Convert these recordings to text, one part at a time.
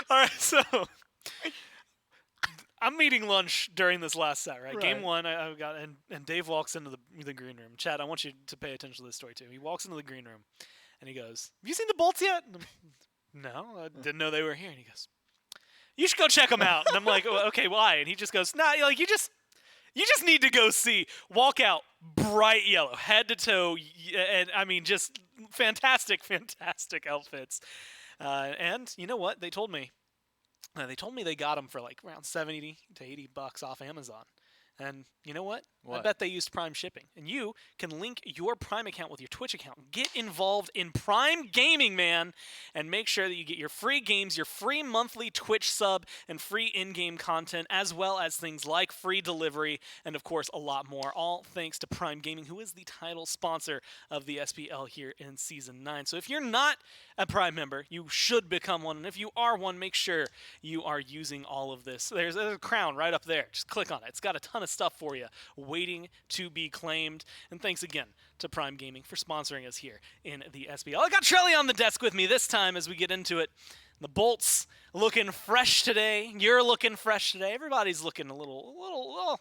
All right, so I'm eating lunch during this last set, right? Game one, I got, and Dave walks into the green room. Chad, I want you to pay attention to this story too. He walks into the green room, and he goes, "Have you seen the Bolts yet?" And no, I didn't know they were here. And he goes, "You should go check them out." And I'm like, "Oh, okay, why?" And he just goes, "Nah, like you just need to go see." Walk out, bright yellow, head to toe, and I mean, just fantastic outfits. And you know what? They told me they got them for like around $70 to $80 off Amazon. And you know what? I bet they used Prime shipping. And you can link your Prime account with your Twitch account. Get involved in Prime Gaming, man. And make sure that you get your free games, your free monthly Twitch sub, and free in-game content, as well as things like free delivery, and of course, a lot more. All thanks to Prime Gaming, who is the title sponsor of the SPL here in Season 9. So if you're not a Prime member, you should become one. And if you are one, make sure you are using all of this. There's a crown right up there. Just click on it. It's got a ton of stuff for you waiting to be claimed. And thanks again to Prime Gaming for sponsoring us here in the SPL. I got Trelly on the desk with me this time as we get into it. The Bolts looking fresh today. You're looking fresh today. Everybody's looking a little.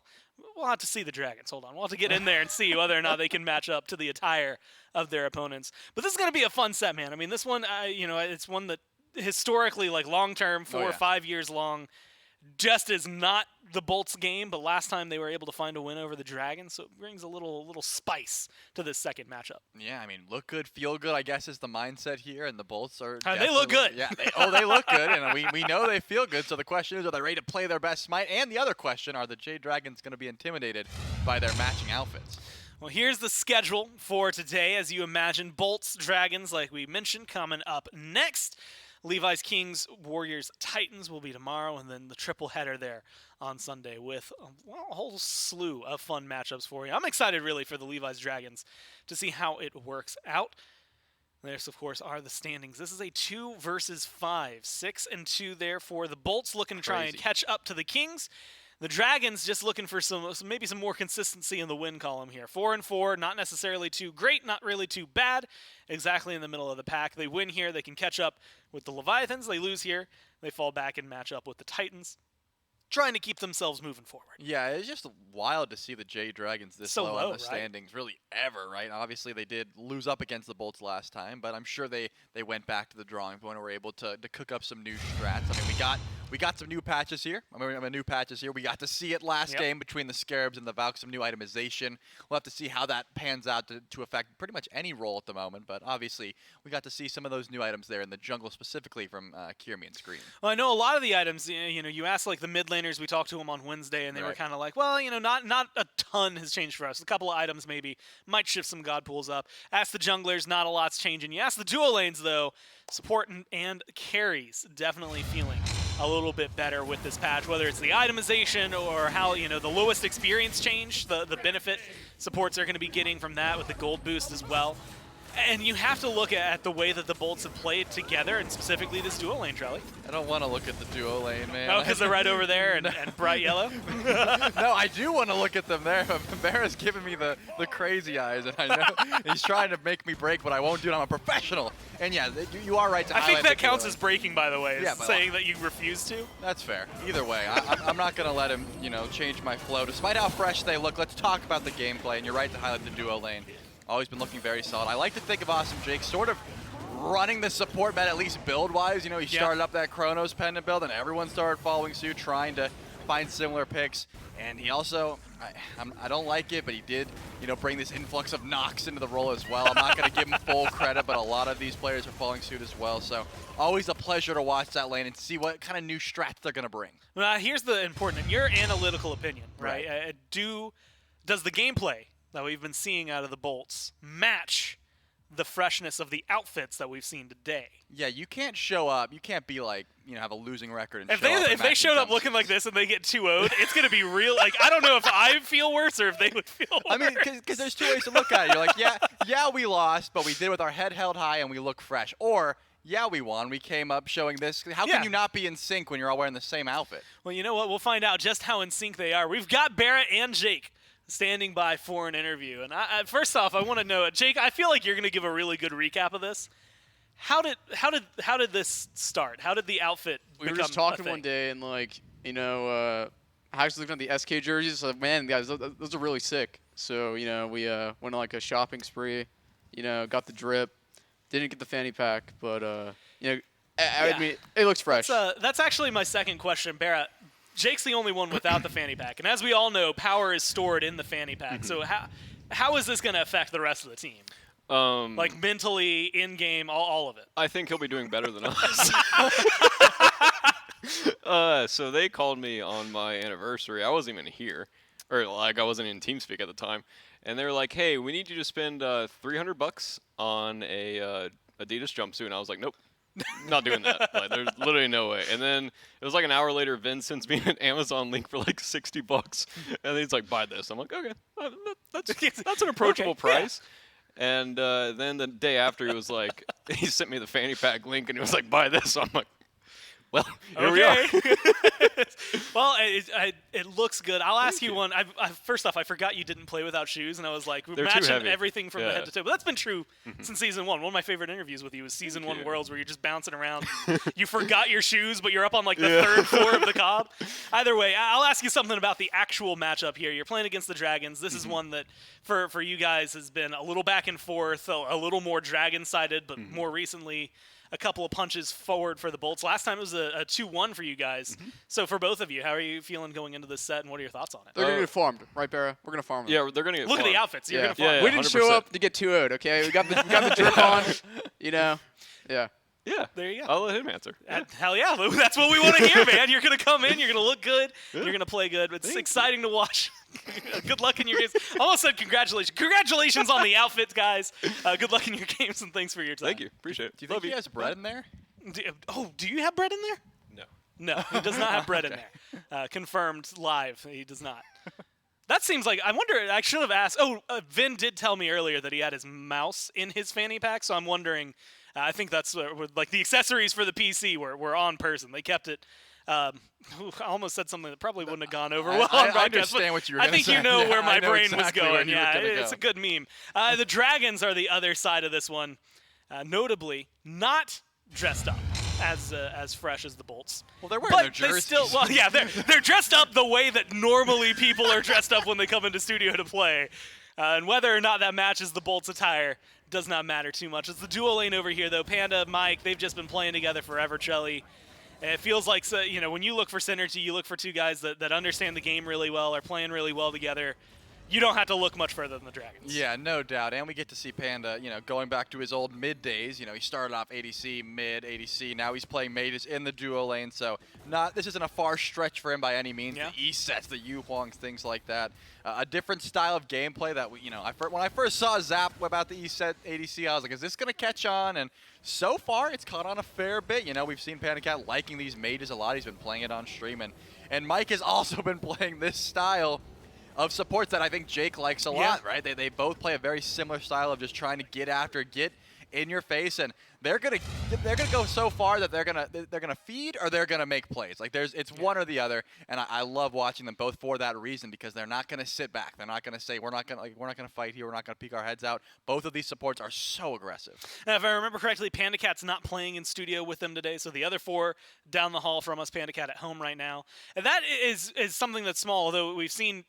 We'll have to see the Dragons. Hold on. We'll have to get in there and see whether or not they can match up to the attire of their opponents. But this is going to be a fun set, man. I mean, this one, it's one that historically, like long-term, 4 or 5 years long, just is not the Bolts game, but last time they were able to find a win over the Dragons, so it brings a little spice to this second matchup. Yeah, I mean, look good, feel good, I guess is the mindset here, and the Bolts are they look good. Yeah, they look good, and we know they feel good, so the question is, are they ready to play their best Smite? And the other question, are the Jade Dragons going to be intimidated by their matching outfits? Well, here's the schedule for today, as you imagine. Bolts, Dragons, like we mentioned, coming up next. Levi's Kings, Warriors, Titans will be tomorrow, and then the triple header there on Sunday with a whole slew of fun matchups for you. I'm excited, really, for the Levi's Dragons to see how it works out. There's, of course, are the standings. This is a 2 versus 5, 6-2 there for the Bolts, looking to try and catch up to the Kings. The Dragons just looking for maybe some more consistency in the win column here. 4-4, not necessarily too great, not really too bad. Exactly in the middle of the pack. They win here, they can catch up with the Leviathans. They lose here, they fall back and match up with the Titans, trying to keep themselves moving forward. Yeah, it's just wild to see the Jade Dragons this low on the standings, right? really ever, right? Obviously, they did lose up against the Bolts last time, but I'm sure they went back to the drawing board and were able to cook up some new strats. I mean, we got some new patches here. We got to see it last game between the Scarabs and the Valk, some new itemization. We'll have to see how that pans out to affect pretty much any role at the moment, but obviously, we got to see some of those new items there in the jungle, specifically from Kirmi and Scream. Well, I know a lot of the items, you asked like the mid laners, we talked to them on Wednesday, and they were kind of like, well, not a ton has changed for us. A couple of items maybe might shift some god pools up. Ask the junglers, not a lot's changing. You ask the duo lanes, though, support and carries definitely feeling a little bit better with this patch, whether it's the itemization or how, the lowest experience change, the benefit supports are going to be getting from that with the gold boost as well. And you have to look at the way that the Bolts have played together, and specifically this duo lane, Trelly. I don't want to look at the duo lane, man. Oh, because they're right over there and bright yellow? No, I do want to look at them there. BaRRa's giving me the crazy eyes, and I know he's trying to make me break, but I won't do it. I'm a professional. And yeah, you are right to highlight. I think that counts as breaking, by the way, saying that you refuse to. That's fair. Either way, I'm not going to let him, change my flow. Despite how fresh they look, let's talk about the gameplay, and you're right to highlight the duo lane. Always been looking very solid. I like to think of Awesome Jake sort of running the support meta, at least build-wise. He started up that Chronos pendant build, and everyone started following suit, trying to find similar picks. And he also, I don't like it, but he did, bring this influx of Nox into the role as well. I'm not going to give him full credit, but a lot of these players are following suit as well. So always a pleasure to watch that lane and see what kind of new strats they're going to bring. Here's the important, and your analytical opinion, right? Does the gameplay that we've been seeing out of the Bolts match the freshness of the outfits that we've seen today. Yeah, you can't show up. You can't be like, have a losing record and if show up they showed up looking like this and they get 2-0'd, it's gonna be real. Like, I don't know if I feel worse or if they would feel worse. I mean, because there's 2 ways to look at it. You're like, yeah, we lost, but we did it with our head held high and we look fresh. Or, yeah, we won. We came up showing this. How can you not be in sync when you're all wearing the same outfit? Well, you know what? We'll find out just how in sync they are. We've got BaRRa and Jake standing by for an interview. And first off, I want to know, Jake, I feel like you're going to give a really good recap of this. How did this start? How did the outfit become a thing? We were just talking one day, and Haddix looking at the SK jerseys. Like, man, guys, those are really sick. So we went on like a shopping spree. Got the drip. Didn't get the fanny pack, but I mean, it looks fresh. That's actually my second question, BaRRa. Jake's the only one without the fanny pack, and as we all know, power is stored in the fanny pack. So how is this going to affect the rest of the team? Like mentally, in game, all of it. I think he'll be doing better than us. So they called me on my anniversary. I wasn't even here, or like I wasn't in TeamSpeak at the time, and they were like, "Hey, we need you to spend $300 on a Adidas jumpsuit." And I was like, "Nope. Not doing that." Like, there's literally no way. And then it was like an hour later, Vin sends me an Amazon link for like $60, and he's like, "Buy this." I'm like, "Okay, that's an approachable price." Yeah. And then the day after, he was like, he sent me the fanny pack link, and he was like, "Buy this." I'm like, "Well, here we are." Well, it looks good. I'll ask you one. First off, I forgot you didn't play without shoes, and I was like, matching everything from the head to toe. But that's been true since Season 1. One of my favorite interviews with you was Season 1 Worlds, where you're just bouncing around. You forgot your shoes, but you're up on like the third floor of the cob. Either way, I'll ask you something about the actual matchup here. You're playing against the Dragons. This is one that, for you guys, has been a little back and forth, a little more Dragon-sided, but more recently, a couple of punches forward for the Bolts. Last time it was a 2-1 for you guys. So for both of you, how are you feeling going into this set, and what are your thoughts on it? They're going to get farmed, right, BaRRa? We're going to farm them. Yeah, they're going to get Look farmed. at the outfits. You're going to farm. Yeah, we didn't show up to get 2-0'd, okay? We got the drip on, Yeah. Yeah. There you go. I'll let him answer. Hell yeah. That's what we want to hear, man. You're going to come in. You're going to look good. You're going to play good. It's exciting to watch. Good luck in your games. I almost said congratulations. Congratulations on the outfits, guys. Good luck in your games, and thanks for your time. Thank you. Appreciate it. Do you think he has bread in there? Do you have bread in there? No. No, he does not have bread in there. Confirmed live. He does not. That seems like, I wonder, I should have asked. Vin did tell me earlier that he had his mouse in his fanny pack, so I'm wondering, I think that's like the accessories for the PC were on person. They kept it. I almost said something that probably wouldn't have gone over well on broadcast. I understand what you were going to say. I think you know where my brain was going. Yeah, it's a good meme. The Dragons are the other side of this one. Notably, not dressed up as fresh as the Bolts. Well, they're wearing their jerseys. They're dressed up the way that normally people are dressed up when they come into studio to play. And whether or not that matches the Bolts attire does not matter too much. It's the duo lane over here, though. Panda, Mike, they've just been playing together forever, Trelly. And it feels like, when you look for synergy, you look for two guys that understand the game really well, are playing really well together. You don't have to look much further than the Dragons. Yeah, no doubt. And we get to see Panda, going back to his old mid days. He started off ADC, mid, ADC. Now he's playing mages in the duo lane. So this isn't a far stretch for him by any means. Yeah. The E sets, the Huangs, things like that. A different style of gameplay that when I first saw Zap about the E set ADC, I was like, is this going to catch on? And so far, it's caught on a fair bit. We've seen PandaCat liking these mages a lot. He's been playing it on stream. And Mike has also been playing this style of supports that I think Jake likes a lot, right? They both play a very similar style of just trying to get in your face, and they're gonna go so far that they're gonna feed or they're gonna make plays. Like it's one or the other, and I love watching them both for that reason, because they're not gonna sit back. They're not gonna say we're not gonna fight here. We're not gonna peek our heads out. Both of these supports are so aggressive. Now, if I remember correctly, PandaCat's not playing in studio with them today, so the other four down the hall from us, PandaCat at home right now, and that is something that's small. Although we've seen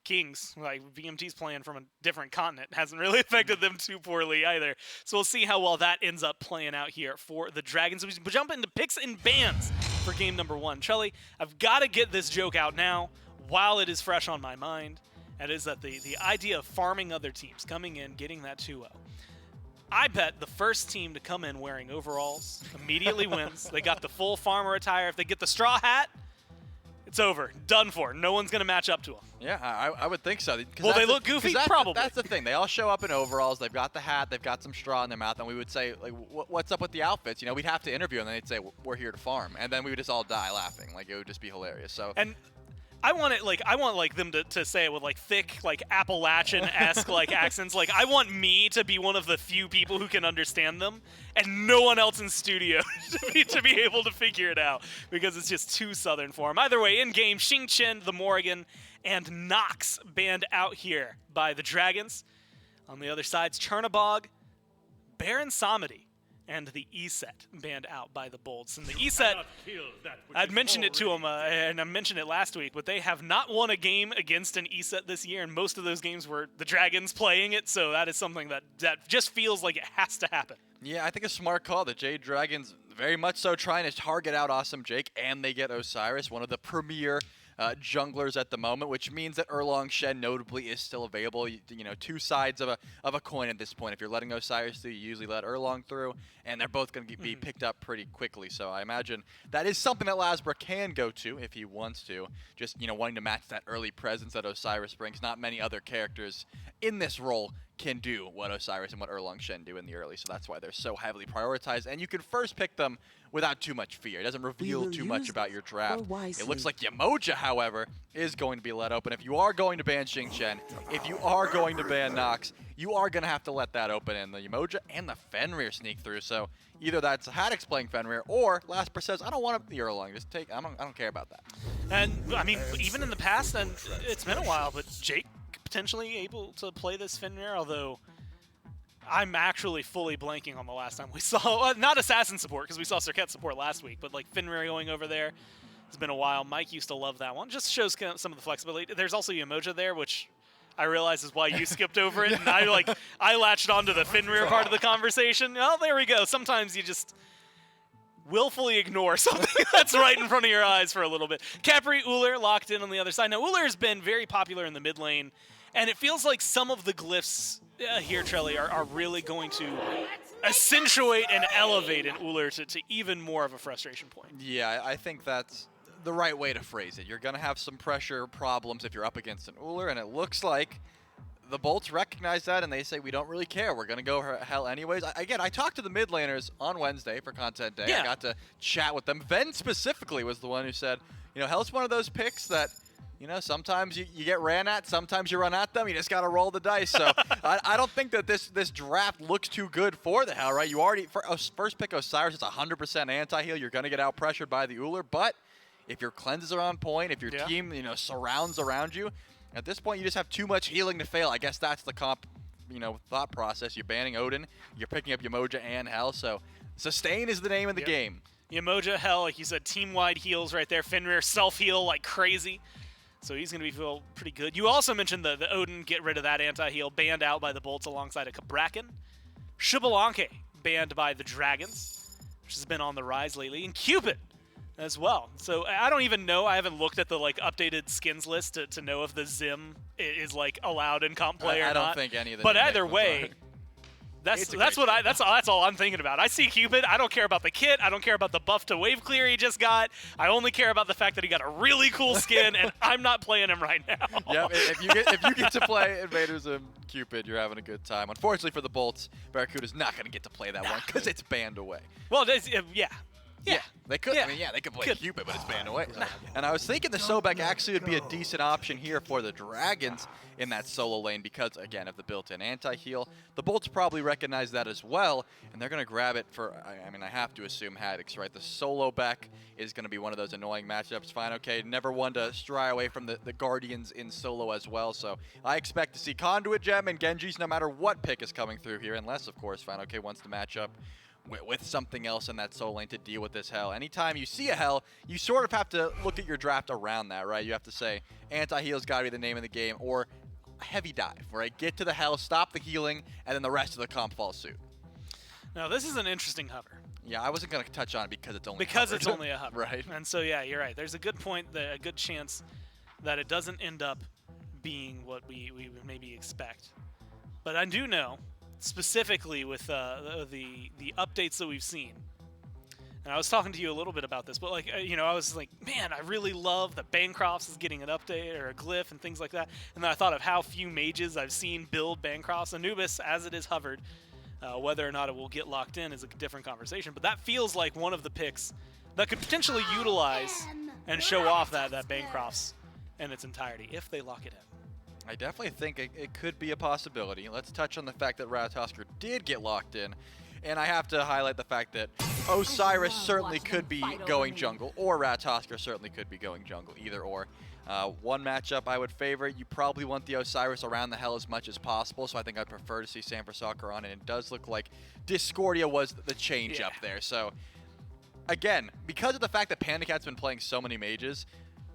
Kings, like VMT's playing from a different continent, hasn't really affected them too poorly either. So we'll see how well that ends up playing out here for the Dragons. We jump into picks and bans for game number 1. Trelly, I've got to get this joke out now while it is fresh on my mind. That is that the idea of farming other teams, coming in, getting that 2-0. I bet the first team to come in wearing overalls immediately wins. They got the full farmer attire. If they get the straw hat, It's over. Done for. No one's going to match up to him. Yeah, I would think so. Well, they look goofy? Probably. That's the thing. They all show up in overalls. They've got the hat. They've got some straw in their mouth. And we would say, like, what's up with the outfits? You know, we'd have to interview them. And they'd say, we're here to farm. And then we would just all die laughing. Like, it would just be hilarious. So. And I want them to say it with like thick, like Appalachian-esque like accents. Like I want me to be one of the few people who can understand them, and no one else in studio to be able to figure it out because it's just too southern for them. Either way, in game, Xingqian, the Morrigan, and Nox banned out here by the Dragons. On the other side's Chernobog, Baron Samedi, and the E-set banned out by the Bolts. And the E-set, I'd mentioned it to them, and I mentioned it last week, but they have not won a game against an E-set this year, and most of those games were the Dragons playing it, so that is something that just feels like it has to happen. Yeah, I think a smart call. The Jade Dragons very much so trying to target out Awesome Jake, and they get Osiris, one of the premier junglers at the moment, which means that Erlong Shen notably is still available. You know, two sides of a coin at this point. If you're letting Osiris through, you usually let Erlong through, and they're both going to be picked up pretty quickly. So I imagine that is something that LASBRA can go to if he wants to. Just, you know, wanting to match that early presence that Osiris brings. Not many other characters in this role can do what Osiris and what Erlong Shen do in the early, so that's why they're so heavily prioritized. And you can first pick them without too much fear. It doesn't reveal too much about your draft. It looks like Yemoja, however, is going to be let open. If you are going to ban Xingqian, if you are going to ban Nox, you are going to have to let that open, and the Yemoja and the Fenrir sneak through. So either that's Haddix playing Fenrir, or LASBRA says, I don't want the Erlong. Just take. I don't care about that. And I mean, even in the past, and it's been a while, but Jake potentially able to play this Fenrir, although I'm actually fully blanking on the last time we saw, not Assassin support, because we saw Serket support last week, but like Fenrir going over there. It's been a while. Mike used to love that one. Just shows some of the flexibility. There's also Yemoja there, which I realize is why you skipped over it, and I latched onto the Fenrir part of the conversation. Oh, there we go. Sometimes you just willfully ignore something that's right in front of your eyes for a little bit. Khepri, Ullr locked in on the other side. Now, Ullr has been very popular in the mid lane, and it feels like some of the glyphs here, Trelly, are really going to accentuate and elevate in Ullr to even more of a frustration point. Yeah, I think that's the right way to phrase it. You're going to have some pressure problems if you're up against an Ullr, and it looks like the Bolts recognize that, and they say, we don't really care. We're going to go hell anyways. Again, I talked to the mid laners on Wednesday for Content Day. Yeah. I got to chat with them. Ven specifically was the one who said, you know, hell's one of those picks that, you know, sometimes you get ran at, sometimes you run at them. You just got to roll the dice. So I don't think that this draft looks too good for the Hell, right? You already, first pick Osiris, it's 100% anti-heal. You're going to get out-pressured by the Ullr. But if your cleanses are on point, if your team, you know, surrounds around you, at this point you just have too much healing to fail. I guess that's the thought process. You're banning Odin. You're picking up Yemoja and Hell. So sustain is the name of the game. Yemoja, Hell, like you said, team-wide heals right there. Fenrir self-heal like crazy. So he's going to feel pretty good. You also mentioned the Odin, get rid of that anti-heal, banned out by the Bolts alongside a Bracken. Xbalanque banned by the Dragons, which has been on the rise lately. And Cupid as well. So I don't even know. I haven't looked at the updated skins list to know if the Zim is allowed in comp play or not. I don't think any of the But either way, that's all I'm thinking about. I see Cupid. I don't care about the kit. I don't care about the buff to wave clear he just got. I only care about the fact that he got a really cool skin, and I'm not playing him right now. Yeah, if you get to play Invaders and Cupid, you're having a good time. Unfortunately for the Bolts, BaRRaCCuDDa's not going to get to play that one because it's banned away. Well, yeah. They could. Yeah. I mean, yeah, they could play Cupid, but it's banned away. And I was thinking the Sobek actually would be a decent option here for the Dragons in that solo lane because, again, of the built-in anti-heal. The Bolts probably recognize that as well, and they're going to grab it for, I mean, I have to assume Haddix, right? The solo back is going to be one of those annoying matchups. fineokay, never one to stray away from the Guardians in solo as well, so I expect to see Conduit Gem and Genji's no matter what pick is coming through here, unless, of course, fineokay wants to match up with something else in that solo lane to deal with this Hell. Anytime you see a Hell, you sort of have to look at your draft around that, right? You have to say, anti-heal's got to be the name of the game, or heavy dive, right? Get to the Hell, stop the healing, and then the rest of the comp falls suit. Now, this is an interesting hover. Yeah, I wasn't going to touch on it because it's only it's only a hover. Right. And so, yeah, you're right. There's a good point, a good chance that it doesn't end up being what we would maybe expect. But I do know, specifically with the updates that we've seen, And I was talking to you a little bit about this, but like, you know, I was like, man, I really love that Bancrofts is getting an update or a glyph and things like that. And then I thought of how few mages I've seen build Bancrofts. Anubis, as it is hovered, whether or not it will get locked in is a different conversation. But that feels like one of the picks that could potentially utilize and show off that Bancrofts in its entirety if they lock it in. I definitely think it could be a possibility. Let's touch on the fact that Ratatosker did get locked in. And I have to highlight the fact that Osiris certainly could be going jungle, or Ratatosker certainly could be going jungle, either or. One matchup I would favor, you probably want the Osiris around the hell as much as possible, so I think I'd prefer to see Sanford Soccer on, and it does look like Discordia was the change up there. So, again, because of the fact that PandaCat's been playing so many mages,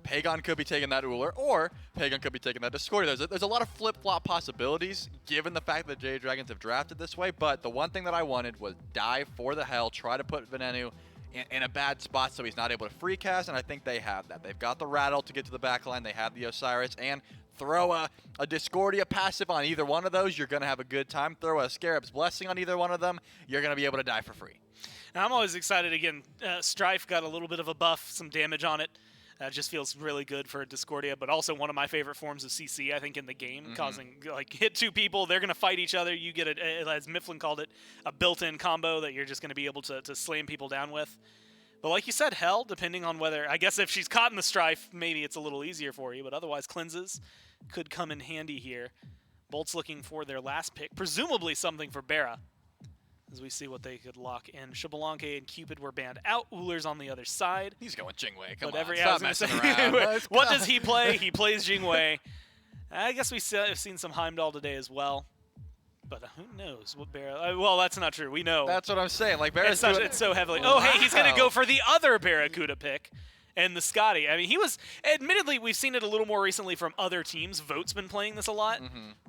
Pegon could be taking that Ullr, or Pegon could be taking that Discordia. There's a lot of flip-flop possibilities, given the fact that Jade Dragons have drafted this way, but the one thing that I wanted was dive for the hell, try to put Venenu in a bad spot so he's not able to free cast, and I think they have that. They've got the Rattle to get to the backline, they have the Osiris, and throw a Discordia passive on either one of those, you're going to have a good time. Throw a Scarab's Blessing on either one of them, you're going to be able to die for free. And I'm always excited, again, Strife got a little bit of a buff, some damage on it. Just feels really good for Discordia, but also one of my favorite forms of CC, I think, in the game, causing, like, hit two people, they're going to fight each other. You get, as Mifflin called it, a built-in combo that you're just going to be able to slam people down with. But like you said, Hell, depending on whether, I guess if she's caught in the Strife, maybe it's a little easier for you, but otherwise Cleanses could come in handy here. Bolts looking for their last pick, presumably something for BaRRA, as we see what they could lock in. Xbalanque and Cupid were banned out. Ullr's on the other side. He's going Jingwei. Come on, stop messing around. What does he play? He plays Jingwei. I guess we've seen some Heimdallr today as well. But who knows what BaRRA... well, that's not true. We know. That's what I'm saying. Like BaRRA's it's so heavily... Oh, hey, he's going to go for the other BaRRaCCuDDa pick. And the Scotty. I mean, he was... Admittedly, we've seen it a little more recently from other teams. Vote's been playing this a lot.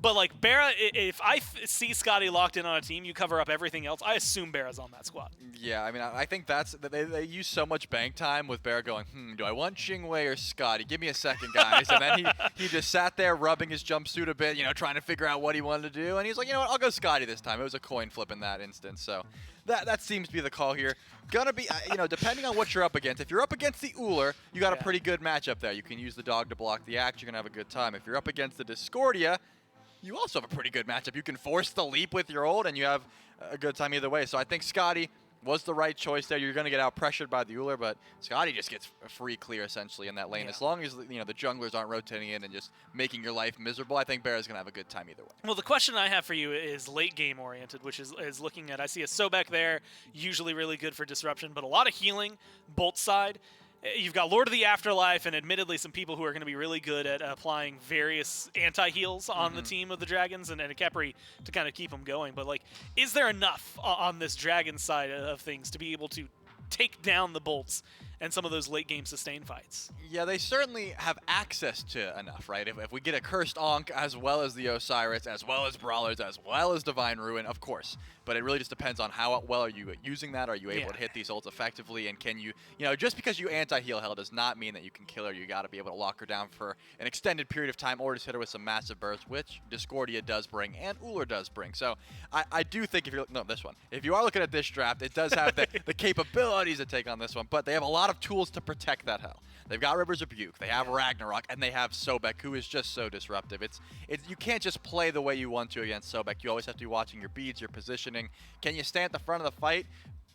But, like, BaRRA, if I see Scotty locked in on a team, you cover up everything else. I assume BaRRA's on that squad. Yeah, I mean, I think that's... They use so much bank time with BaRRA going, do I want Jingwei or Scotty? Give me a second, guys. And then he just sat there rubbing his jumpsuit a bit, you know, trying to figure out what he wanted to do. And he's like, you know what, I'll go Scotty this time. It was a coin flip in that instance, so... That seems to be the call here. Gonna be, you know, depending on what you're up against. If you're up against the Ullr, you got a pretty good matchup there. You can use the dog to block the axe. You're gonna have a good time. If you're up against the Discordia, you also have a pretty good matchup. You can force the leap with your ult, and you have a good time either way. So I think Scotty was the right choice there. You're gonna get out pressured by the Ullr, but Scotty just gets a free clear essentially in that lane. As long as, you know, the junglers aren't rotating in and just making your life miserable, I think BaRRA's gonna have a good time either way. Well, the question I have for you is late game oriented, which is looking at, I see a Sobek there, usually really good for disruption, but a lot of healing, Bolt side. You've got Lord of the Afterlife and admittedly some people who are going to be really good at applying various anti-heals on the team of the Dragons and a Khepri to kind of keep them going. But, like, is there enough on this Dragon side of things to be able to take down the Bolts and some of those late-game sustain fights? Yeah, they certainly have access to enough, right? If we get a Cursed Ankh as well as the Osiris, as well as Brawlers, as well as Divine Ruin, of course. But it really just depends on how well are you using that. Are you able to hit these ults effectively? And can you, you know, just because you anti-heal Hell does not mean that you can kill her. You got to be able to lock her down for an extended period of time or just hit her with some massive bursts, which Discordia does bring and Ullr does bring. So I do think if you're, no, this one. If you are looking at this draft, it does have the capabilities to take on this one, but they have a lot of tools to protect that Hell. They've got River's Rebuke, they have Ragnarok, and they have Sobek, who is just so disruptive. It's you can't just play the way you want to against Sobek. You always have to be watching your beads, your positioning. Can you stay at the front of the fight?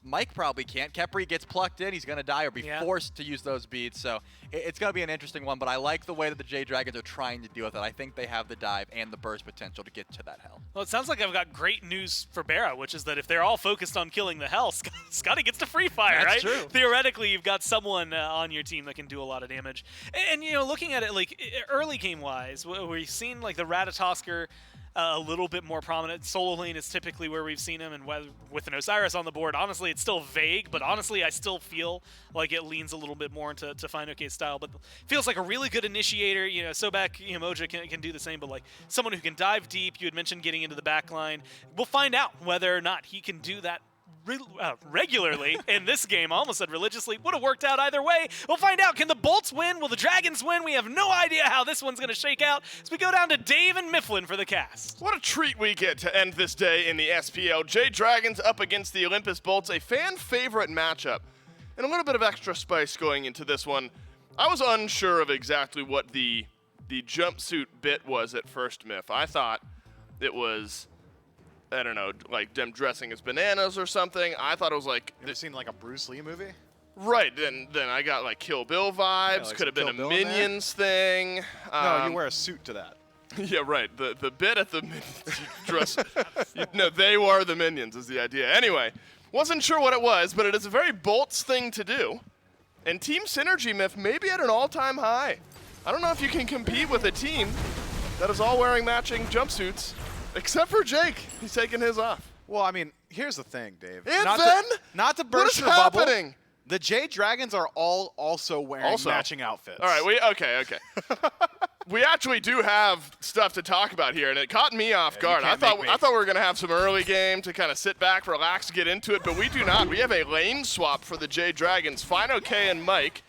Mike probably can't. Khepri gets plucked in, he's going to die or be forced to use those beads. So it's going to be an interesting one, but I like the way that the Jade Dragons are trying to deal with it. I think they have the dive and the burst potential to get to that Hell. Well, it sounds like I've got great news for BaRRA, which is that if they're all focused on killing the Hell, Scotty gets to free fire, right? That's true. Theoretically, you've got someone on your team that can do a lot of damage. And you know, looking at it like early game-wise, we've seen like the Ratatosker a little bit more prominent. Solo lane is typically where we've seen him, and with an Osiris on the board, honestly, it's still vague, but honestly, I still feel like it leans a little bit more into fineokay style, but feels like a really good initiator. You know, Sobek, Yemoja can do the same, but like someone who can dive deep. You had mentioned getting into the back line. We'll find out whether or not he can do that regularly in this game. I almost said religiously. Would have worked out either way. We'll find out. Can the Bolts win? Will the Dragons win? We have no idea how this one's going to shake out as we go down to Dave and Mifflin for the cast. What a treat we get to end this day in the SPL. Jade Dragons up against the Olympus Bolts, a fan favorite matchup. and a little bit of extra spice going into this one. I was unsure of exactly what the jumpsuit bit was at first, Myth. I thought it was, I don't know, like them dressing as bananas or something. I thought it was like... You ever seen like a Bruce Lee movie? Right, then I got like Kill Bill vibes. like Could have been some a Kill Bill in there? Minions thing. No, you wear a suit to that. Yeah, right. The bit at the Minions dress. No, they were the Minions is the idea. Anyway, wasn't sure what it was, but it is a very Bolts thing to do. And team synergy, Myth, maybe at an all-time high. I don't know if you can compete with a team that is all wearing matching jumpsuits, except for Jake. He's taking his off. Well, I mean, here's the thing, Dave. And not then? Not to What burst is your bubble. happening? The Jade Dragons are all also wearing matching outfits. All right, okay. We actually do have stuff to talk about here, and it caught me off guard. I thought we were going to have some early game to kind of sit back, relax, get into it, but we do not. We have a lane swap for the Jade Dragons. fineokay and Mike,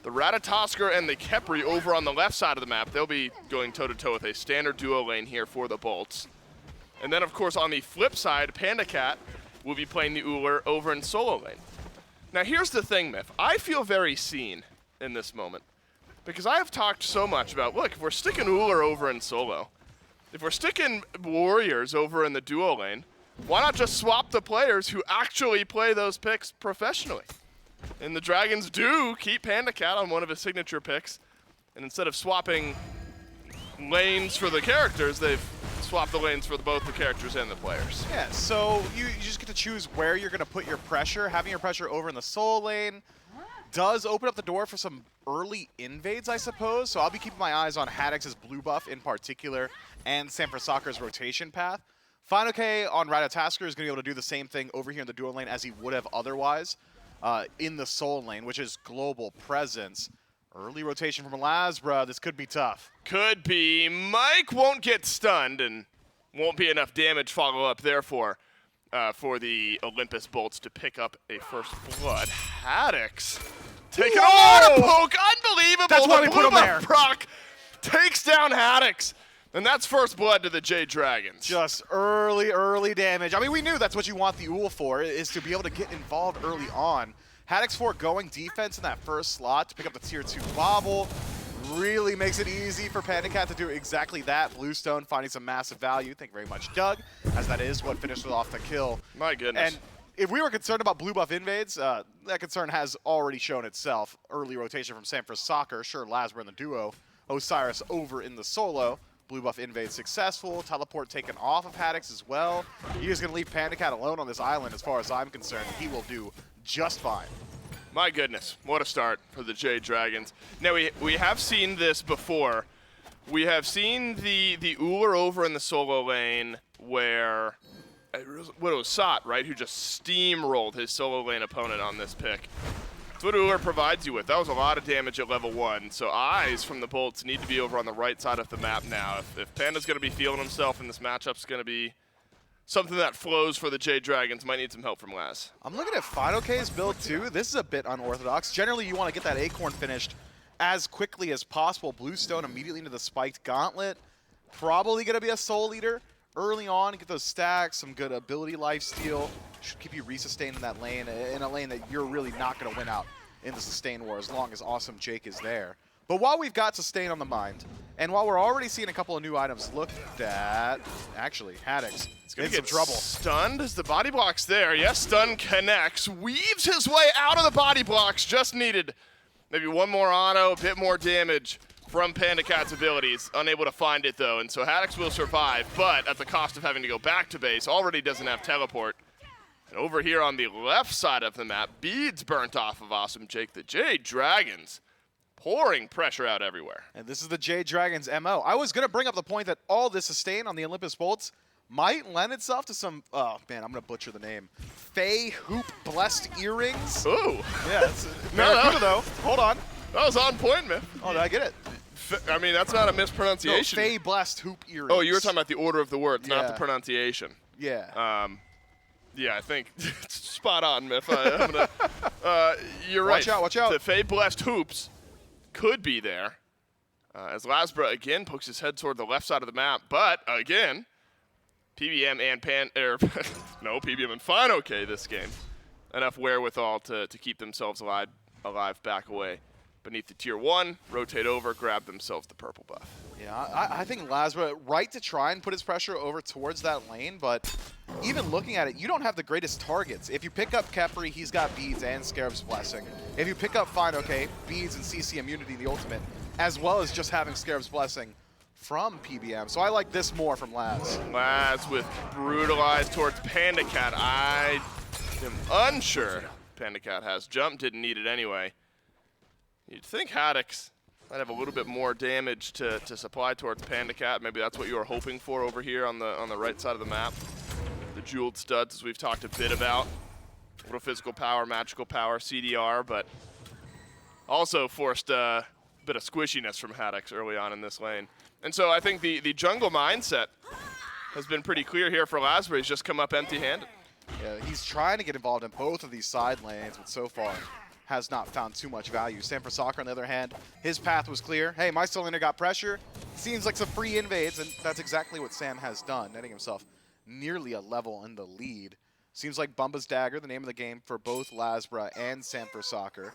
the Ratatoskr and the Khepri over on the left side of the map. They'll be going toe-to-toe with a standard duo lane here for the Bolts. And then, of course, on the flip side, PandaCat will be playing the Ullr over in solo lane. Now, here's the thing, Myth. I feel very seen in this moment because I have talked so much about, look, if we're sticking Ullr over in solo, if we're sticking Warriors over in the duo lane, why not just swap the players who actually play those picks professionally? And the Dragons do keep PandaCat on one of his signature picks, and instead of swapping lanes for the characters, they've swapped the lanes for both the characters and the players. Yeah, so you just get to choose where you're going to put your pressure. Having your pressure over in the solo lane does open up the door for some early invades, I suppose. So I'll be keeping my eyes on Haddix's blue buff in particular and Sanfrec'Soccer's rotation path. fineokay on Ratatoskr is going to be able to do the same thing over here in the duo lane as he would have otherwise in the solo lane, which is global presence. Early rotation from LASBRA. This could be tough. Could be. Mike won't get stunned and won't be enough damage follow-up, therefore, for the Olympus Bolts to pick up a first blood. Haddix taking a lot of poke. Unbelievable. That's why The we put blue him buff there. proc takes down Haddix. And that's first blood to the Jade Dragons. Just early damage. I mean, we knew that's what you want the Ull for, is to be able to get involved early on. Haddix foregoing defense in that first slot to pick up the tier 2 bobble really makes it easy for PandaCat to do exactly that. Bluestone finding some massive value. Thank you very much, Doug, as that is what finished off the kill. My goodness. And if we were concerned about blue buff invades, that concern has already shown itself. Early rotation from Sanfrec'Soccer. Sure, LASBRA in the duo. Osiris over in the solo. Blue buff invade successful. Teleport taken off of Haddix as well. He is going to leave PandaCat alone on this island as far as I'm concerned. He will do just fine. My goodness, what a start for the Jade Dragons. Now, we have seen this before. We have seen the Ullr over in the solo lane where it was Sot, right, who just steamrolled his solo lane opponent on this pick. That's what Ullr provides you with. That was a lot of damage at level 1. So eyes from the Bolts need to be over on the right side of the map now. If Panda's going to be feeling himself and this matchup's going to be something that flows for the Jade Dragons, might need some help from Laz. I'm looking at fineokay's build too. This is a bit unorthodox. Generally, you want to get that Acorn finished as quickly as possible. Bluestone immediately into the spiked gauntlet. Probably going to be a soul leader early on. Get those stacks, some good ability lifesteal. Should keep you resustained in that lane, in a lane that you're really not going to win out in the sustain war as long as Awesome Jake is there. But while we've got sustain on the mind, and while we're already seeing a couple of new items looked at, actually, Haddix It's going in to some get trouble. stunned as the body block's there. Yes, stun connects. Weaves his way out of the body blocks. Just needed maybe one more auto, a bit more damage from PandaCat's abilities. Unable to find it, though, and so Haddix will survive, but at the cost of having to go back to base. Already doesn't have teleport. And over here on the left side of the map, beads burnt off of Awesome Jake. The Jade Dragons pouring pressure out everywhere. And this is the Jade Dragons' MO. I was going to bring up the point that all this sustain on the Olympus Bolts might lend itself to some, oh man, I'm going to butcher the name, Fey Hoop Blessed Earrings. Ooh. Yeah, that's BaRRaCCuDDa though. Hold on. That was on point, man. Oh, did I get it? I mean, that's not a No, mispronunciation. Fey Blessed Hoop Earrings. Oh, you were talking about the order of the words, not the Yeah. pronunciation. Yeah. Yeah, I think it's spot on, Myth. You're right. Watch out, watch out. The Fey Blessed Hoops could be there. As LASBRA again pokes his head toward the left side of the map, but again, PBM and PBM and fineokay this game enough wherewithal to keep themselves alive back away beneath the tier 1, rotate over, grab themselves the purple buff. Yeah, I think LASBRA, right to try and put his pressure over towards that lane, but even looking at it, you don't have the greatest targets. If you pick up Khepri, he's got beads and Scarab's Blessing. If you pick up fineokay, beads and CC immunity, the ultimate, as well as just having Scarab's Blessing from PBM. So I like this more from Laz. Laz with brutalized towards PandaCat. I am unsure PandaCat has jump, didn't need it anyway. You'd think Haddix might have a little bit more damage to supply towards PandaCat. Maybe that's what you were hoping for over here on the right side of the map. The jeweled studs, as we've talked a bit about. A little physical power, magical power, CDR, but also forced a bit of squishiness from Haddix early on in this lane. And so I think the jungle mindset has been pretty clear here for LASBRA. He's just come up empty-handed. Yeah, he's trying to get involved in both of these side lanes, but so far has not found too much value. SamForSoccer, on the other hand, his path was clear. Hey, my solo laner got pressure. Seems like some free invades, and that's exactly what Sam has done, netting himself nearly a level in the lead. Seems like Bumba's Dagger, the name of the game for both LASBRA and SamForSoccer.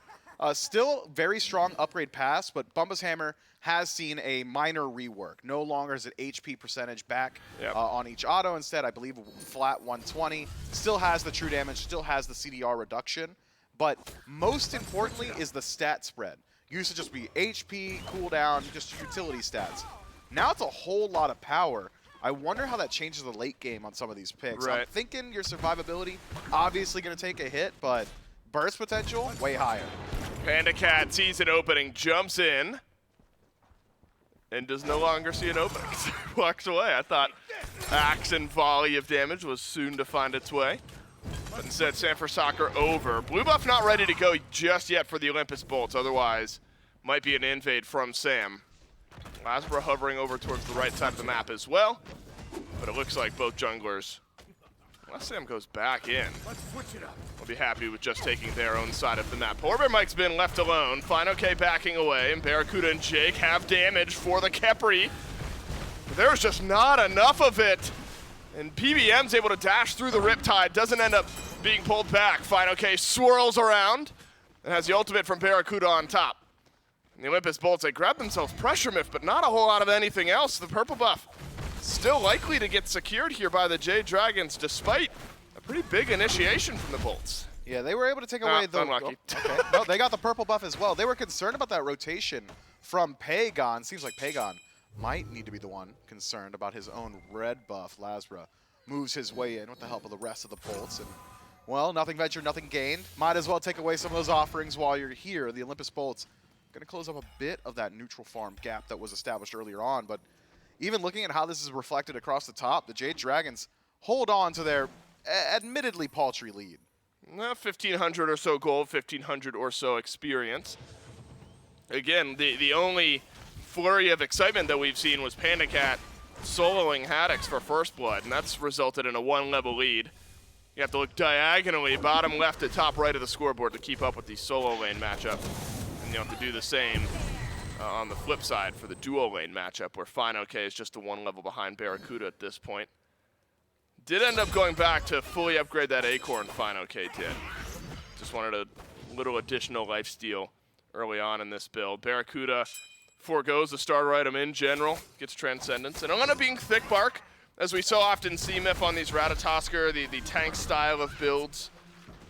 Still very strong upgrade pass, but Bumba's Hammer has seen a minor rework. No longer is it HP percentage back on each auto. Instead, I believe flat 120. Still has the true damage, still has the CDR reduction. But most importantly is the stat spread. Used to just be HP, cooldown, just utility stats. Now it's a whole lot of power. I wonder how that changes the late game on some of these picks. Right. I'm thinking your survivability, obviously going to take a hit, but burst potential, way higher. PandaCat sees an opening, jumps in, and does no longer see an opening. Walks away. I thought axe and volley of damage was soon to find its way. But instead, SamForSoccer over. Blue buff not ready to go just yet for the Olympus Bolts. Otherwise, might be an invade from Sam. LASBRA hovering over towards the right side of the map as well. But it looks like both junglers, unless Sam goes back in, will be happy with just taking their own side of the map. PolarBearMike's been left alone. fineokay backing away, and BaRRaCCuDDa and Jake have damage for the Khepri. But there's just not enough of it. And PBM's able to dash through the Riptide, doesn't end up being pulled back. fineokay swirls around and has the ultimate from BaRRaCCuDDa on top. And the Olympus Bolts, they grab themselves pressure miff, but not a whole lot of anything else. The purple buff still likely to get secured here by the Jade Dragons, despite a pretty big initiation from the Bolts. Yeah, they were able to take away the... Unlucky. Okay. No, they got the purple buff as well. They were concerned about that rotation from Pegon. Seems like Pegon might need to be the one concerned about his own red buff. LASBRA moves his way in with the help of the rest of the Bolts. And, well, nothing ventured, nothing gained. Might as well take away some of those offerings while you're here. The Olympus Bolts going to close up a bit of that neutral farm gap that was established earlier on. But even looking at how this is reflected across the top, the Jade Dragons hold on to their admittedly paltry lead. 1,500 or so gold, 1,500 or so experience. Again, the only flurry of excitement that we've seen was PandaCat soloing Haddix for first blood, and that's resulted in a 1-level lead. You have to look diagonally, bottom left to top right of the scoreboard to keep up with the solo lane matchup. And you have to do the same on the flip side for the duo lane matchup, where fineokay is just a 1 level behind BaRRaCCuDDa at this point. Did end up going back to fully upgrade that acorn, fineokay did. Just wanted a little additional lifesteal early on in this build. BaRRaCCuDDa forgoes the starter item in general, gets Transcendence, and on it being Thick Bark, as we so often see Myth on these Ratatoskr, the tank style of builds,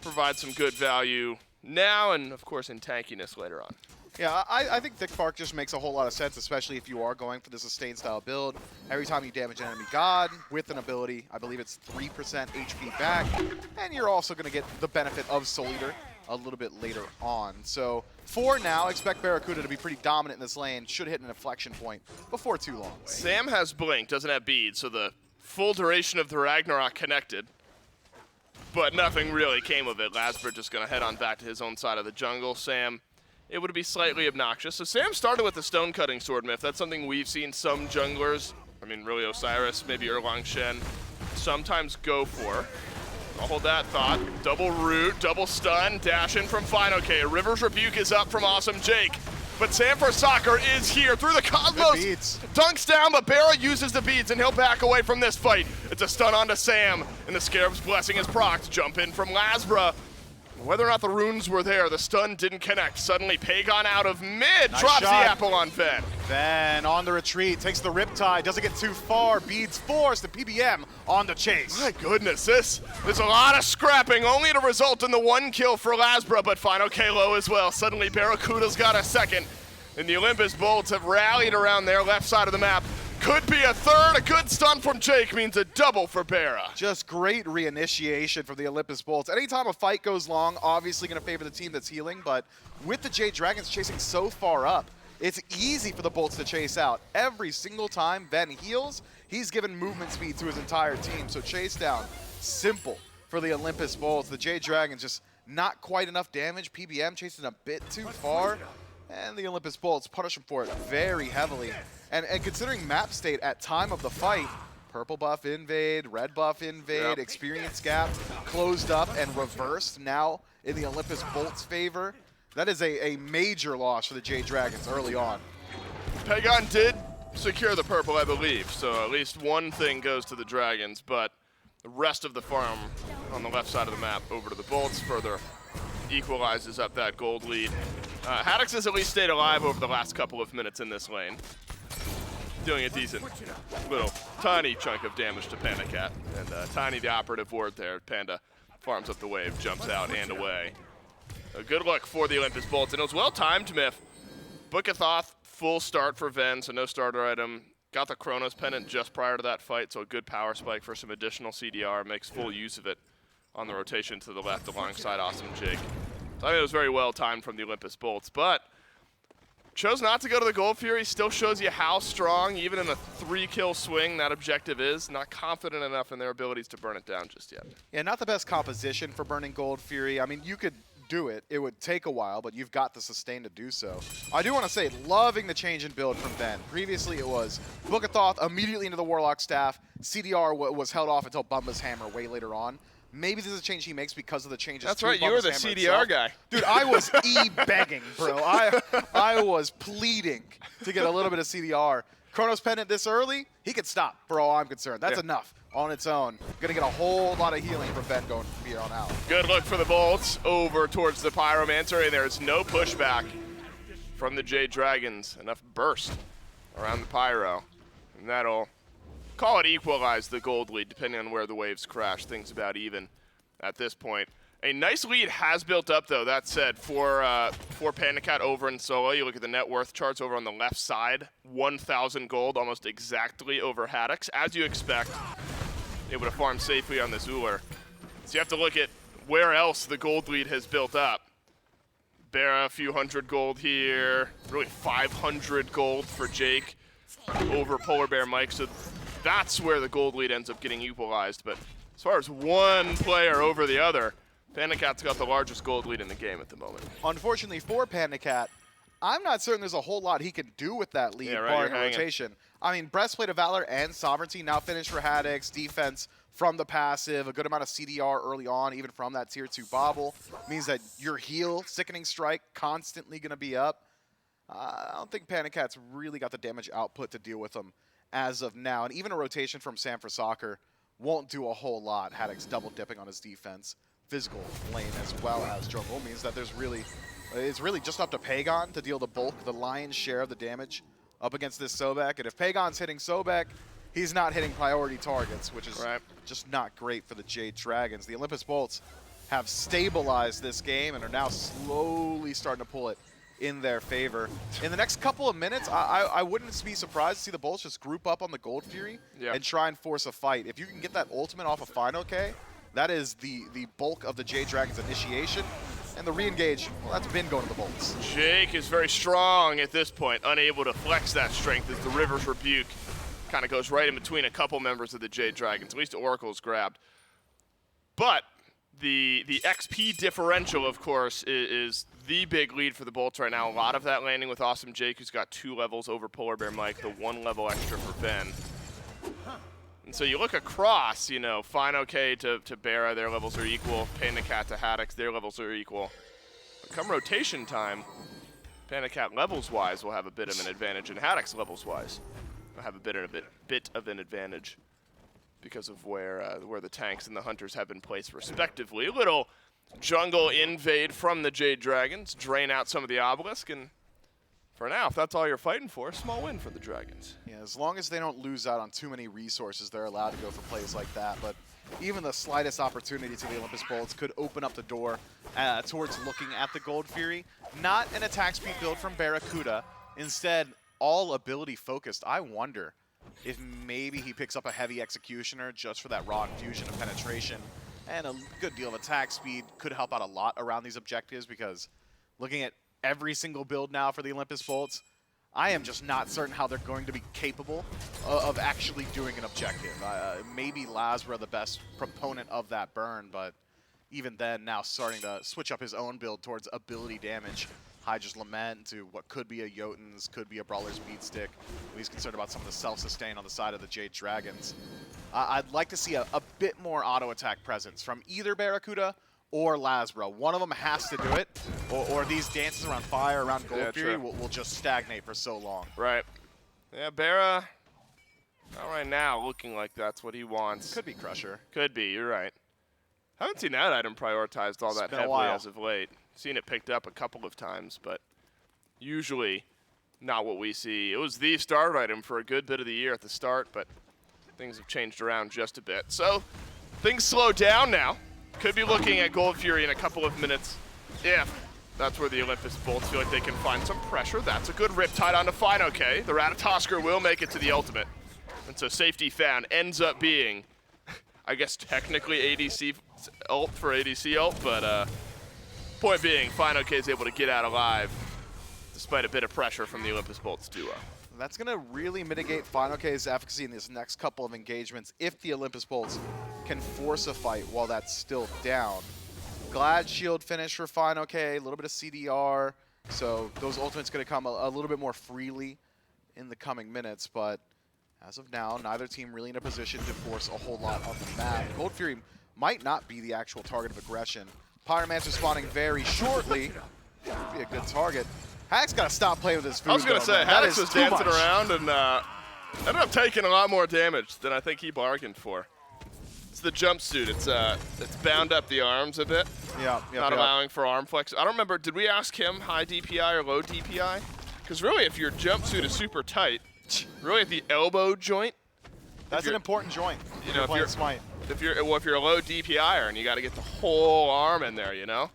provide some good value now and, of course, in tankiness later on. Yeah, I think Thick Bark just makes a whole lot of sense, especially if you are going for the sustain style build. Every time you damage an enemy god with an ability, I believe it's 3% HP back, and you're also going to get the benefit of Soul Eater a little bit later on. So for now, expect BaRRaCCuDDa to be pretty dominant in this lane. Should hit an inflection point before too long. Sam has Blink, doesn't have beads, so the full duration of the Ragnarok connected. But nothing really came of it. LASBRA just going to head on back to his own side of the jungle. Sam, it would be slightly obnoxious. So Sam started with the stone cutting sword myth. That's something we've seen some junglers, I mean really Osiris, maybe Erlang Shen, sometimes go for. I'll hold that thought. Double root, double stun, dash in from fineokay. River's Rebuke is up from Awesome Jake. But SamForSoccer is here through the Cosmos. Dunks down, but BaRRa uses the beads, and he'll back away from this fight. It's a stun onto Sam, and the Scarab's Blessing is procced. Jump in from LASBRA. Whether or not the runes were there, the stun didn't connect. Suddenly, Pegon out of mid, Nice drops shot. the apple on Ven. Then on the retreat, takes the Riptide, doesn't get too far, beads force, the PBM on the chase. My goodness, there's a lot of scrapping, only to result in the 1 kill for LASBRA, but fineokay low as well. Suddenly, BaRRaCCuDDa's got a second, and the Olympus Bolts have rallied around their left side of the map. Could be a third. A good stun from Jake means a double for BaRRa. Just great reinitiation from the Olympus Bolts. Anytime a fight goes long, obviously going to favor the team that's healing, but with the Jade Dragons chasing so far up, it's easy for the Bolts to chase out. Every single time Ven heals, he's given movement speed to his entire team, so chase down, simple for the Olympus Bolts. The Jade Dragons just not quite enough damage. PBM chasing a bit too far, and the Olympus Bolts punish him for it very heavily. And considering map state at time of the fight, purple buff invade, red buff invade, experience gap closed up and reversed now in the Olympus Bolts' favor. That is a major loss for the Jade Dragons early on. Pegon did secure the purple, I believe, so at least one thing goes to the Dragons, but the rest of the farm on the left side of the map over to the Bolts further equalizes up that gold lead. Haddix has at least stayed alive over the last couple of minutes in this lane, doing a decent little tiny chunk of damage to PandaCat, and Tiny, the operative word there. Panda farms up the wave, jumps out and away. A good look for the Olympus Bolts, and it was well timed, Myth. Book of Thoth, full start for Ven, so no starter item. Got the Chronos Pendant just prior to that fight, so a good power spike for some additional CDR. Makes full use of it on the rotation to the left alongside Awesome Jake. So I think it was very well timed from the Olympus Bolts, but chose not to go to the Gold Fury. Still shows you how strong, even in a 3-kill swing, that objective is. Not confident enough in their abilities to burn it down just yet. Yeah, not the best composition for burning Gold Fury. I mean, you could do it. It would take a while, but you've got the sustain to do so. I do want to say, loving the change in build from Ven. Previously, it was Book of Thoth immediately into the Warlock Staff. CDR was held off until Bumba's Hammer way later on. Maybe this is a change he makes because of the changes. That's to right, you were the Bumba's Hammer CDR itself. guy. Dude, I was begging, bro. I was pleading to get a little bit of CDR. Chronos Pendant this early, he could stop, for all I'm concerned. That's enough on its own. Gonna get a whole lot of healing from Ven going from here on out. Good look for the Bolts over towards the Pyromancer, and there's no pushback from the Jade Dragons. Enough burst around the Pyro, and that'll call it equalize the gold lead, depending on where the waves crash. Things about even at this point. A nice lead has built up, though. That said, for PandaCat over in solo, you look at the net worth charts over on the left side, 1,000 gold, almost exactly over Haddix, as you expect. Able to farm safely on this Uller. So you have to look at where else the gold lead has built up. BaRRa, a few hundred gold here, really 500 gold for Jake over PolarBearMike. So that's where the gold lead ends up getting equalized. But as far as one player over the other, PandaCat's got the largest gold lead in the game at the moment. Unfortunately for PandaCat, I'm not certain there's a whole lot he can do with that lead, barring a rotation. I mean, Breastplate of Valor and Sovereignty now finished for Haddix. Defense from the passive, a good amount of CDR early on, even from that Tier 2 bobble. Means that your heal, Sickening Strike, constantly going to be up. I don't think PandaCat's really got the damage output to deal with them as of now. And even a rotation from Sam for Soccer won't do a whole lot. Haddix double dipping on his defense. Physical lane as well as jungle means that it's really just up to Pegon to deal the bulk, the lion's share of the damage up against this Sobek. And if Pegon's hitting Sobek, he's not hitting priority targets, which is just not great for the Jade Dragons. The Olympus Bolts have stabilized this game and are now slowly starting to pull it in their favor. In the next couple of minutes, I wouldn't be surprised to see the Bolts just group up on the Gold Fury and try and force a fight. If you can get that ultimate off of fineokay, that is the bulk of the Jade Dragons initiation. And the re-engage, well, that's been going to the Bolts. Jake is very strong at this point, unable to flex that strength as the River's Rebuke kind of goes right in between a couple members of the Jade Dragons. At least Oracle's grabbed. But the XP differential, of course, is the big lead for the Bolts right now. A lot of that landing with Awesome Jake, who's got 2 levels over PolarBearMike, the 1 level extra for Ven. And so you look across, you know, fineokay to BaRRa, their levels are equal. PandaCat to Haddix, their levels are equal. But come rotation time, PandaCat levels-wise will have a bit of an advantage, and Haddix levels-wise will have a bit of an advantage because of where the tanks and the hunters have been placed respectively. A little jungle invade from the Jade Dragons, drain out some of the obelisk, and for now, if that's all you're fighting for, a small win for the Dragons. Yeah, as long as they don't lose out on too many resources, they're allowed to go for plays like that. But even the slightest opportunity to the Olympus Bolts could open up the door towards looking at the Gold Fury. Not an attack speed build from BaRRaCCuDDa. Instead, all ability focused. I wonder if maybe he picks up a heavy executioner just for that raw infusion of penetration. And a good deal of attack speed could help out a lot around these objectives, because looking at every single build now for the Olympus Bolts, I am just not certain how they're going to be capable of actually doing an objective. Maybe LASBRA the best proponent of that burn, but even then now starting to switch up his own build towards ability damage. Hydra's Lament to what could be a Jotun's, could be a Brawler's Beat Stick. He's concerned about some of the self-sustain on the side of the Jade Dragons. I'd like to see a bit more auto attack presence from either BaRRaCCuDDa or LASBRA. One of them has to do it, or these dances around fire, around Gold Fury will just stagnate for so long. Right. Yeah, BaRRa, not right now looking like that's what he wants. Could be Crusher. Could be, you're right. Haven't seen that item prioritized all that heavily as of late. Seen it picked up a couple of times, but usually not what we see. It was the start item for a good bit of the year at the start, but things have changed around just a bit. So things slow down now. Could be looking at Gold Fury in a couple of minutes if that's where the Olympus Bolts feel like they can find some pressure. That's a good Riptide onto fineokay. The Ratatosker will make it to the ultimate. And so safety found ends up being, I guess, technically ADC ult for ADC ult, but point being, fineokay is able to get out alive despite a bit of pressure from the Olympus Bolts duo. That's going to really mitigate fineokay's efficacy in this next couple of engagements if the Olympus Bolts can force a fight while that's still down. Glad shield finish for fineokay, a little bit of CDR, so those ultimates going to come a little bit more freely in the coming minutes, but as of now, neither team really in a position to force a whole lot on the map. Gold Fury might not be the actual target of aggression. Pyromancer spawning very shortly. Could be a good target. Haddix got to stop playing with his food. I was going to say, Haddix was dancing around and ended up taking a lot more damage than I think he bargained for. It's the jumpsuit. It's bound up the arms a bit. Yeah. Not allowing for arm flex. I don't remember, did we ask him high DPI or low DPI? Because really, if your jumpsuit is super tight, really at the elbow joint. That's an important joint. You know, if SMITE. If you're a low DPIer and you got to get the whole arm in there, you know?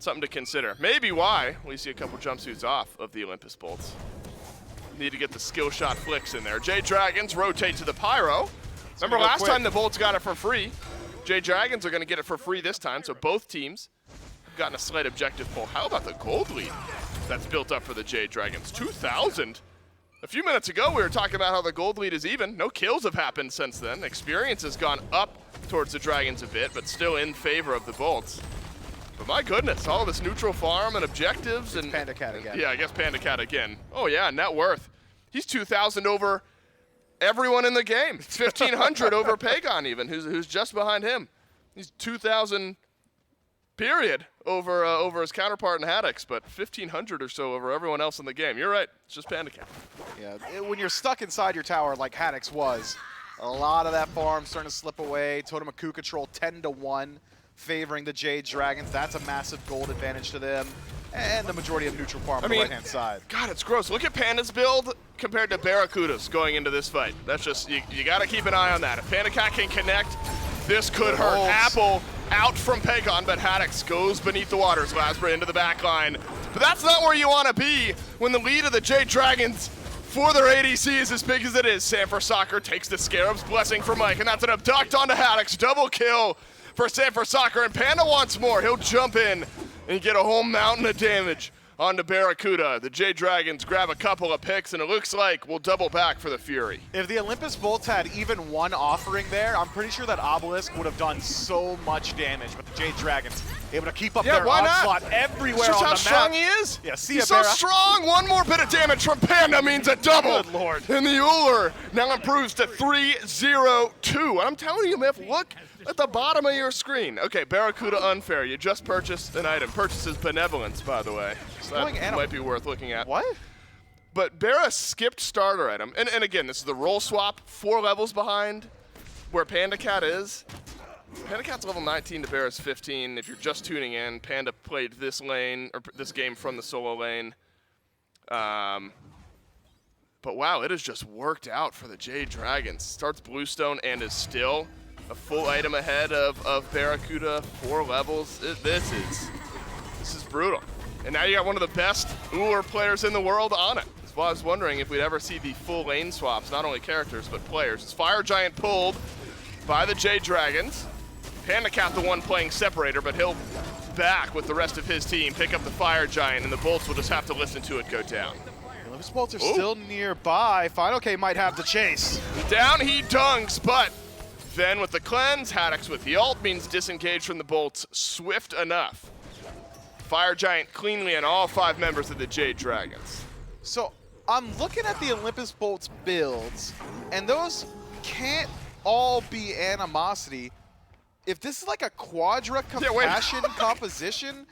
Something to consider. Maybe why we see a couple jumpsuits off of the Olympus Bolts. Need to get the skill shot flicks in there. Jade Dragons rotate to the Pyro. Remember last time the Bolts got it for free. Jade Dragons are going to get it for free this time, so both teams have gotten a slight objective pull. How about the gold lead that's built up for the Jade Dragons? 2,000. A few minutes ago, we were talking about how the gold lead is even. No kills have happened since then. Experience has gone up towards the Dragons a bit, but still in favor of the Bolts. But my goodness, all this neutral farm and objectives and PandaCat again. Yeah, I guess PandaCat again. Oh yeah, net worth. He's 2,000 over everyone in the game. 1,500 over Pegon even, who's just behind him. He's 2,000 period over his counterpart in Haddix, but 1,500 or so over everyone else in the game. You're right, it's just PandaCat. Yeah, when you're stuck inside your tower like Haddix was, a lot of that farm starting to slip away. Totem Aku control 10-1. Favoring the Jade Dragons. That's a massive gold advantage to them. And the majority of neutral farm on the right-hand side. God, it's gross. Look at Panda's build compared to BaRRaCCuDDa's going into this fight. That's just, you got to keep an eye on that. If PandaCat can connect, this could hurt. Apple out from Pegon, but Haddix goes beneath the waters. LASBRA into the back line. But that's not where you want to be when the lead of the Jade Dragons for their ADC is as big as it is. SamForSoccer takes the Scarab's blessing for Mike, and that's an abduct onto Haddix. Double kill for SamForSoccer, and Panda wants more. He'll jump in and get a whole mountain of damage onto BaRRaCCuDDa. The Jade Dragons grab a couple of picks, and it looks like we'll double back for the Fury. If the Olympus Bolts had even one offering there, I'm pretty sure that Obelisk would have done so much damage. But the Jade Dragons able to keep up their onslaught everywhere on the map. Just how strong he is. Yeah, see He's so strong. One more bit of damage from Panda means a double. Good Lord. And the Uller now improves to 3-0-2. I'm telling you, Miff, look at the bottom of your screen. Okay, BaRRaCCuDDa unfair. You just purchased an item. Purchases benevolence, by the way. So that might be worth looking at. What? But BaRRa skipped starter item. And again, this is the roll swap, 4 levels behind where PandaCat is. PandaCat's level 19 to BaRRaCCuDDa's 15. If you're just tuning in, Panda played this lane, or this game from the solo lane. But wow, it has just worked out for the Jade Dragons. Starts Bluestone and is still a full item ahead of BaRRaCCuDDa, 4 levels. This is brutal. And now you got one of the best Ullr players in the world on it. That's why I was wondering if we'd ever see the full lane swaps, not only characters, but players. It's Fire Giant pulled by the Jade Dragons. PandaCat the one playing separator, but he'll back with the rest of his team, pick up the Fire Giant, and the Bolts will just have to listen to it go down. Olympus Bolts are still nearby. fineokay might have the chase. Down he dunks, but then with the cleanse, Haddix with the ult means disengage from the Bolts swift enough. Fire Giant cleanly on all 5 members of the Jade Dragons. So I'm looking at the Olympus Bolts builds, and those can't all be animosity. If this is like a quadra compassion composition,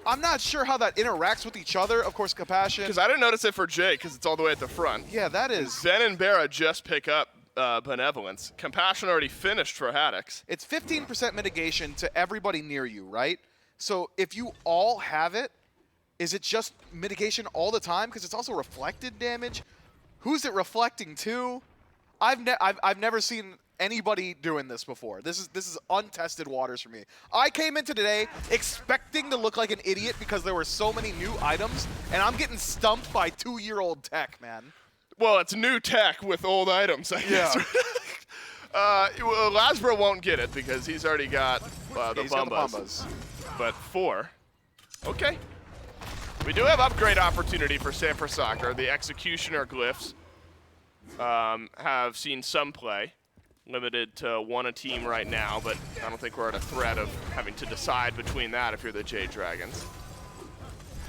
I'm not sure how that interacts with each other. Of course, compassion. Because I didn't notice it for Jay, because it's all the way at the front. Yeah, that is. Zen and BaRRaCCuDDa just pick up benevolence. Compassion already finished for Haddix. It's 15% mitigation to everybody near you, right? So if you all have it, is it just mitigation all the time? Because it's also reflected damage. Who's it reflecting to? I've never seen anybody doing this before. This is untested waters for me. I came into today expecting to look like an idiot because there were so many new items, and I'm getting stumped by 2-year-old tech, man. Well, it's new tech with old items, I guess. LASBRA won't get it because he's already got the Bumbas. But 4. Okay. We do have upgrade opportunity for SMITE. The Executioner glyphs have seen some play. Limited to 1 a team right now, but I don't think we're at a threat of having to decide between that if you're the Jade Dragons.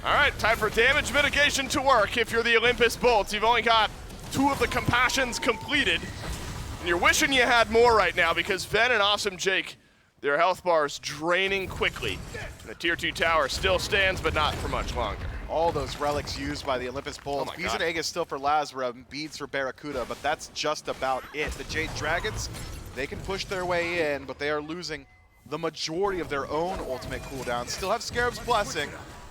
All right, time for damage mitigation to work if you're the Olympus Bolts. You've only got 2 of the compassions completed, and you're wishing you had more right now because Ven and Awesome Jake, their health bars draining quickly. And the Tier 2 tower still stands, but not for much longer. All those relics used by the Olympus Bolts. Oh Bees and Aegis still for LASBRA, and beads for BaRRaCCuDDa, but that's just about it. The Jade Dragons, they can push their way in, but they are losing the majority of their own ultimate cooldown. Still have Scarab's Blessing,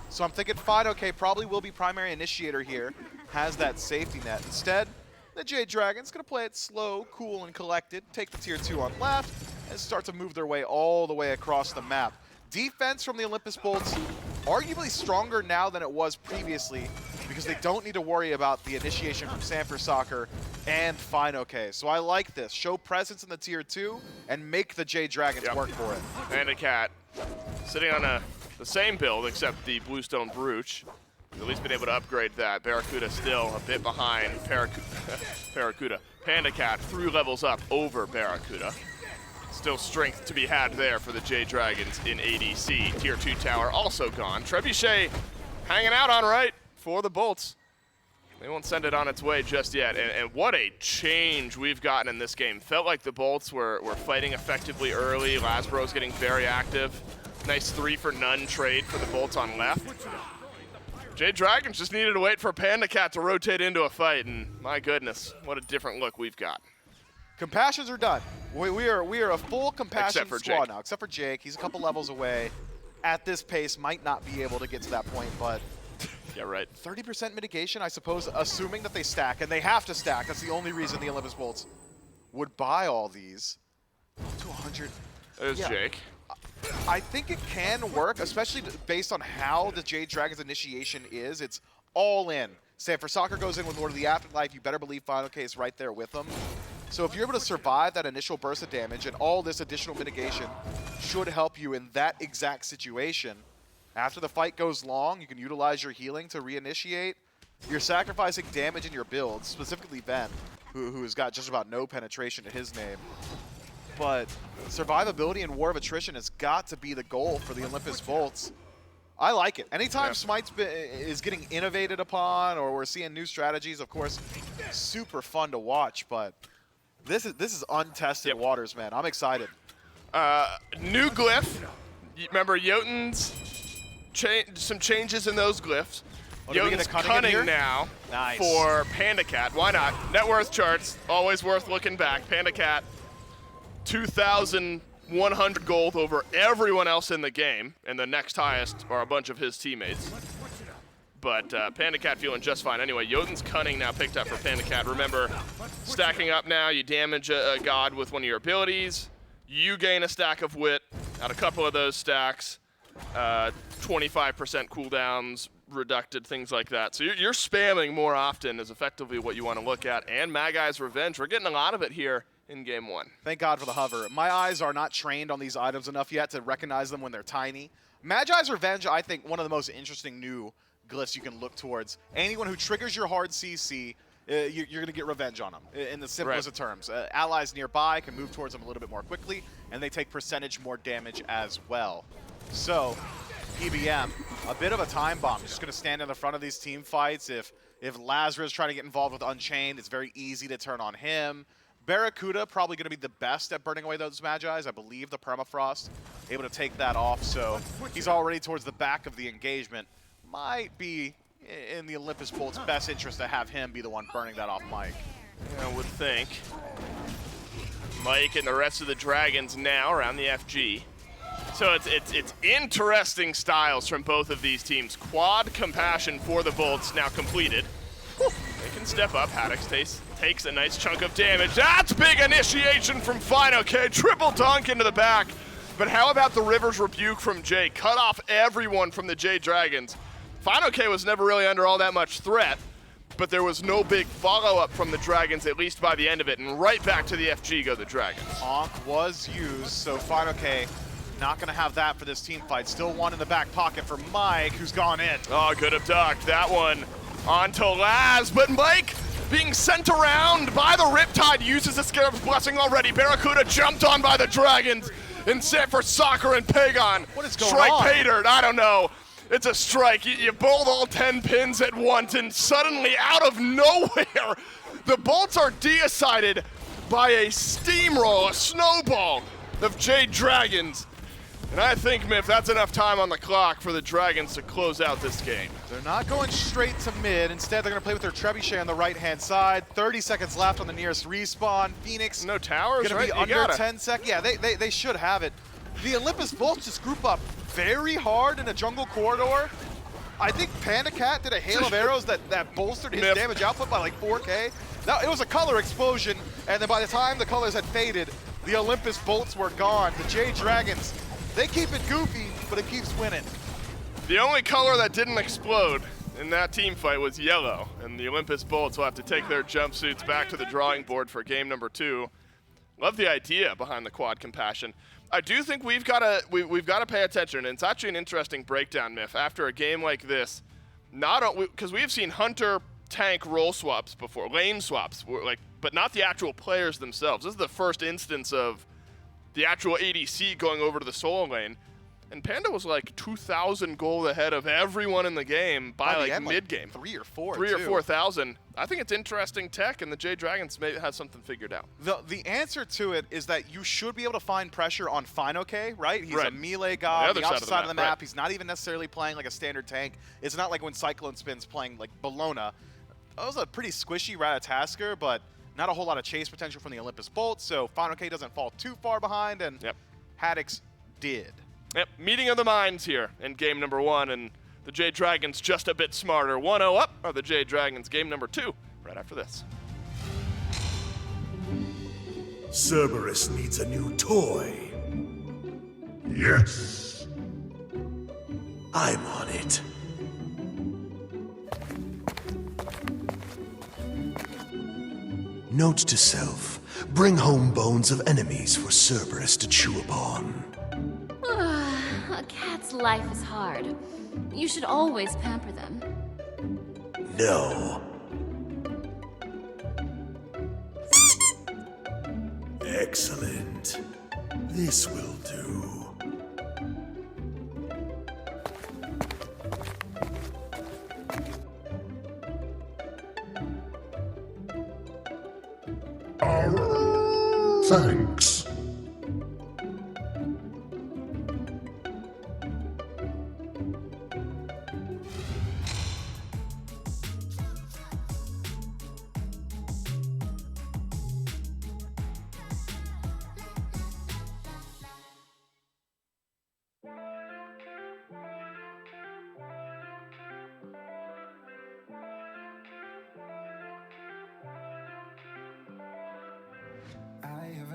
so I'm thinking fineokay probably will be primary initiator here, has that safety net. Instead, the Jade Dragons gonna play it slow, cool, and collected, take the Tier 2 on left, and start to move their way all the way across the map. Defense from the Olympus Bolts, arguably stronger now than it was previously because they don't need to worry about the initiation from SMITE and fineokay. So I like this. Show presence in the Tier 2 and make the Jade Dragons work for it. PandaCat sitting on the same build except the Bluestone Brooch. At least been able to upgrade that. BaRRaCCuDDa still a bit behind BaRRaCCuDDa. PandaCat 3 levels up over BaRRaCCuDDa. Still strength to be had there for the Jade Dragons in ADC. Tier 2 tower also gone. Trebuchet hanging out on right for the Bolts. They won't send it on its way just yet. And what a change we've gotten in this game. Felt like the Bolts were fighting effectively early. LASBRA was getting very active. Nice 3-for-none trade for the Bolts on left. Jade Dragons just needed to wait for PandaCat to rotate into a fight, and my goodness, what a different look we've got. Compassions are done. We are a full compassion for squad Jake. now, except for Jake. He's a couple levels away. At this pace, might not be able to get to that point, but Yeah, right. 30% mitigation, I suppose, assuming that they stack, and they have to stack. That's the only reason the Olympus Bolts would buy all these. Up to 100. There's Yeah. Jake. I think it can work, especially based on how the Jade Dragons initiation is. It's all in. SMITE goes in with Lord of the Afterlife. You better believe fineokay is right there with them. So if you're able to survive that initial burst of damage and all this additional mitigation should help you in that exact situation. After the fight goes long, you can utilize your healing to reinitiate. You're sacrificing damage in your build, specifically Ven, who has got just about no penetration to his name. But survivability and War of Attrition has got to be the goal for the Olympus Bolts. I like it. Anytime SMITE is getting innovated upon or we're seeing new strategies, of course, super fun to watch, but this is untested waters, man. I'm excited. New glyph. Remember Jotun's some changes in those glyphs. Oh, did we get Jotun's a cunning in here? cunning now Nice. for PandaCat. Why not? Net worth charts, always worth looking back. PandaCat 2,100 gold over everyone else in the game, and the next highest are a bunch of his teammates. But PandaCat feeling just fine. Anyway, Jotun's Cunning now picked up for PandaCat. Remember, stacking up now, you damage a god with one of your abilities. You gain a stack of wit out a couple of those stacks. 25% cooldowns, reducted, things like that. So you're spamming more often is effectively what you want to look at. And Magi's Revenge, we're getting a lot of it here in game 1. Thank God for the hover. My eyes are not trained on these items enough yet to recognize them when they're tiny. Magi's Revenge, I think, one of the most interesting new glyphs you can look towards. Anyone who triggers your hard CC, you're going to get revenge on them, in the simplest of terms. Allies nearby can move towards them a little bit more quickly, and they take percentage more damage as well. So, PBM, a bit of a time bomb. Just going to stand in the front of these team fights. If LASBRA is trying to get involved with Unchained, it's very easy to turn on him. BaRRaCCuDDa probably going to be the best at burning away those Magi's. I believe the Permafrost able to take that off, so he's already towards the back of the engagement. Might be in the Olympus Bolts' best interest to have him be the one burning that off Mike. I would think. Mike and the rest of the Dragons now around the FG. So it's interesting styles from both of these teams. Quad Compassion for the Bolts now completed. They can step up. Haddix takes a nice chunk of damage. That's big initiation from fineokay. Triple dunk into the back. But how about the River's Rebuke from Jay? Cut off everyone from the Jade Dragons. fineokay was never really under all that much threat, but there was no big follow-up from the Dragons, at least by the end of it, and right back to the FG go the Dragons. Honk was used, so fineokay not going to have that for this team fight. Still one in the back pocket for Mike, who's gone in. Oh, good abduct. That one onto Laz, but Mike being sent around by the Riptide uses the Scarab's Blessing already. BaRRaCCuDDa jumped on by the Dragons and set for Soccer and Pegon. What is going Strike on? Patered, I don't know. It's a strike. You bolt all 10 pins at once, and suddenly, out of nowhere, the bolts are decided by a steamroll, a snowball of Jade Dragons. And I think, Miff, that's enough time on the clock for the Dragons to close out this game. They're not going straight to mid. Instead, they're going to play with their Trebuchet on the right-hand side. 30 seconds left on the nearest respawn. Phoenix No towers, going right? to be You under gotta. 10 seconds. Yeah, they should have it. The Olympus Bolts just group up very hard in a jungle corridor. I think PandaCat did a hail of arrows that bolstered his Miff. damage output by like 4K. Now, it was a color explosion, and then by the time the colors had faded, the Olympus Bolts were gone. The Jade Dragons, they keep it goofy, but it keeps winning. The only color that didn't explode in that team fight was yellow, and the Olympus Bolts will have to take their jumpsuits back to the drawing board for game number 2. Love the idea behind the Quad Compassion. I do think we've got to pay attention, and it's actually an interesting breakdown, Miff. After a game like this, because we've seen Hunter tank role swaps before, lane swaps, but not the actual players themselves. This is the first instance of the actual ADC going over to the solo lane. And Panda was like 2,000 gold ahead of everyone in the game by like mid-game. 3 or 4. 3 or 4,000. I think it's interesting tech, and the Jade Dragons may have something figured out. The answer to it is that you should be able to find pressure on fineokay, right? He's Right. a melee god on the opposite side of the map. right. He's not even necessarily playing like a standard tank. It's not like when Cyclone Spin's playing like Bologna. That was a pretty squishy Ratatasker, but not a whole lot of chase potential from the Olympus Bolts, so fineokay doesn't fall too far behind, and Haddix did. Yep, meeting of the minds here in game number 1, and the Jade Dragons just a bit smarter. 1-0 up are the Jade Dragons. Game number 2 right after this. Cerberus needs a new toy. Yes. I'm on it. Note to self, bring home bones of enemies for Cerberus to chew upon. A cat's life is hard. You should always pamper them. No. Excellent. This will do. Thanks.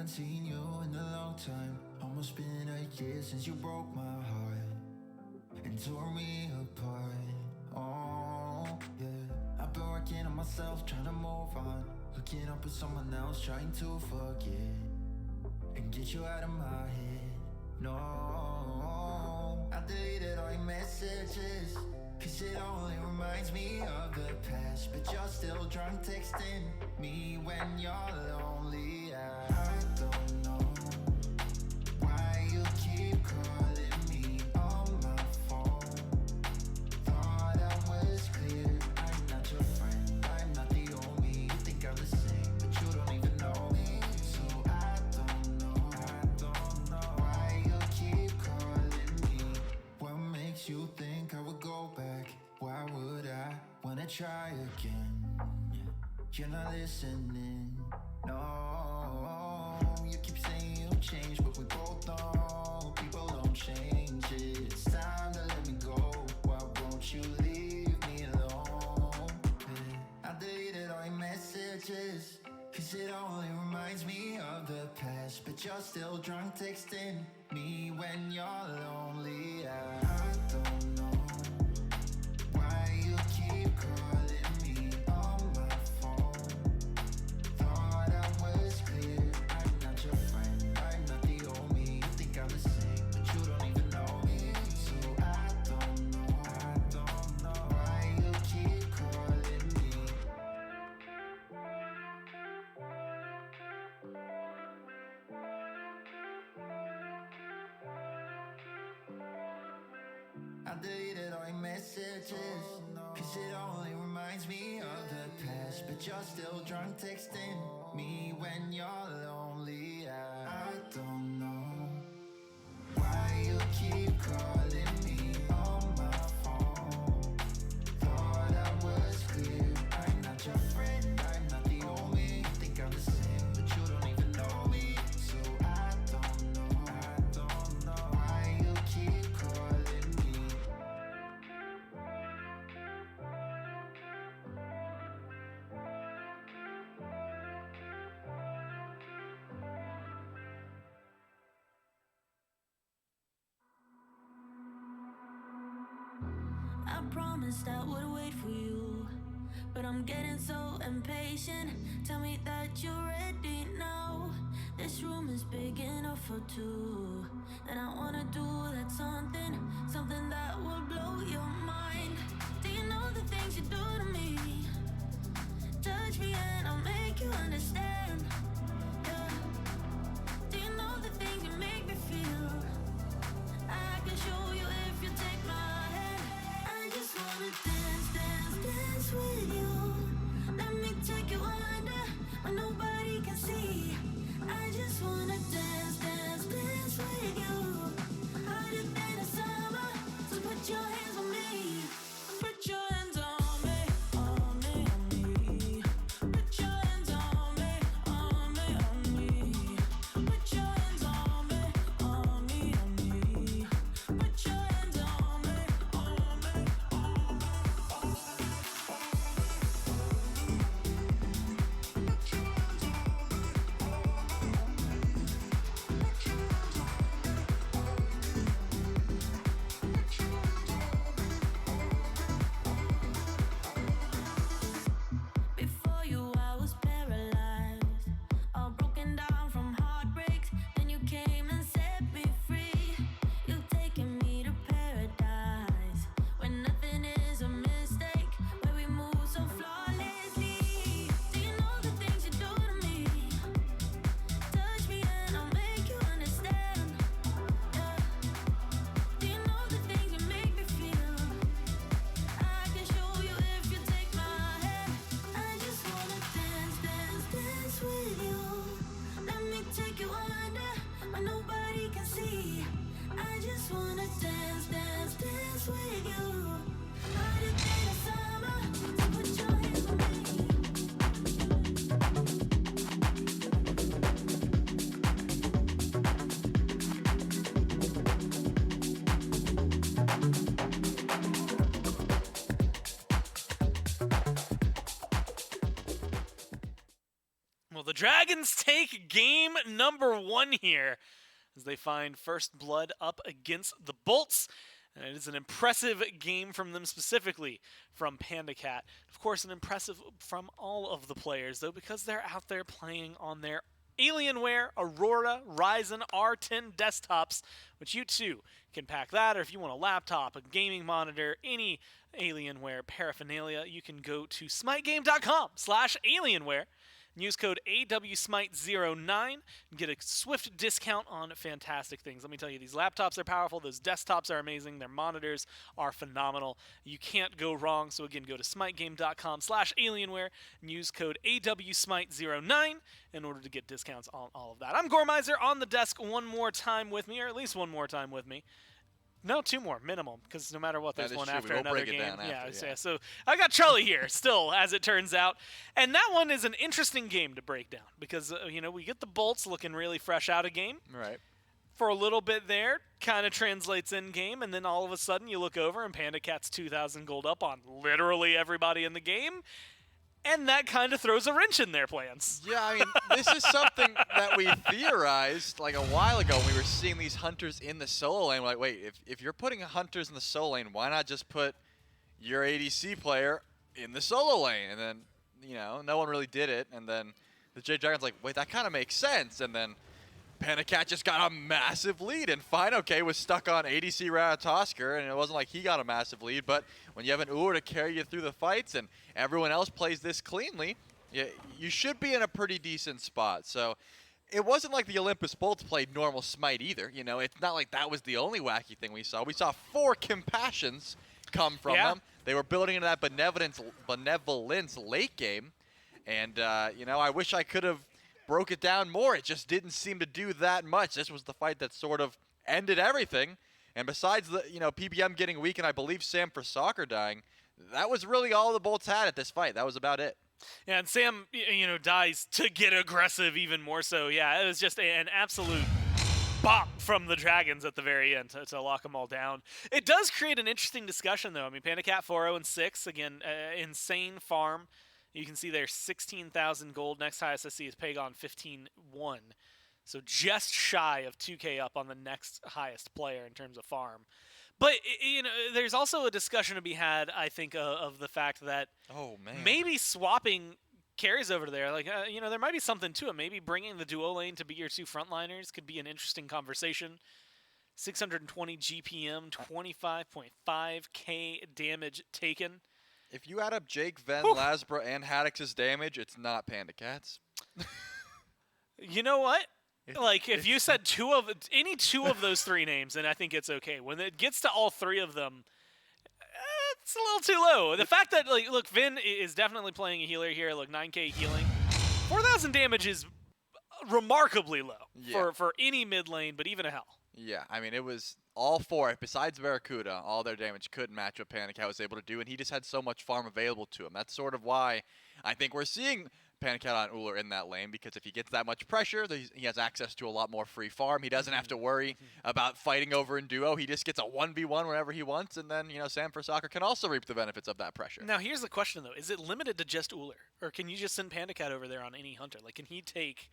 haven't seen you in a long time. Almost been a year since you broke my heart and tore me apart. Oh, yeah. I've been working on myself, trying to move on. Hooking up with someone else, trying to forget and get you out of my head. No, I deleted all your messages, cause it only reminds me of the past. But you're still drunk texting me when you're lonely. I don't know why you keep calling me on my phone. Thought I was clear, I'm not your friend, I'm not the only. You think I'm the same, but you don't even know me. So I don't know why you keep calling me. What makes you think I would go back? Why would I wanna try again? You're not listening, no. You keep saying you'll change, but we both know people don't change it. It's time to let me go. Why won't you leave me alone? I deleted all your messages, cause it only reminds me of the past. But you're still drunk texting me when you're lonely. I don't know why you keep calling me on my phone. Thought I was clear, I'm not your friend, I'm not the only. You think I'm the same, but you don't even know me. So I don't know why you keep calling me. I deleted all your messages, cause it only reminds me of the past. But you're still drunk texting me when you're lonely. I don't know why you keep calling me on my phone. Thought I was clear, I'm not your friend, I'm not the only. You think I'm the same, but you don't even know me. So I don't know why you keep calling me. I promised I would wait for you, but I'm getting so impatient. Tell me that you're ready now. This room is big enough for two, and I wanna do that something that will blow your mind. Do you know the things you do to me? Touch me and I'll make you understand. Yeah. Do you know the things you make me feel? I can show you if you take my hand. I just wanna dance with you. Let me take you under where nobody can see. I just wanna dance with you. Harder than the summer, so put your hands on me. Put your hands on me, on me, on me. Put your hands on me, the Dragons take game number 1 here as they find first blood up against the Bolts. And it is an impressive game from them specifically, from PandaCat. Of course, an impressive from all of the players, though, because they're out there playing on their Alienware, Aurora, Ryzen R10 desktops, which you too can pack that, or if you want a laptop, a gaming monitor, any Alienware paraphernalia, you can go to SMITEGame.com/Alienware and use code AWSMITE09 and get a swift discount on fantastic things. Let me tell you, these laptops are powerful, those desktops are amazing, their monitors are phenomenal. You can't go wrong, so again, go to SMITEGame.com/Alienware and use code AWSMITE09 in order to get discounts on all of that. I'm Gormizer on the desk one more time with me, or at least one more time with me. No, 2 more, minimum, because no matter what, there's one after another game. Yeah. So I got Charlie here still, as it turns out. And that one is an interesting game to break down because, we get the Bolts looking really fresh out of game. Right. For a little bit there, kind of translates in game, and then all of a sudden you look over and PandaCat's 2,000 gold up on literally everybody in the game. And that kind of throws a wrench in their plans. Yeah, I mean, this is something that we theorized like a while ago when we were seeing these hunters in the solo lane. We're like, wait, if you're putting hunters in the solo lane, why not just put your ADC player in the solo lane? And then, no one really did it. And then the Jade Dragons like, wait, that kind of makes sense. And then PandaCat just got a massive lead, and fineokay was stuck on ADC Ratatoskr, and it wasn't like he got a massive lead, but when you have an Ullr to carry you through the fights and everyone else plays this cleanly, you should be in a pretty decent spot. So it wasn't like the Olympus Bolts played normal Smite either. It's not like that was the only wacky thing we saw. We saw 4 Compassions come from them. They were building into that benevolence late game, and I wish I could have broke it down more. It just didn't seem to do that much. This was the fight that sort of ended everything. And besides the PBM getting weak and I believe Sam for soccer dying, that was really all the Bolts had at this fight. That was about it. Yeah, and Sam, dies to get aggressive even more so. Yeah, it was just an absolute bop from the Dragons at the very end to lock them all down. It does create an interesting discussion, though. I mean, PandaCat 4-0-6, again, insane farm. You can see there's 16,000 gold. Next highest I see is Pegon 15-1. So just shy of 2K up on the next highest player in terms of farm. But, there's also a discussion to be had, I think, of the fact that maybe swapping carries over there. Like, there might be something to it. Maybe bringing the duo lane to be your 2 frontliners could be an interesting conversation. 620 GPM, 25.5K damage taken. If you add up Jake, Ven, LASBRA, and Haddix's damage, it's not PandaCat's. You know what? If you said any 2 of those 3 names, then I think it's okay. When it gets to all 3 of them, it's a little too low. The fact that, look, Ven is definitely playing a healer here. Look, 9K healing. 4,000 damage is remarkably low for any mid lane, but even a hell. Yeah, I mean, it was all 4, besides BaRRaCCuDDa, all their damage couldn't match what PandaCat was able to do, and he just had so much farm available to him. That's sort of why I think we're seeing PandaCat on Ullr in that lane, because if he gets that much pressure, he has access to a lot more free farm. He doesn't have to worry about fighting over in duo. He just gets a 1v1 whenever he wants, and then, Sam for soccer can also reap the benefits of that pressure. Now, here's the question, though. Is it limited to just Ullr, or can you just send PandaCat over there on any hunter? Like, can he take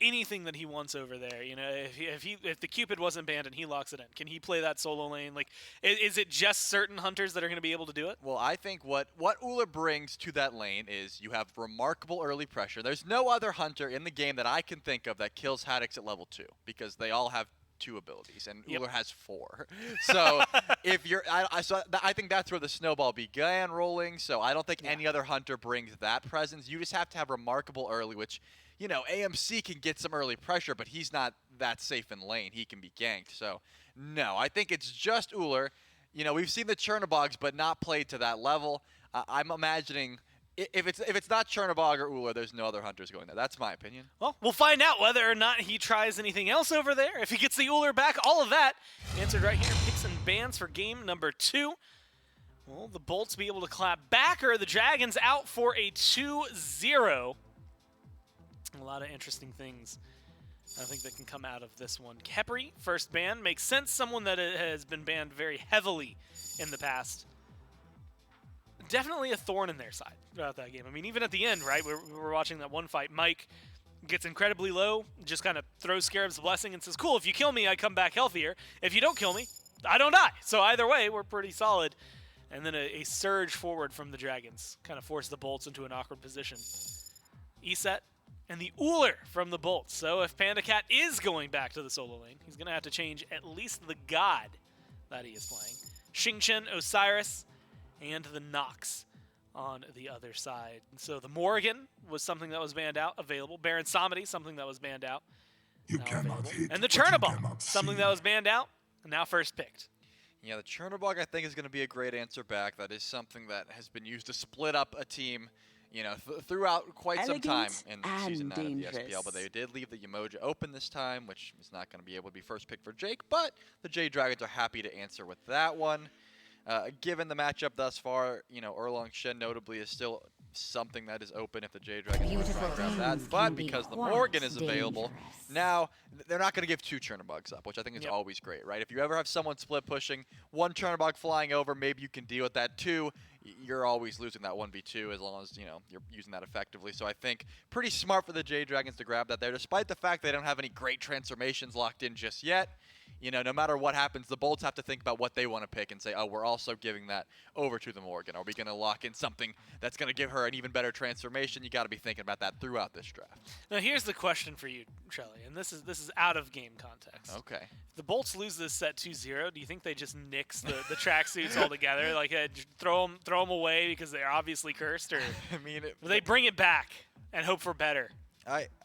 anything that he wants over there? If the Cupid wasn't banned and he locks it in, can he play that solo lane? Like, is it just certain hunters that are going to be able to do it? Well, I think what Ullr brings to that lane is you have remarkable early pressure. There's no other hunter in the game that I can think of that kills Haddix at level 2, because they all have 2 abilities, and Ullr has 4. So if you're, I think that's where the snowball began rolling. So I don't think any other hunter brings that presence. You just have to have remarkable early, which, AMC can get some early pressure, but he's not that safe in lane. He can be ganked. So no, I think it's just Ullr. We've seen the Chernobogs, but not played to that level. I'm imagining if it's not Chernobog or Ullr, there's no other hunters going there. That's my opinion. Well, we'll find out whether or not he tries anything else over there. If he gets the Ullr back, all of that answered right here. Picks and bans for game number 2. Will the Bolts be able to clap back, or are the Dragons out for a 2-0? A lot of interesting things I think that can come out of this one. Khepri, first ban. Makes sense. Someone that has been banned very heavily in the past. definitely a thorn in their side throughout that game. I mean, even at the end, right, we were watching that one fight, Mike gets incredibly low, just kind of throws Scarab's Blessing and says, cool, if you kill me, I come back healthier. If you don't kill me, I don't die. So either way, we're pretty solid. And then a surge forward from the Dragons kind of forced the Bolts into an awkward position. Eset and the Uller from the Bolts. So if PandaCat is going back to the solo lane, he's going to have to change at least the god that he is playing. Xingqian, Osiris, and the Nox on the other side. And so the Morrigan was something that was banned out, available. Baron Samedi, something that was banned out, You now cannot available. hit And the what you Chernobog, cannot something see. that was banned out, and now first picked. Yeah, the Chernobog I think is going to be a great answer back. That is something that has been used to split up a team, you know, throughout quite some time in Season 9 of the SPL. But they did leave the Yemoja open this time, which is not going to be able to be first pick for Jake. But the Jade Dragons are happy to answer with that one. Given the matchup thus far, you know, Erlong Shen notably is still something that is open if the Jade Dragons want to try and grab that. But because the Morrigan is available, now they're not going to give 2 Chernobogs up, which I think is always great, right? If you ever have someone split pushing, 1 Chernobog flying over, maybe you can deal with that. 2, you're always losing that 1v2 as long as, you know, you're using that effectively. So I think pretty smart for the Jade Dragons to grab that there, despite the fact they don't have any great transformations locked in just yet. You know, no matter what happens, the Bolts have to think about what they want to pick and say, oh, we're also giving that over to the Morrigan. Are we going to lock in something that's going to give her an even better transformation? You got to be thinking about that throughout this draft. Now here's the question for you, Shelly, and this is out of game context. Okay. If the Bolts lose this set 2-0, do you think they just nix the tracksuits altogether? Like throw them away because they're obviously cursed, or I mean, do they bring it back and hope for better?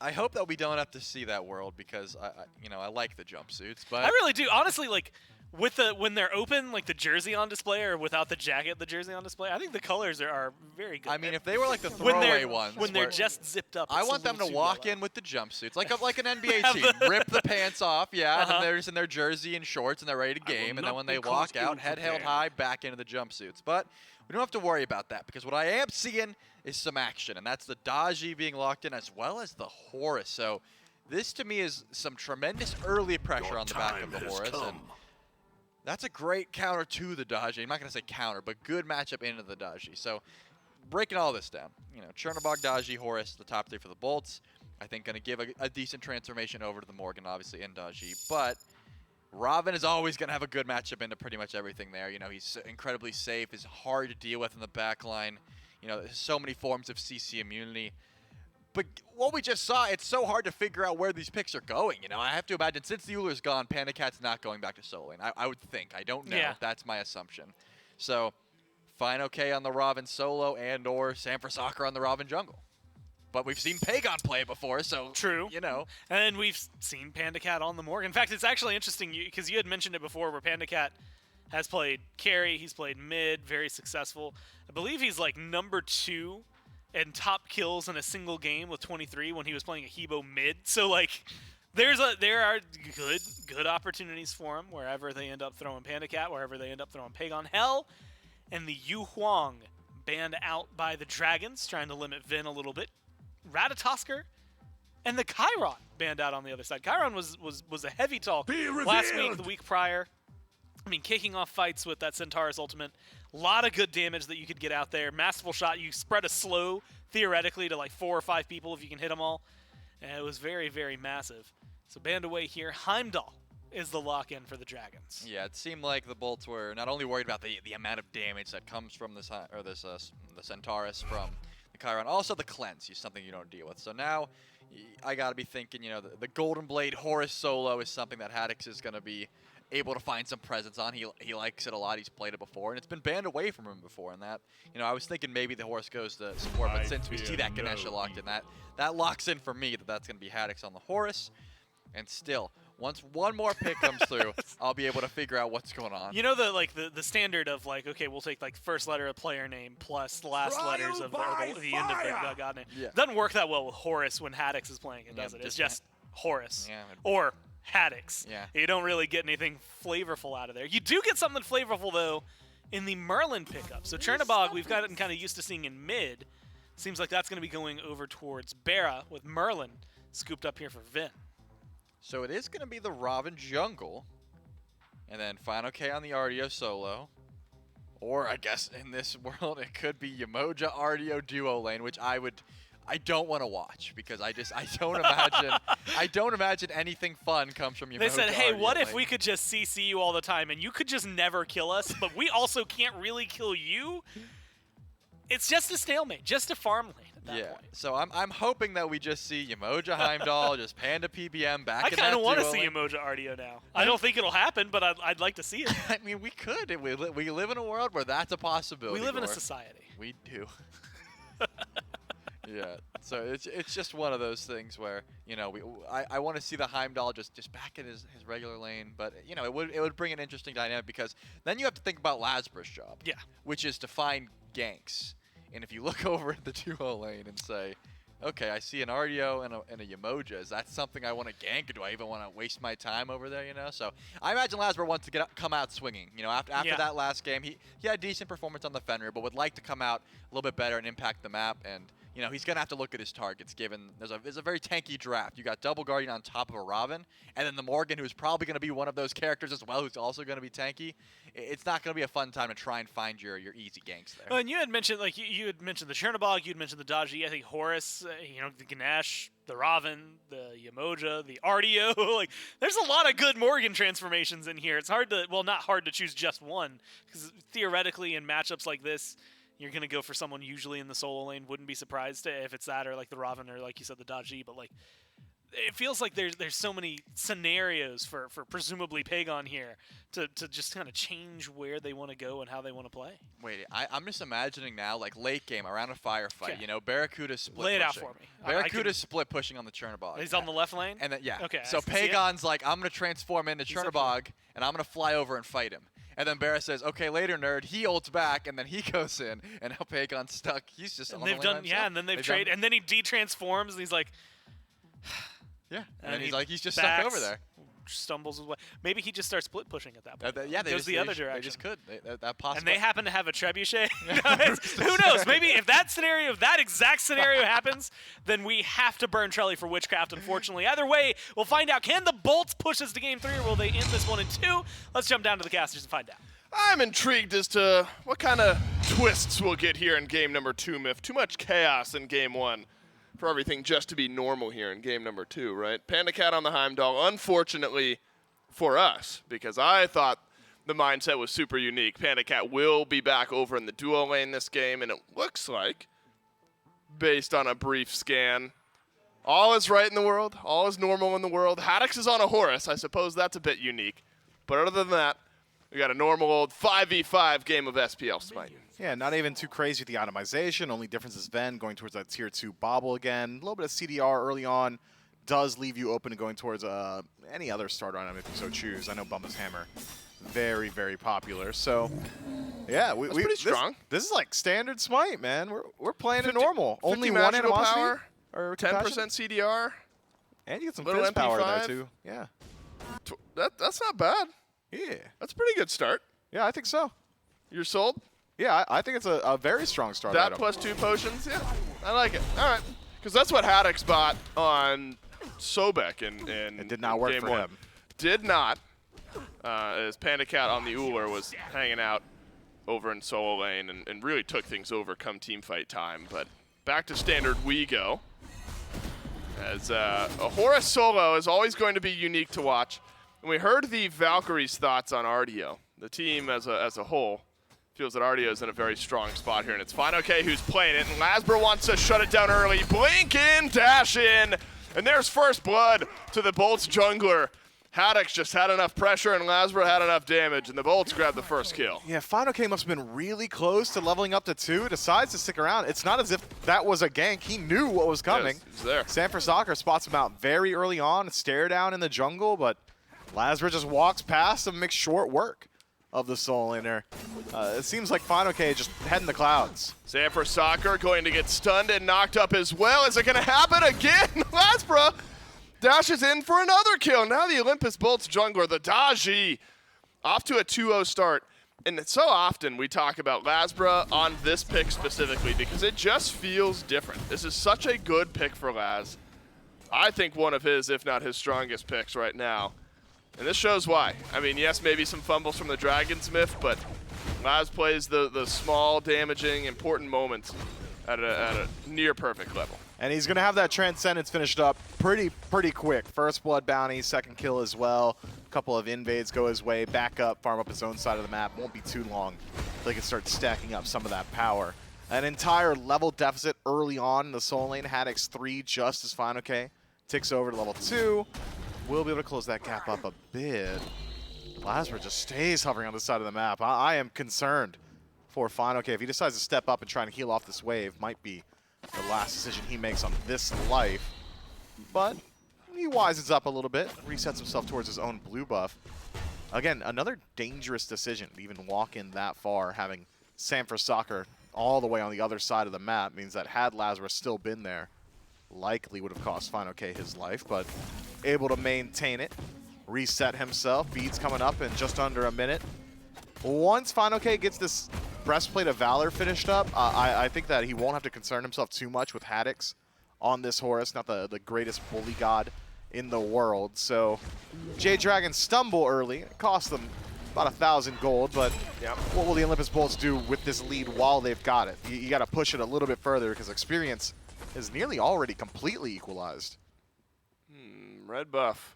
I hope that we don't have to see that world because I like the jumpsuits, but I really do. Honestly, like when they're open, like the jersey on display, or without the jacket, the jersey on display, I think the colors are very good. I mean, if they were like the when throwaway ones, when they're just zipped up, I it's want a them to little too walk yellow. in with the jumpsuits, like an NBA team, rip the pants off, and then they're just in their jersey and shorts, and they're ready to game, and then when they walk out, head held high, back into the jumpsuits. But we don't have to worry about that because what I am seeing is some action, and that's the Daji being locked in as well as the Horus. So this to me is some tremendous early pressure on the back of the Horus, and that's a great counter to the Daji. I'm not going to say counter, but good matchup into the Daji. So breaking all this down, you know, Chernobog, Daji, Horus, the top 3 for the Bolts. I think going to give a decent transformation over to the Morrigan, obviously, and Daji. But Ravana is always going to have a good matchup into pretty much everything there. You know, he's incredibly safe. He's hard to deal with in the back line. You know, there's so many forms of CC immunity. But what we just saw, it's so hard to figure out where these picks are going. You know, I have to imagine since the Uller's gone, PandaCat's not going back to solo lane. I would think. I don't know. Yeah. That's my assumption. So, fineokay on the Ravana solo and or Sanfrecce on the Ravana jungle. But we've seen Pegon play before, so True. You know. And we've seen PandaCat on the Morrigan. In fact, it's actually interesting because you had mentioned it before, where PandaCat has played carry, he's played mid, very successful. I believe he's like number 2 in top kills in a single game with 23 when he was playing a Hebo mid. So like, there are good opportunities for him wherever they end up throwing PandaCat, wherever they end up throwing Pegon. Hell, and the Huang banned out by the Dragons, trying to limit Vin a little bit. Ratatosker and the Chiron banned out on the other side. Chiron was a heavy talk last week, the week prior. I mean, kicking off fights with that Centaurus ultimate. A lot of good damage that you could get out there. Masterful shot. You spread a slow, theoretically, to like 4 or 5 people if you can hit them all. And it was very, very massive. So banned away here. Heimdallr is the lock-in for the Dragons. Yeah, it seemed like the Bolts were not only worried about the amount of damage that comes from the Centaurus from the Chiron, also the cleanse is something you don't deal with. So now I got to be thinking, you know, the Golden Blade Horus solo is something that Haddix is going to be able to find some presence on. He likes it a lot. He's played it before, and it's been banned away from him before. And that, you know, I was thinking maybe the Horus goes to support, but since we see that Ganesha locked in, that locks in for me that's going to be Haddix on the Horus. And still, once one more pick comes through, I'll be able to figure out what's going on. You know the standard of like, okay, we'll take like first letter of player name plus the last letters of the end of the god name. Yeah. Doesn't work that well with Horus when Haddix is playing it, does it? It's just Horus. Yeah. Or Haddix. Yeah. You don't really get anything flavorful out of there. You do get something flavorful, though, in the Merlin pickup. So Chernobog, we've gotten kind of used to seeing in mid. Seems like that's going to be going over towards BaRRA with Merlin scooped up here for Vin. So it is going to be the Ravana jungle, and then fineokay on the Artio solo, Or I guess in this world, it could be Yemoja Artio duo lane, which I don't want to watch because I don't imagine anything fun comes from Yemoja. They said, hey, Artio what if lane. we could just CC you all the time and you could just never kill us, but we also can't really kill you? It's just a stalemate, just a farm lane at that point. So I'm hoping that we just see Yemoja Heimdallr, just Panda PBM back I in that kind of want to duo see lane. Yemoja Artio now. I don't think it'll happen, but I'd like to see it. I mean, we could. We live in a world where that's a possibility. We live in a Gore. society. We do. Yeah. So it's just one of those things where, you know, I want to see the Heimdallr just back in his regular lane, but you know, it would bring an interesting dynamic because then you have to think about LASBRA's job. Yeah. Which is to find ganks. And if you look over at the duo lane and say, okay, I see an Artio and a Yemoja. Is that something I want to gank, or do I even want to waste my time over there? You know, so I imagine LASBRA wants to come out swinging. You know, after that last game, he had a decent performance on the Fenrir, but would like to come out a little bit better and impact the map. And you know, he's gonna have to look at his targets. Given there's a very tanky draft. You got Double Guardian on top of a Ravana, and then the Morrigan, who's probably gonna be one of those characters as well, who's also gonna be tanky. It's not gonna be a fun time to try and find your easy ganks there. Well, and you had mentioned you had mentioned the Chernobog, you had mentioned the Dodgy. I think Horus, you know, the Ganesha, the Ravana, the Yemoja, the Artio. Like, there's a lot of good Morrigan transformations in here. It's hard to, well, not hard to choose just one, because theoretically in matchups like this, you're going to go for someone usually in the solo lane. Wouldn't be surprised if it's that or like the Ravana or like you said, the Dodgy. But like, it feels like there's so many scenarios for presumably Pegon here to just kind of change where they want to go and how they want to play. Wait, I'm just imagining now, like late game around a firefight. Okay. You know, BaRRaCCuDDa split. Lay it out pushing. for me. BaRRaCCuDDa split pushing on the Chernobog. He's on the left lane. And then Okay, So I can see it. Pegon's like, I'm gonna transform into Chernobog, and I'm gonna fly over and fight him. And then BaRRA says, okay, later, nerd. He ults back, and then he goes in, and now Pegon's stuck. He's just on the lane by himself. And then they've traded, and then he de-transforms, and he's like, yeah, and he's just backs, stuck over there. Stumbles his way. Maybe he just starts split pushing at that point. Yeah, they goes just, the they other just, direction. They just could. That possible. And they happen to have a trebuchet. Who knows? Maybe if that exact scenario happens, then we have to burn Trelly for witchcraft, unfortunately. Either way, we'll find out. Can the Bolts push us to game 3, or will they end this 1 and 2? Let's jump down to the casters and find out. I'm intrigued as to what kind of twists we'll get here in game number 2, Myth. Too much chaos in game 1 for everything just to be normal here in game number 2, right? PandaCat on the Heimdallr, unfortunately for us, because I thought the mindset was super unique. PandaCat will be back over in the duo lane this game, and it looks like, based on a brief scan, all is right in the world, all is normal in the world. Haddix is on a Horus. I suppose that's a bit unique. But other than that, we got a normal old 5v5 game of SPL Smite. Yeah, not even too crazy with the itemization. Only difference is Ven going towards that tier 2 bobble again. A little bit of CDR early on does leave you open to going towards any other starter item if you so choose. I know Bumba's Hammer, very, very popular. So, yeah, That's pretty strong. This is like standard Smite, man. We're playing it normal. Only one magical animosity power, or 10% CDR. and you get some little fizz power there MP5. too. Yeah, That's not bad. yeah, That's a pretty good start. yeah. I think so. You're sold? Yeah, I think it's a very strong starter That item. plus 2 potions? Yeah, I like it. All right. Because that's what Haddix bought on Sobek in It did not work game for 1. him. Did not. As PandaCat on the Uller was hanging out over in solo lane and really took things over come team fight time. But back to standard we go. As a Horus solo is always going to be unique to watch. And we heard the Valkyrie's thoughts on Artio. The team as a whole feels that Artio is in a very strong spot here, and it's fineokay who's playing it, and LASBRA wants to shut it down early. Blink in, dash in, and there's first blood to the Bolts jungler. Haddix just had enough pressure, and LASBRA had enough damage, and the Bolts grabbed the first kill. Yeah, fineokay must have been really close to leveling up to 2. Decides to stick around. It's not as if that was a gank. He knew what was coming. Yes, he's there. Sanford Soccer spots him out very early on, stare down in the jungle, but LASBRA just walks past and makes short work of the solo laner. It seems like fineokay just heading the clouds. Sanford Soccer going to get stunned and knocked up as well. Is it going to happen again? LASBRA dashes in for another kill. Now the Olympus Bolts jungler, the Dodgy, off to a 2-0 start. And so often we talk about LASBRA on this pick specifically because it just feels different. This is such a good pick for Laz. I think one of his, if not his strongest picks right now. And this shows why. I mean, yes, maybe some fumbles from the Dragons Myth, but Laz plays the small, damaging, important moments at a near perfect level. And he's going to have that Transcendence finished up pretty quick. First blood bounty, second kill as well. A couple of invades go his way, back up, farm up his own side of the map. Won't be too long until he can start stacking up some of that power. An entire level deficit early on in the Soul Lane. Haddix 3 just as fineokay. Ticks over to level 2. We'll be able to close that gap up a bit. LASBRA just stays hovering on this side of the map. I am concerned for fineokay. If he decides to step up and try and heal off this wave, might be the last decision he makes on this life. But he wisens up a little bit, resets himself towards his own blue buff. Again, another dangerous decision to even walk in that far, having Sanford Soccer all the way on the other side of the map means that had LASBRA still been there, likely would have cost fineokay his life, but able to maintain it, reset himself. Beads coming up in just under a minute. Once fineokay gets this Breastplate of Valor finished up, I think that he won't have to concern himself too much with Haddix on this Horus, not the greatest bully god in the world. So Jade Dragons stumble early. It cost them about 1,000 gold, but what will the Olympus Bolts do with this lead while they've got it? You got to push it a little bit further because experience is nearly already completely equalized. Red buff.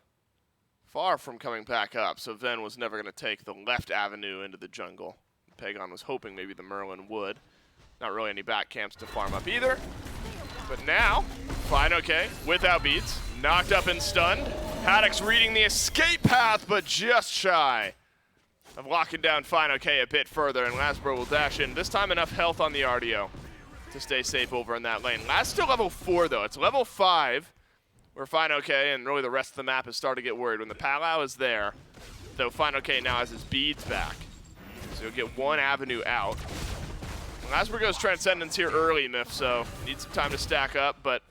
Far from coming back up, so Ven was never going to take the left avenue into the jungle. Pegon was hoping maybe the Merlin would. Not really any back camps to farm up either. But now, fineokay, without beats, knocked up and stunned. Haddix reading the escape path, but just shy of locking down fineokay a bit further, and LASBRA will dash in. This time enough health on the Artio to stay safe over in that lane. Last still level 4 though. It's level 5 where fineokay and really the rest of the map is starting to get worried. When the Palau is there, though fineokay now has his beads back. So you'll get one avenue out. LASBRA goes Transcendence here early, Miff, so needs some time to stack up. But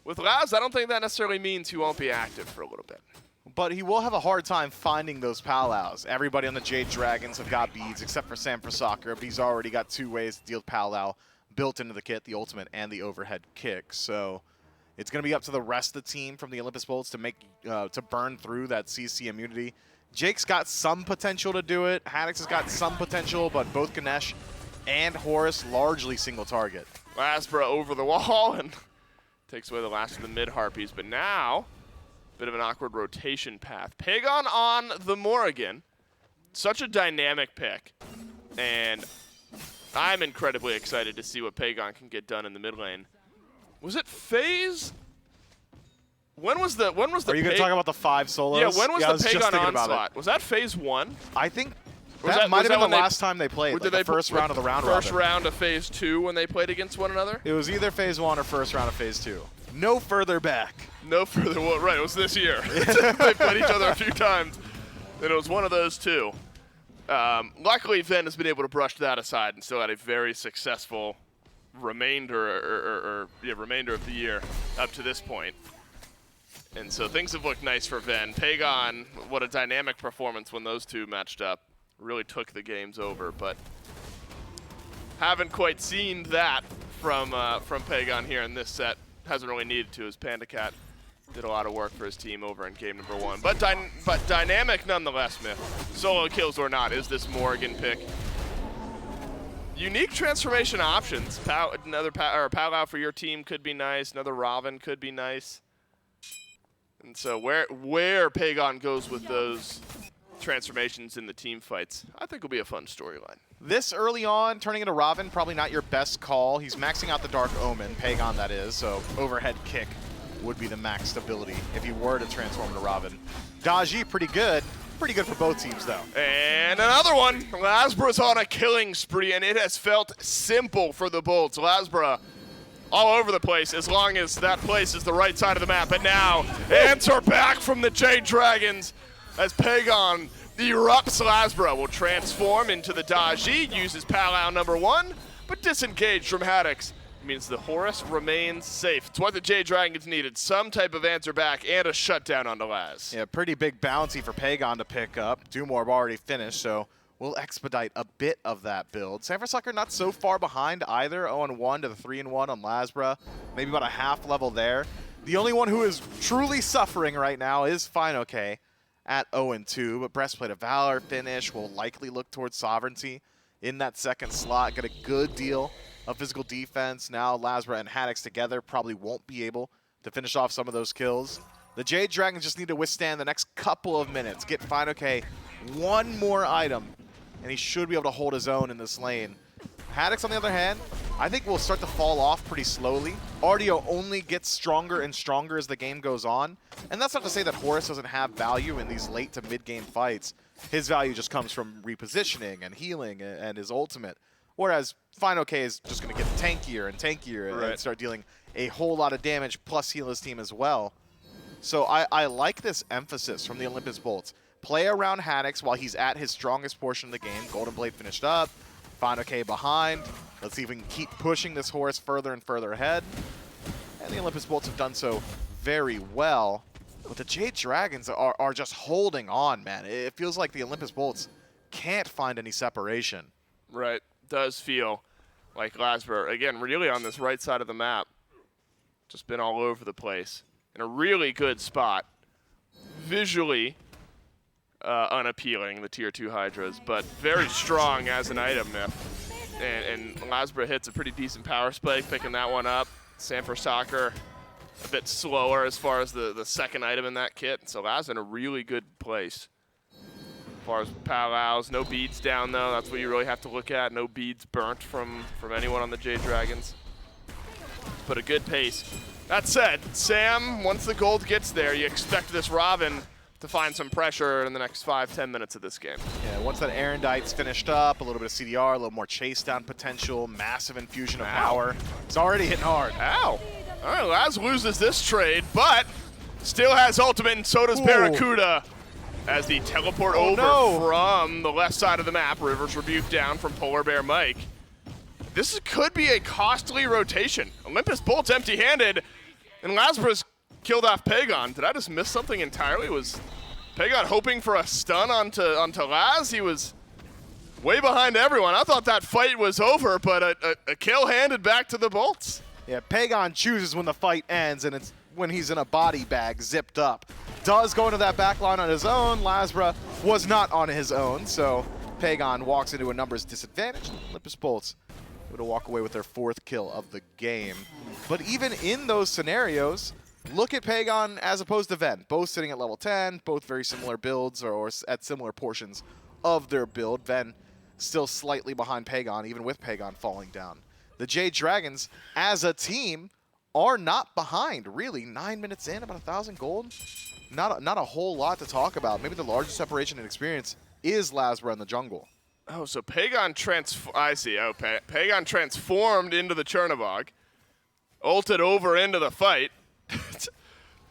with Laz, I don't think that necessarily means he won't be active for a little bit. But he will have a hard time finding those Palaus. Everybody on the Jade Dragons have got beads except for Sanford Soccer, but he's already got 2 ways to deal with Palau built into the kit, the ultimate and the overhead kick. So it's going to be up to the rest of the team from the Olympus Bolts to make to burn through that CC immunity. Jake's got some potential to do it. Haddix has got some potential, but both Ganesh and Horus largely single target. LASBRA over the wall and takes away the last of the mid Harpies. But now, bit of an awkward rotation path. Pegon on the Morrigan. Such a dynamic pick. And I'm incredibly excited to see what Pegon can get done in the mid lane. Was it phase? When was the Are you going to talk about the 5 solos? Yeah, when was the Pegon onslaught? onslaught? Was that phase 1? I think that might have been the last time they played, like the first round of the round robin. First round of phase 2 when they played against one another? It was either phase 1 or first round of phase 2. No further back. No further, well, right, it was this year. They played each other a few times, and it was one of those 2. Luckily, Ven has been able to brush that aside and still had a very successful remainder of the year up to this point. And so things have looked nice for Ven. Pegon, what a dynamic performance when those 2 matched up. Really took the games over, but haven't quite seen that from Pegon here in this set. Hasn't really needed to, as PandaCat did a lot of work for his team over in game number 1. But dynamic nonetheless, Myth. Solo kills or not, is this Morrigan pick. Unique transformation options. Another Palau for your team could be nice. Another Raven could be nice. And so where Pegon goes with those transformations in the team fights, I think will be a fun storyline. This early on, turning into Raven, probably not your best call. He's maxing out the Dark Omen, Pegon that is, so overhead kick would be the maxed ability if he were to transform into Raven. Daji, pretty good. Pretty good for both teams, though. And another one. LASBRA's on a killing spree, and it has felt simple for the Bolts. LASBRA all over the place as long as that place is the right side of the map. And now, answer back from the Jade Dragons as Pegon erupts. LASBRA will transform into the Daji, uses Palau number 1, but disengaged from Haddix. Means the Horus remains safe. It's what the Jade Dragons needed. Some type of answer back and a shutdown on the Laz. Yeah, pretty big bounty for Pegon to pick up. Dumorb already finished, so we'll expedite a bit of that build. Sanford Soccer not so far behind either. 0-1 to the 3-1 on LASBRA. Maybe about a half level there. The only one who is truly suffering right now is fineokay at 0-2, but Breastplate of Valor finish will likely look towards Sovereignty in that second slot, get a good deal of physical defense. Now LASBRA and Haddix together probably won't be able to finish off some of those kills. The Jade Dragons just need to withstand the next couple of minutes, get fineokay one more item, and he should be able to hold his own in this lane. Haddix, on the other hand, I think will start to fall off pretty slowly. Artio only gets stronger and stronger as the game goes on. And that's not to say that Horus doesn't have value in these late to mid-game fights. His value just comes from repositioning and healing and his ultimate. Whereas fineokay is just going to get tankier and tankier and start dealing a whole lot of damage, plus heal his team as well. So I like this emphasis from the Olympus Bolts. Play around Haddix while he's at his strongest portion of the game. Golden Blade finished up. fineokay behind. Let's see if we can keep pushing this Horus further and further ahead. And the Olympus Bolts have done so very well. But the Jade Dragons are just holding on, man. It feels like the Olympus Bolts can't find any separation. Right. Does feel like LASBRA, again, really on this right side of the map. Just been all over the place. In a really good spot. Visually unappealing, the tier 2 Hydras, but very strong as an item. And LASBRA hits a pretty decent power spike, picking that one up. SMITE a bit slower as far as the second item in that kit. So LASBRA in a really good place. As far as Palaus, no beads down though. That's what you really have to look at. No beads burnt from anyone on the Jade Dragons. But a good pace. That said, Sam, once the gold gets there, you expect this Ravana to find some pressure in the next 5-10 minutes of this game. Yeah, once that Erendite's finished up, a little bit of CDR, a little more chase down potential, massive infusion of power. It's already hitting hard. Ow. All right, Laz loses this trade, but still has ultimate, and so does BaRRaCCuDDa. As the teleport over from the left side of the map, River's Rebuke down from PolarBearMike. This could be a costly rotation. Olympus Bolts empty-handed, and LASBRA's killed off Pegon. Did I just miss something entirely? Was Pegon hoping for a stun onto Laz? He was way behind everyone. I thought that fight was over, but a kill handed back to the Bolts. Yeah, Pegon chooses when the fight ends, and it's when he's in a body bag, zipped up. Does go into that backline on his own. LASBRA was not on his own, so Pegon walks into a numbers disadvantage. Olympus Bolts able to walk away with their 4th kill of the game. But even in those scenarios, look at Pegon as opposed to Ven. Both sitting at level 10, both very similar builds or at similar portions of their build. Ven still slightly behind Pegon, even with Pegon falling down. The Jade Dragons, as a team, are not behind, really. 9 minutes in, about 1,000 gold. Not a whole lot to talk about. Maybe the largest separation in experience is LASBRA in the jungle. Oh, so Pegon Pegon transformed into the Chernobog, ulted over into the fight,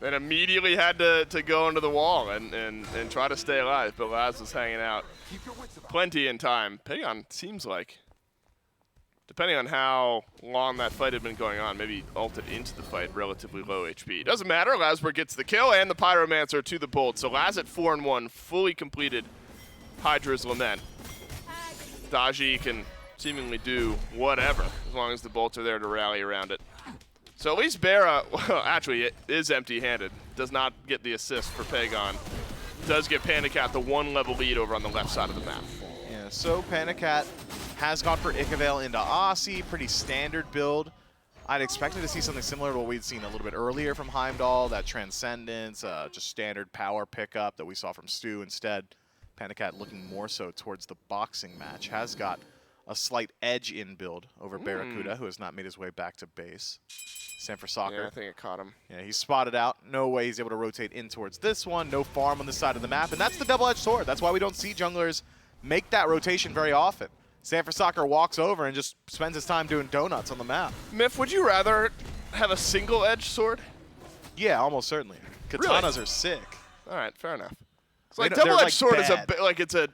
then immediately had to go into the wall and try to stay alive, but Laz was hanging out plenty in time. Pegon seems like, depending on how long that fight had been going on, maybe ulted into the fight, relatively low HP. Doesn't matter, LASBRA gets the kill and the Pyromancer to the Bolt. So Laz at 4-1, fully completed Hydra's Lament. Daji can seemingly do whatever, as long as the Bolts are there to rally around it. So at least BaRRA, well, actually, it is empty-handed. Does not get the assist for Pegon. Does give PandaCat the 1 level lead over on the left side of the map. Yeah, so PandaCat has gone for Icavale into Aussie, pretty standard build. I'd expected to see something similar to what we'd seen a little bit earlier from Heimdallr, that Transcendence, just standard power pickup that we saw from Stu. Instead, PandaCat looking more so towards the boxing match, has got a slight edge in build over BaRRaCCuDDa, who has not made his way back to base. SMITE. Yeah, I think it caught him. Yeah, he's spotted out. No way he's able to rotate in towards this one. No farm on this side of the map, and that's the double-edged sword. That's why we don't see junglers make that rotation very often. SMITE walks over and just spends his time doing donuts on the map. Miff, would you rather have a single-edged sword? Yeah, almost certainly. Katanas are sick. All right, fair enough. It's like double-edged sword is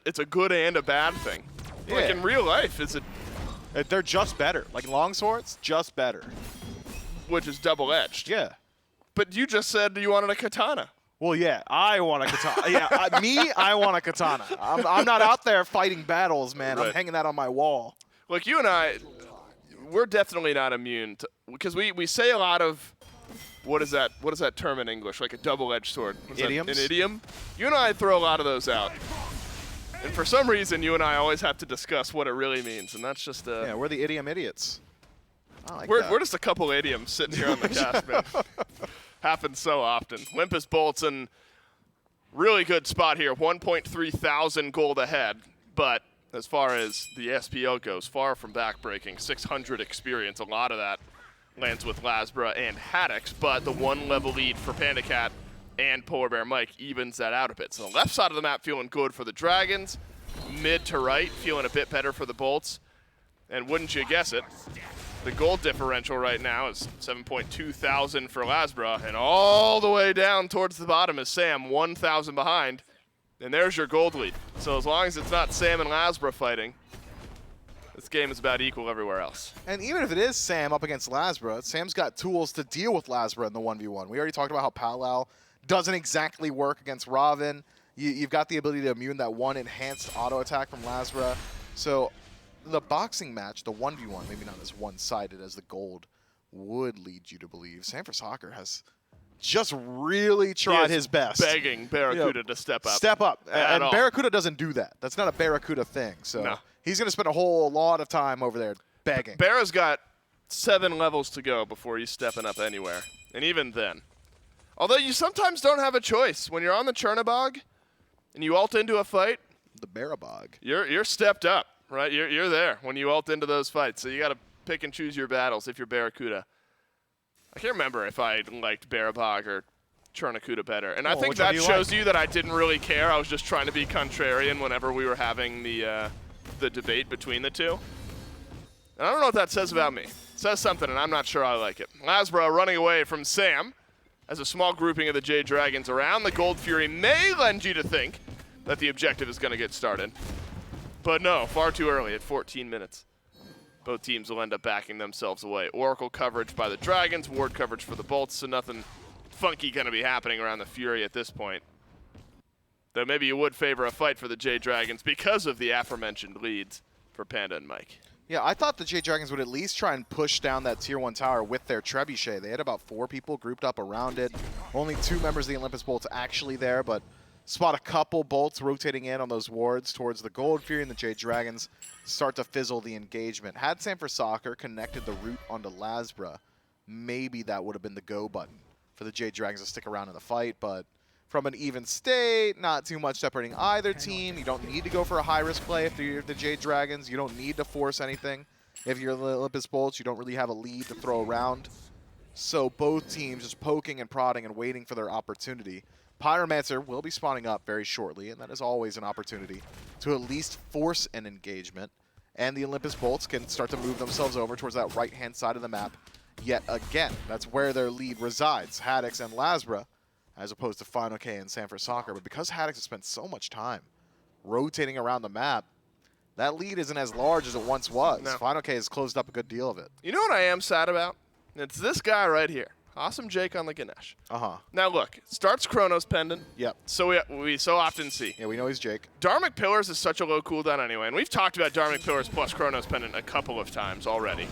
it's a good and a bad thing. Yeah. Like in real life, they're just better. Like long swords, just better. Which is double-edged. Yeah. But you just said you wanted a katana. Well, yeah, I want a katana. Yeah, I want a katana. I'm not out there fighting battles, man. Right. I'm hanging that on my wall. Look, you and I, we're definitely not immune to, because we say a lot of, what is that term in English? Like a double-edged sword. Idioms? An idiom? You and I throw a lot of those out. And for some reason, you and I always have to discuss what it really means, and that's just Yeah, we're the idiom idiots. I like we're that. just a couple idioms sitting here on the cast, man. Happens so often. Olympus Bolts in really good spot here, 1.3 thousand gold ahead, but as far as the SPL goes, far from backbreaking. 600 experience, a lot of that lands with LASBRA and Haddix, but the 1 level lead for PandaCat and PolarBearMike evens that out a bit. So the left side of the map feeling good for the Dragons, mid to right feeling a bit better for the Bolts, and wouldn't you guess it, the gold differential right now is 7.2 thousand for LASBRA, and all the way down towards the bottom is Sam, 1,000 behind, and there's your gold lead. So as long as it's not Sam and LASBRA fighting, this game is about equal everywhere else. And even if it is Sam up against LASBRA, Sam's got tools to deal with LASBRA in the 1v1. We already talked about how Palal doesn't exactly work against Raven. You've got the ability to immune that one enhanced auto attack from LASBRA. So the boxing match, the 1v1, maybe not as one-sided as the gold would lead you to believe. SamForSoccer has just really tried his best. Begging BaRRaCCuDDa to step up. Step up. And all. BaRRaCCuDDa doesn't do that. That's not a BaRRaCCuDDa thing. So No. he's going to spend a whole lot of time over there begging. Barra's got 7 levels to go before he's stepping up anywhere. And even then. Although you sometimes don't have a choice. When you're on the Chernobog and you ult into a fight, The BaRRaCCuDDa. you're stepped up, right? You're there when you ult into those fights. So you got to pick and choose your battles if you're BaRRaCCuDDa. I can't remember if I liked BaRRaCCuDDa or Chernobog better. And I think which one that do you shows like? you that I didn't really care. I was just trying to be contrarian whenever we were having the debate between the two. And I don't know what that says about me. It says something, and I'm not sure I like it. LASBRA running away from Sam as a small grouping of the Jade Dragons around the Gold Fury may lend you to think that the objective is going to get started. But no, far too early at 14 minutes. Both teams will end up backing themselves away. Oracle coverage by the Dragons, ward coverage for the Bolts, so nothing funky going to be happening around the Fury at this point. Though maybe you would favor a fight for the Jade Dragons because of the aforementioned leads for Panda and Mike. Yeah, I thought the Jade Dragons would at least try and push down that Tier 1 tower with their Trebuchet. They had about 4 people grouped up around it. Only 2 members of the Olympus Bolts actually there, but spot a couple bolts rotating in on those wards towards the Gold Fury, and the Jade Dragons start to fizzle the engagement. Had SamForSoccer connected the route onto LASBRA, maybe that would have been the go button for the Jade Dragons to stick around in the fight, but from an even state, not too much separating either team. You don't need to go for a high-risk play if you're the Jade Dragons. You don't need to force anything. If you're the Olympus Bolts, you don't really have a lead to throw around. So both teams just poking and prodding and waiting for their opportunity. Pyromancer will be spawning up very shortly, and that is always an opportunity to at least force an engagement. And the Olympus Bolts can start to move themselves over towards that right-hand side of the map yet again. That's where their lead resides, Haddix and LASBRA, as opposed to fineokay and SamForSoccer. But because Haddix has spent so much time rotating around the map, that lead isn't as large as it once was. No. fineokay has closed up a good deal of it. You know what I am sad about? It's this guy right here. Awesome Jake on the Ganesh. Uh-huh. Now look, it starts Chronos Pendant. Yep. So we so often see. Yeah, we know he's Jake. Dharmic Pillars is such a low cooldown anyway, and we've talked about Dharmic Pillars plus Chronos Pendant a couple of times already.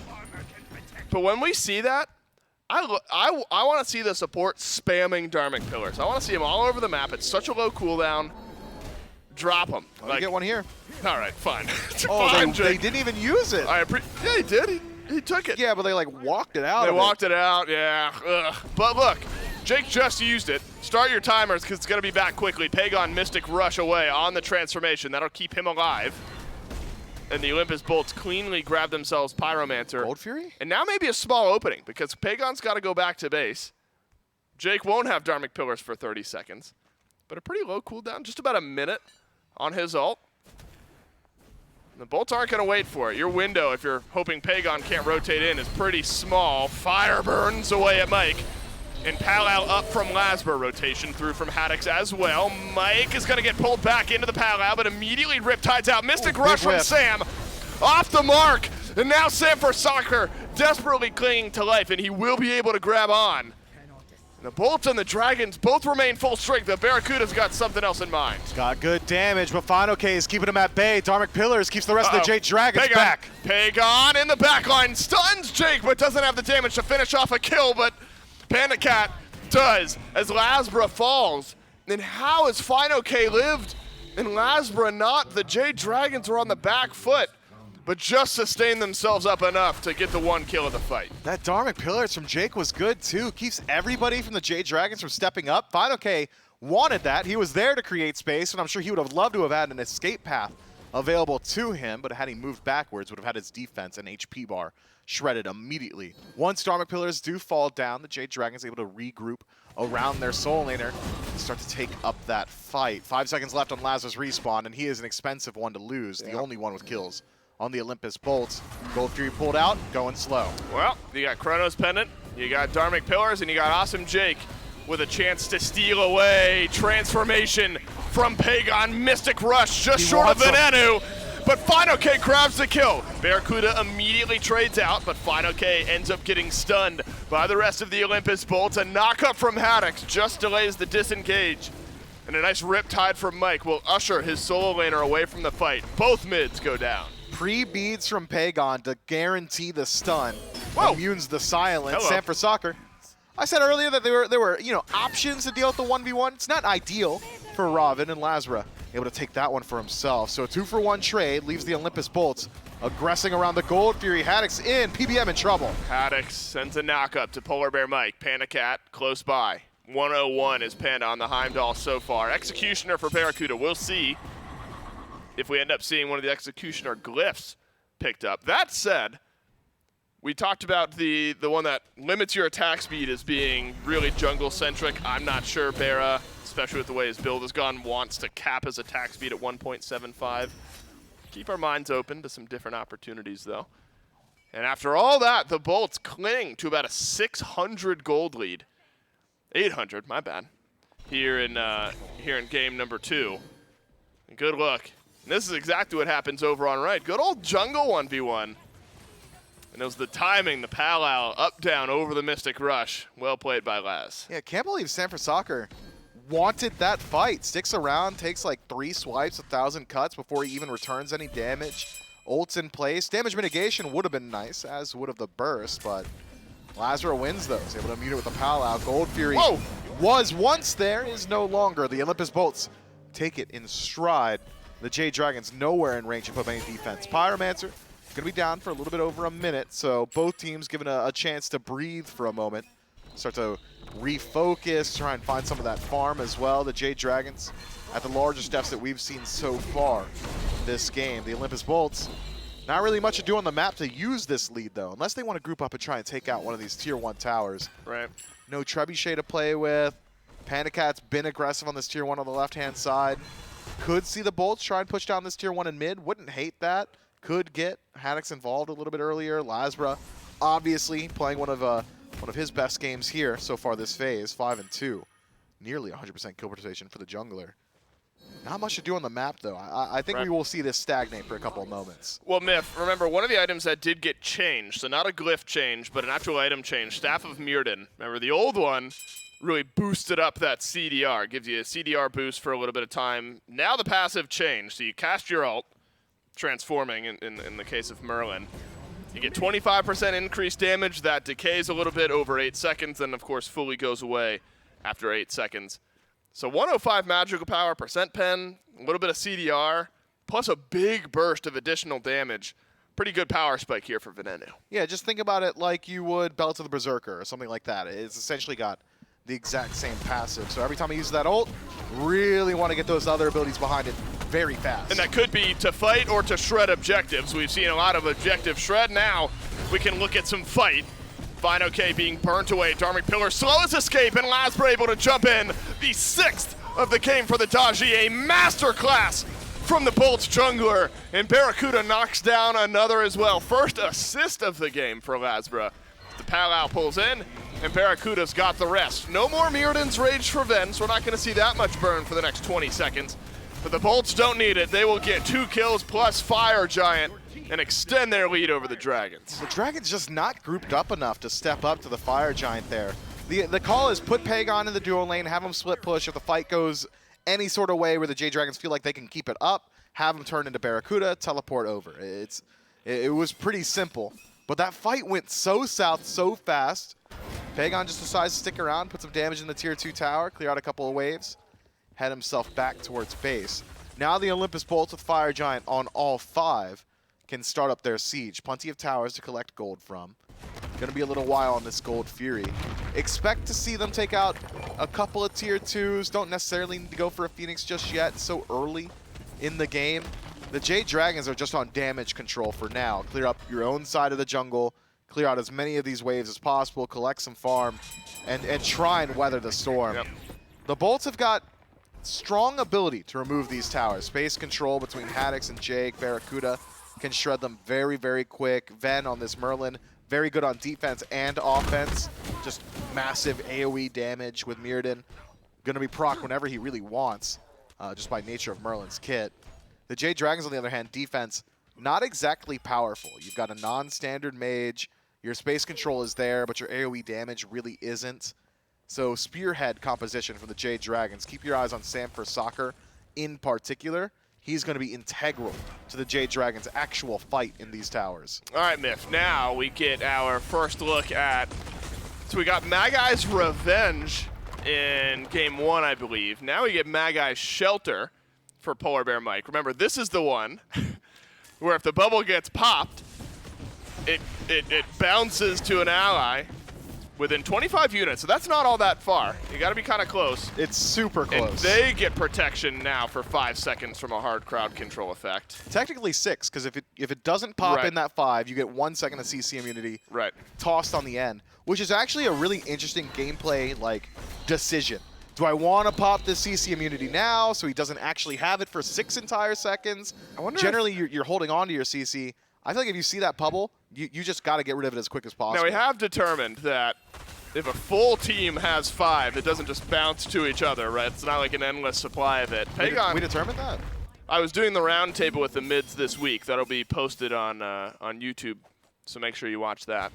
But when we see that, I want to see the support spamming Dharmic Pillars. I want to see them all over the map. It's such a low cooldown. Drop them. Oh, you get one here. All right, fine. Oh, Fine, they Jake. didn't even use it. Yeah, he did. He took it. Yeah, but they like walked it out. They walked it out, yeah. Ugh. But look, Jake just used it. Start your timers because it's going to be back quickly. Pegon Mystic Rush away on the transformation. That'll keep him alive. And the Olympus Bolts cleanly grab themselves Pyromancer. Gold Fury? And now maybe a small opening because Pegon's got to go back to base. Jake won't have Dharmic Pillars for 30 seconds. But a pretty low cooldown, just about a minute on his ult. The Bolts aren't going to wait for it. Your window, if you're hoping Pegon can't rotate in, is pretty small. Fire burns away at Mike. And Palal up from LASBRA. Rotation through from Haddix as well. Mike is going to get pulled back into the Palal, but immediately Riptide's out. Mystic Rush from Sam. Off the mark. And now SamForSoccer desperately clinging to life, and he will be able to grab on. The Bolts and the Dragons both remain full strength, but BaRRaCCuDDa's got something else in mind. Got good damage, but fineokay is keeping him at bay. Dharmic Pillars keeps the rest of the Jade Dragons Pegon. back. Pegon in the backline stuns Jake, but doesn't have the damage to finish off a kill, but PandaCat does as LASBRA falls. And how has fineokay lived and LASBRA not. The Jade Dragons are on the back foot, but just sustained themselves up enough to get the 1 kill of the fight. That Dharmic Pillars from Jake was good too. Keeps everybody from the Jade Dragons from stepping up. fineokay wanted that. He was there to create space, and I'm sure he would have loved to have had an escape path available to him, but had he moved backwards, would have had his defense and HP bar shredded immediately. Once Dharmic Pillars do fall down, the Jade Dragons able to regroup around their soul laner and start to take up that fight. 5 seconds left on LASBRA's respawn, and he is an expensive one to lose, the only one with kills on the Olympus Bolts. Gold Fury pulled out, going slow. Well, you got Chronos Pendant, you got Dharmic Pillars, and you got Awesome Jake with a chance to steal away. Transformation from Pegon, Mystic Rush just short of Venenu, but fineokay grabs the kill. BaRRaCCuDDa immediately trades out, but fineokay ends up getting stunned by the rest of the Olympus Bolts. A knock-up from Haddix just delays the disengage. And a nice Riptide from Mike will usher his solo laner away from the fight. Both mids go down. Pre-beads from Pegon to guarantee the stun. Whoa. Immunes the silence. Hello. SMITE. I said earlier that there were options to deal with the 1v1. It's not ideal for Ravana, and LASBRA able to take that one for himself. So a 2-for-1 trade leaves the Olympus Bolts aggressing around the Gold Fury. Haddix in, PBM in trouble. Haddix sends a knock-up to PolarBearMike. PandaCat close by. 101 is Panda on the Heimdallr so far. Executioner for BaRRaCCuDDa. We'll see if we end up seeing one of the Executioner glyphs picked up. That said, we talked about the one that limits your attack speed as being really jungle-centric. I'm not sure BaRRa, especially with the way his build has gone, wants to cap his attack speed at 1.75. Keep our minds open to some different opportunities, though. And after all that, the Bolts cling to about a 600 gold lead. 800, my bad. Here in game number 2. And good luck. And this is exactly what happens over on right. Good old jungle 1v1. And it was the timing, the Palau, up, down, over the Mystic Rush. Well played by Laz. Yeah, can't believe SMITE wanted that fight. Sticks around, takes like 3 swipes, 1,000 cuts before he even returns any damage. Ult's in place. Damage mitigation would have been nice, as would have the burst, but LASBRA wins those. Able to mute it with the Palau. Gold Fury was once there, is no longer. The Olympus Bolts take it in stride. The Jade Dragons nowhere in range to put any defense. Pyromancer going to be down for a little bit over a minute, so both teams given a chance to breathe for a moment. Start to refocus, try and find some of that farm as well. The Jade Dragons at the largest deaths that we've seen so far this game. The Olympus Bolts, not really much to do on the map to use this lead, though, unless they want to group up and try and take out one of these Tier 1 towers. Right. No Trebuchet to play with. PandaCat's been aggressive on this Tier 1 on the left-hand side. Could see the Bolts try and push down this Tier 1 in mid. Wouldn't hate that. Could get Haddix involved a little bit earlier. LASBRA, obviously, playing one of his best games here so far this phase, 5-2. Nearly 100% kill participation for the jungler. Not much to do on the map, though. I think we will see this stagnate for a couple of moments. Well, Myth, remember, one of the items that did get changed, so not a glyph change, but an actual item change, Staff of Muzen. Remember, the old one really boosted up that CDR, gives you a CDR boost for a little bit of time. Now the passive changed, so you cast your ult, transforming in the case of Merlin. You get 25% increased damage. That decays a little bit over 8 seconds, and of course fully goes away after 8 seconds. So 105 magical power, percent pen, a little bit of CDR, plus a big burst of additional damage. Pretty good power spike here for Venenu. Yeah, just think about it like you would Belt of the Berserker or something like that. It's essentially got the exact same passive. So every time he uses that ult, really want to get those other abilities behind it very fast. And that could be to fight or to shred objectives. We've seen a lot of objective shred. Now we can look at some fight. fineokay being burnt away. Dharmic Pillar slowest escape, and LASBRA able to jump in. The 6th of the game for the Daji. A masterclass from the Bolts jungler. And BaRRaCCuDDa knocks down another as well. First assist of the game for LASBRA. The Palau pulls in, and BaRRaCCuDDa's got the rest. No more Muzen's Rage for Ven, so we're not going to see that much burn for the next 20 seconds. But the Bolts don't need it. They will get 2 kills plus Fire Giant and extend their lead over the Dragons. The Dragons just not grouped up enough to step up to the Fire Giant there. The call is put Pegon in the duo lane, have him split push. If the fight goes any sort of way where the Jade Dragons feel like they can keep it up, have him turn into BaRRaCCuDDa, teleport over. It was pretty simple. But that fight went so south so fast. Pegon just decides to stick around, put some damage in the tier 2 tower, clear out a couple of waves, head himself back towards base. Now the Olympus Bolts with Fire Giant on all 5 can start up their siege. Plenty of towers to collect gold from. Going to be a little while on this Gold Fury. Expect to see them take out a couple of tier 2s. Don't necessarily need to go for a Phoenix just yet. So early in the game. The Jade Dragons are just on damage control for now. Clear up your own side of the jungle. Clear out as many of these waves as possible. Collect some farm. And try and weather the storm. Yep. The Bolts have got strong ability to remove these towers. Space control between Haddix and Jake. BaRRaCCuDDa can shred them very, very quick. Ven on this Merlin, very good on defense and offense. Just massive AoE damage with Muzen. Going to be proc whenever he really wants, just by nature of Merlin's kit. The Jade Dragons, on the other hand, defense, not exactly powerful. You've got a non-standard mage. Your space control is there, but your AoE damage really isn't. So spearhead composition for the Jade Dragons. Keep your eyes on Sam for Soccer in particular. He's going to be integral to the Jade Dragons' actual fight in these towers. All right, Myth. Now we get our first look at... So we got Magai's Revenge in Game 1, I believe. Now we get Magai's Shelter for PolarBearMike. Remember, this is the one where if the bubble gets popped, it bounces to an ally within 25 units, so that's not all that far. You got to be kind of close. It's super close. And they get protection now for 5 seconds from a hard crowd control effect. Technically 6, because if it doesn't pop Right. in that 5, you get 1 second of CC immunity Right. tossed on the end, which is actually a really interesting gameplay decision. Do I want to pop the CC immunity now so he doesn't actually have it for 6 entire seconds? I wonder Generally, you're holding on to your CC. I feel like if you see that bubble, you just got to get rid of it as quick as possible. Now, we have determined that if a full team has 5, it doesn't just bounce to each other, right? It's not like an endless supply of it. Pegon, We determined that? I was doing the round table with the mids this week. That'll be posted on YouTube, so make sure you watch that.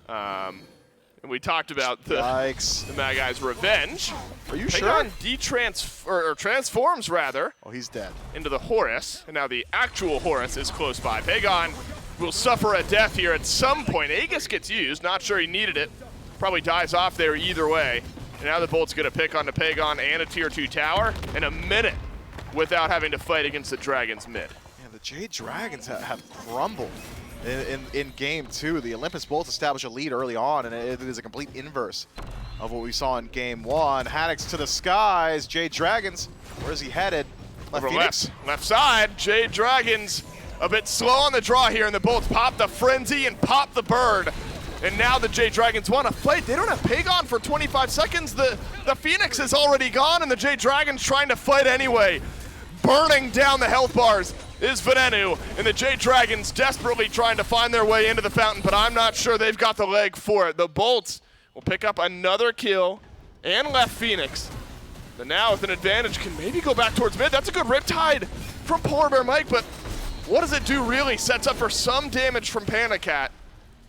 And we talked about the Magai's Revenge. Are you Pegon sure? transforms, rather. Oh, he's dead. Into the Horus, and now the actual Horus is close by. Pegon will suffer a death here at some point. Aegis gets used, not sure he needed it. Probably dies off there either way. And now the Bolt's gonna pick onto Pegon and a tier 2 tower in a minute without having to fight against the Dragons mid. Yeah, the Jade Dragons have crumbled in Game 2. The Olympus Bolts establish a lead early on, and it is a complete inverse of what we saw in Game 1. Haddix to the skies. Jade Dragons, where's he headed? Left side, Jade Dragons a bit slow on the draw here, and the Bolts pop the Frenzy and pop the Bird. And now the Jade Dragons want to fight. They don't have Pegon for 25 seconds. The Phoenix is already gone, and the Jade Dragons trying to fight anyway. Burning down the health bars is Venenu, and the Jade Dragons desperately trying to find their way into the fountain, but I'm not sure they've got the leg for it. The Bolts will pick up another kill and left Phoenix. But now with an advantage can maybe go back towards mid. That's a good Riptide from PolarBearMike, but what does it do really? Sets up for some damage from PandaCat.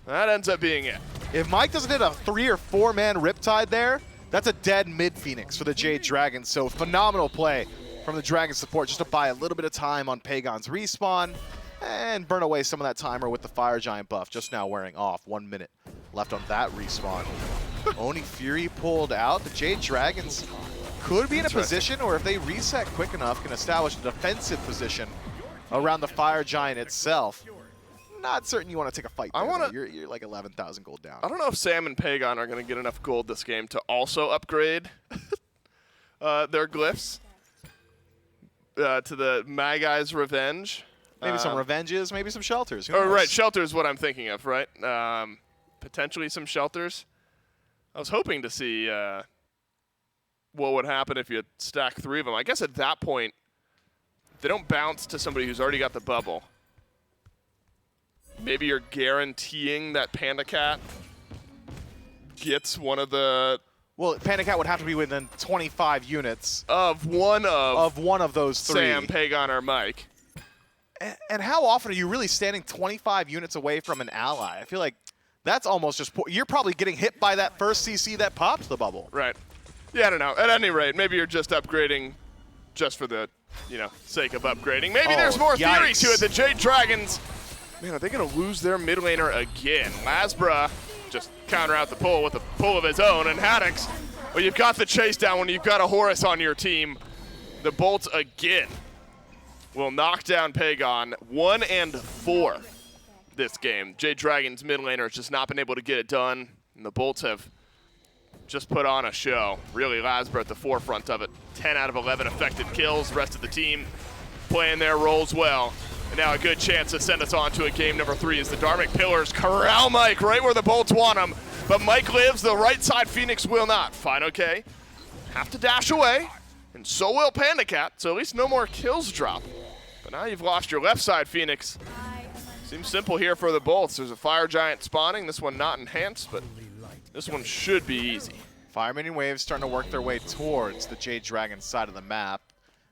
That ends up being it. If Mike doesn't hit a 3 or 4 man Riptide there, that's a dead mid Phoenix for the Jade Dragons. So phenomenal play from the Dragon support just to buy a little bit of time on Pegon's respawn and burn away some of that timer with the Fire Giant buff just now wearing off. 1 minute left on that respawn. Oni Fury pulled out. The Jade Dragons could be in a position, or if they reset quick enough, can establish a defensive position around the Fire Giant itself. Not certain you want to take a fight there. You're like 11,000 gold down. I don't know if Sam and Pegon are going to get enough gold this game to also upgrade their glyphs to the Magai's Revenge. Maybe some revenges, maybe some shelters. Oh, right. Shelter is what I'm thinking of, right? Potentially some shelters. I was hoping to see what would happen if you stack 3 of them. I guess at that point, they don't bounce to somebody who's already got the bubble. Maybe you're guaranteeing that PandaCat gets one of the... Well, PandaCat would have to be within 25 units. Of one of those 3. Sam, Pegon, or Mike. And how often are you really standing 25 units away from an ally? I feel like that's almost just... You're probably getting hit by that first CC that pops the bubble. Right. Yeah, I don't know. At any rate, maybe you're just upgrading just for the, sake of upgrading. Maybe there's more theory to it. The Jade Dragons... Man, are they going to lose their mid laner again? LASBRA just counter out the pull with a pull of his own. And Haddix, well, you've got the chase down when you've got a Horus on your team. The Bolts again will knock down Pegon 1 and 4 this game. Jade Dragons mid laner has just not been able to get it done, and the Bolts have just put on a show. Really, LASBRA at the forefront of it. 10 out of 11 effective kills. The rest of the team playing their roles well. And now a good chance to send us on to a game number 3 as the Dharmic Pillars corral Mike right where the Bolts want him. But Mike lives, the right side Phoenix will not. fineokay have to dash away, and so will PandaCat, so at least no more kills drop. But now you've lost your left side Phoenix. Seems simple here for the Bolts. There's a Fire Giant spawning, this one not enhanced, but this one should be easy. Fire Minion waves starting to work their way towards the Jade Dragons side of the map.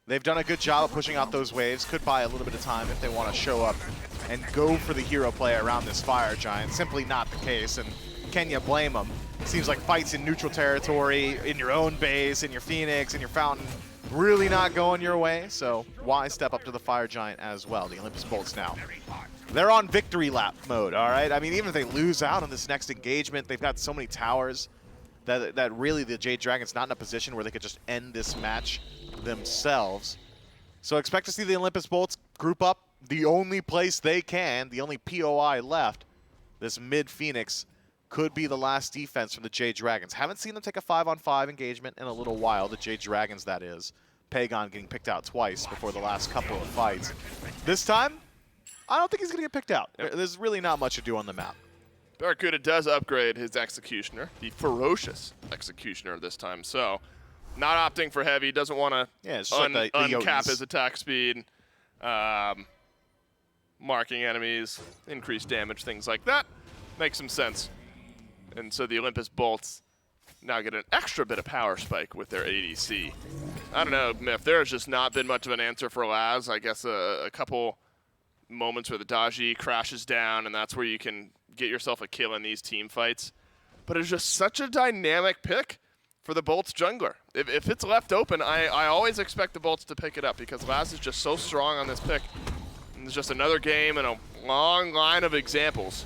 They've done a good job of pushing out those waves. Could buy a little bit of time if they want to show up and go for the hero play around this Fire Giant. Simply not the case, and can you blame them? Seems like fights in neutral territory, in your own base, in your Phoenix, in your Fountain, really not going your way, so why step up to the Fire Giant as well? The Olympus Bolts now. They're on victory lap mode, all right? I mean, even if they lose out on this next engagement, they've got so many towers that really the Jade Dragon's not in a position where they could just end this match themselves. So expect to see the Olympus Bolts group up the only place they can, the only POI left. This mid-Phoenix could be the last defense from the Jade Dragons. Haven't seen them take a 5-on-5 engagement in a little while, the Jade Dragons that is. Pegon getting picked out twice before the last couple of fights. This time, I don't think he's going to get picked out. There's really not much to do on the map. BaRRaCCuDDa does upgrade his Executioner, the Ferocious Executioner this time, so not opting for heavy, doesn't want to uncap his attack speed, marking enemies, increase damage, things like that. Makes some sense. And so the Olympus Bolts now get an extra bit of power spike with their ADC. I don't know, Miff, there's just not been much of an answer for Laz. I guess a couple moments where the Daji crashes down, and that's where you can get yourself a kill in these team fights. But it's just such a dynamic pick for the Bolts jungler. If it's left open, I always expect the Bolts to pick it up because Laz is just so strong on this pick. And there's just another game and a long line of examples.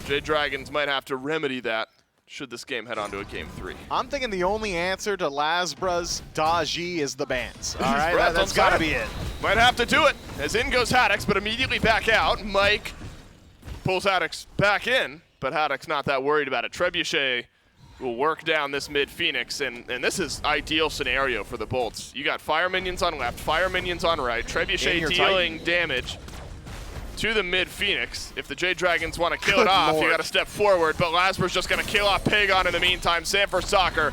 Jade Dragons might have to remedy that should this game head on to a game 3. I'm thinking the only answer to LASBRA's Daji is the bans. All right, that's got to be it. Might have to do it. As in goes Haddix, but immediately back out. Mike pulls Haddix back in, but Haddix not that worried about it. Trebuchet will work down this mid-Phoenix, and this is ideal scenario for the Bolts. You got Fire Minions on left, Fire Minions on right, Trebuchet dealing damage to the mid-Phoenix. If the Jade Dragons want to kill it off, you got to step forward, but LASBRA's just going to kill off Pegon in the meantime. Sanford Soccer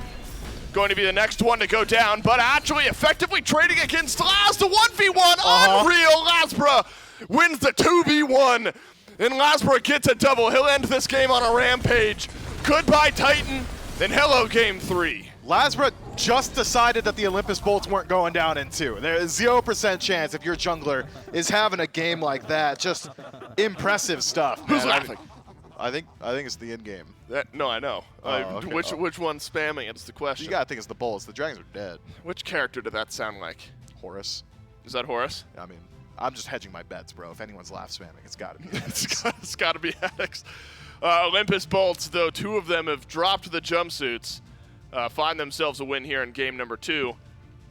going to be the next one to go down, but actually effectively trading against Laz, the 1v1. Unreal. LASBRA wins the 2v1, and LASBRA gets a double. He'll end this game on a rampage. Goodbye, Titan, then hello, game 3. LASBRA just decided that the Olympus Bolts weren't going down in 2. There's 0% chance if your jungler is having a game like that. Just impressive stuff. Who's laughing? I think it's the end game. No, I know. Okay. Which one's spamming? It's the question. You gotta think it's the Bolts. The Dragons are dead. Which character did that sound like? Horus. Is that Horus? I mean, I'm just hedging my bets, bro. If anyone's laugh spamming, it's gotta be. It's gotta be Haddix. Olympus Bolts, though, 2 of them have dropped the jumpsuits. Find themselves a win here in game number 2.